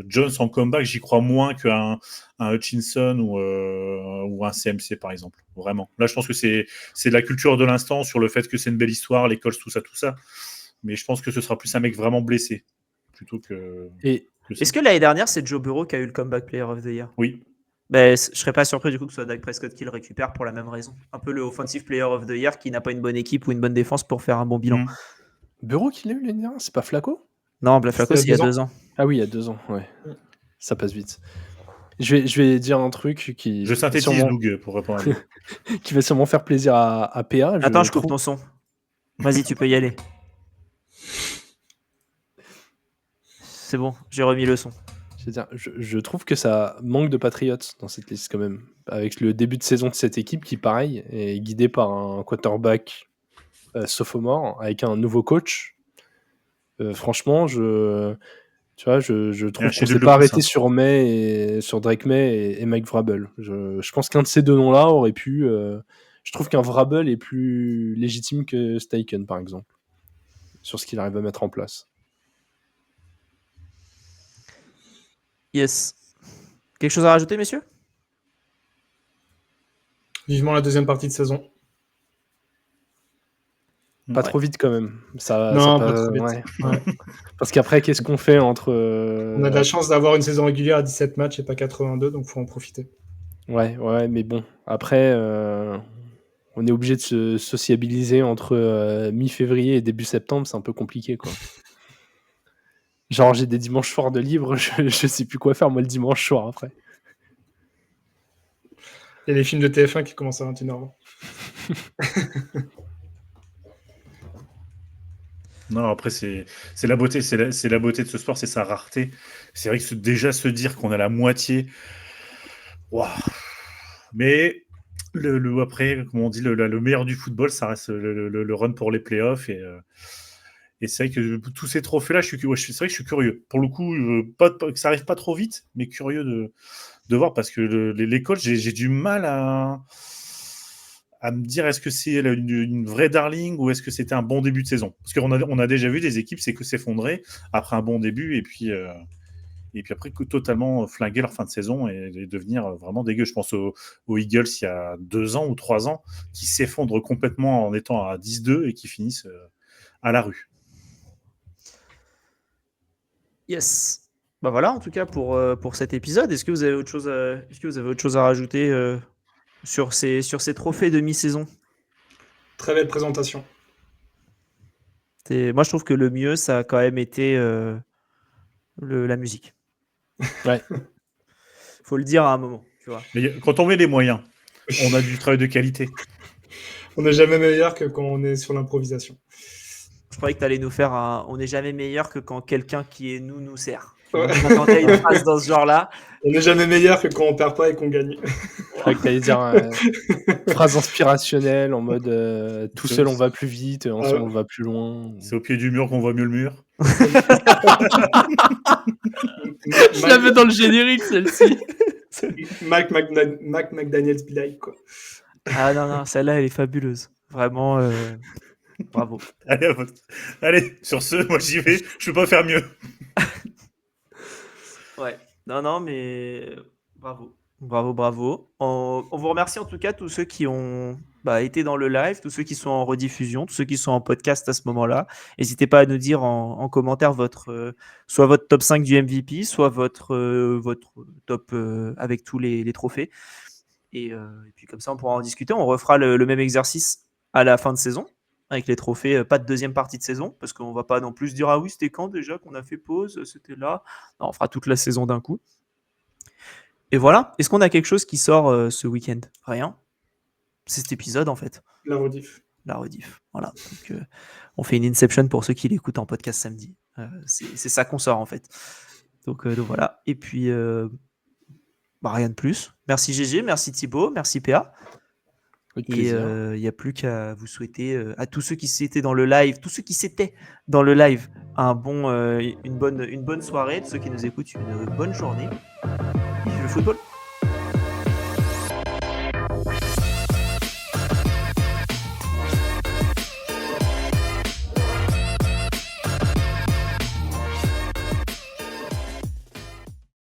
Jones en comeback, j'y crois moins qu'un Hutchinson ou un CMC, par exemple. Vraiment. Là, je pense que c'est de la culture de l'instant, sur le fait que c'est une belle histoire, les Colts, tout ça. Mais je pense que ce sera plus un mec vraiment blessé, plutôt que... Est-ce que l'année dernière, c'est Joe Burrow qui a eu le comeback player of the year? Oui. Je serais pas surpris du coup que ce soit Dak Prescott qui le récupère pour la même raison. Un peu le offensive player of the year qui n'a pas une bonne équipe ou une bonne défense pour faire un bon bilan. Burrow qui l'a eu l'année dernière, c'est pas Flacco? Non, Flacco, c'est il y a 2 ans. Ah oui, il y a 2 ans, ouais. Ça passe vite. Je vais dire un truc qui... Je synthétise, Doug, pour répondre à vous. qui va sûrement faire plaisir à PA. Attends, je coupe ton son. Vas-y, tu peux y aller. C'est bon, j'ai remis le son. Je trouve que ça manque de patriotes dans cette liste quand même. Avec le début de saison de cette équipe qui, pareil, est guidée par un quarterback sophomore avec un nouveau coach. Franchement, tu vois, je trouve qu'on chef-d'œuvre s'est de pas pouce, arrêté sur sur Drake May et Mike Vrabel. Je pense qu'un de ces deux noms-là aurait pu. Je trouve qu'un Vrabel est plus légitime que Steichen, par exemple, sur ce qu'il arrive à mettre en place. Yes. Quelque chose à rajouter, messieurs? Vivement la deuxième partie de saison. Pas Ouais. trop vite quand même. Non, pas trop vite. ouais. Ouais. Parce qu'après, qu'est-ce qu'on fait entre. On a de la chance d'avoir une saison régulière à 17 matchs et pas 82, donc faut en profiter. Ouais, mais bon. Après, on est obligé de se sociabiliser entre mi-février et début septembre, c'est un peu compliqué, quoi. Genre, j'ai des dimanches soirs de libre, je sais plus quoi faire, moi, le dimanche soir après. Il y a les films de TF1 qui commencent à 21h20. Non, après, c'est la beauté, c'est la beauté de ce sport, c'est sa rareté. C'est vrai que déjà se dire qu'on a la moitié. Waouh. Mais après, comme on dit, le meilleur du football, ça reste le run pour les playoffs. Et c'est vrai que tous ces trophées-là, c'est vrai que je suis curieux. Pour le coup, que ça arrive pas trop vite, mais curieux de voir parce que l'école, j'ai du mal à me dire est-ce que c'est une vraie darling ou est-ce que c'était un bon début de saison. Parce qu'on on a déjà vu des équipes s'effondrer après un bon début et puis après totalement flinguer leur fin de saison et devenir vraiment dégueu. Je pense aux Eagles il y a 2 ans ou 3 ans qui s'effondrent complètement en étant à 10-2 et qui finissent à la rue. Yes. Bah voilà, en tout cas pour cet épisode. Est-ce que vous avez autre chose à rajouter sur ces trophées de mi-saison? Très belle présentation. Moi, je trouve que le mieux, ça a quand même été la musique. Ouais. Faut le dire à un moment, tu vois. Mais quand on met les moyens, on a du travail de qualité. On n'est jamais meilleur que quand on est sur l'improvisation. Je croyais que tu allais nous faire on n'est jamais meilleur que quand quelqu'un qui est nous sert. Ouais. Quand tu as une phrase dans ce genre-là. On n'est jamais meilleur que quand on perd pas et qu'on gagne. Je croyais que tu allais dire phrase inspirationnelle en mode tout seul on va plus vite, ensemble on va plus loin. C'est au pied du mur qu'on voit mieux le mur. Je l'avais dans le générique celle-ci. Mike McDaniels be like, quoi. Ah non, celle-là, elle est fabuleuse. Vraiment, bravo. Allez, sur ce, moi j'y vais. Je peux pas faire mieux. Ouais. Non, mais bravo. On vous remercie en tout cas tous ceux qui ont été dans le live, tous ceux qui sont en rediffusion, tous ceux qui sont en podcast à ce moment-là. N'hésitez pas à nous dire en commentaire soit votre top 5 du MVP, soit votre top avec tous les trophées. Et puis comme ça, on pourra en discuter. On refera le même exercice à la fin de saison avec les trophées, pas de deuxième partie de saison, parce qu'on va pas non plus se dire ah oui, c'était quand déjà qu'on a fait pause, c'était là. Non, on fera toute la saison d'un coup. Et voilà. Est-ce qu'on a quelque chose qui sort ce week-end? Rien. C'est cet épisode en fait. La rediff. Voilà. Donc, on fait une Inception pour ceux qui l'écoutent en podcast samedi. C'est ça qu'on sort en fait. Donc voilà. Et puis rien de plus. Merci GG, merci Thibaut, merci PA. Avec Et plaisir. il n'y a plus qu'à vous souhaiter à tous ceux qui s'étaient dans le live, une bonne soirée, ceux qui nous écoutent une bonne journée. Vive le football.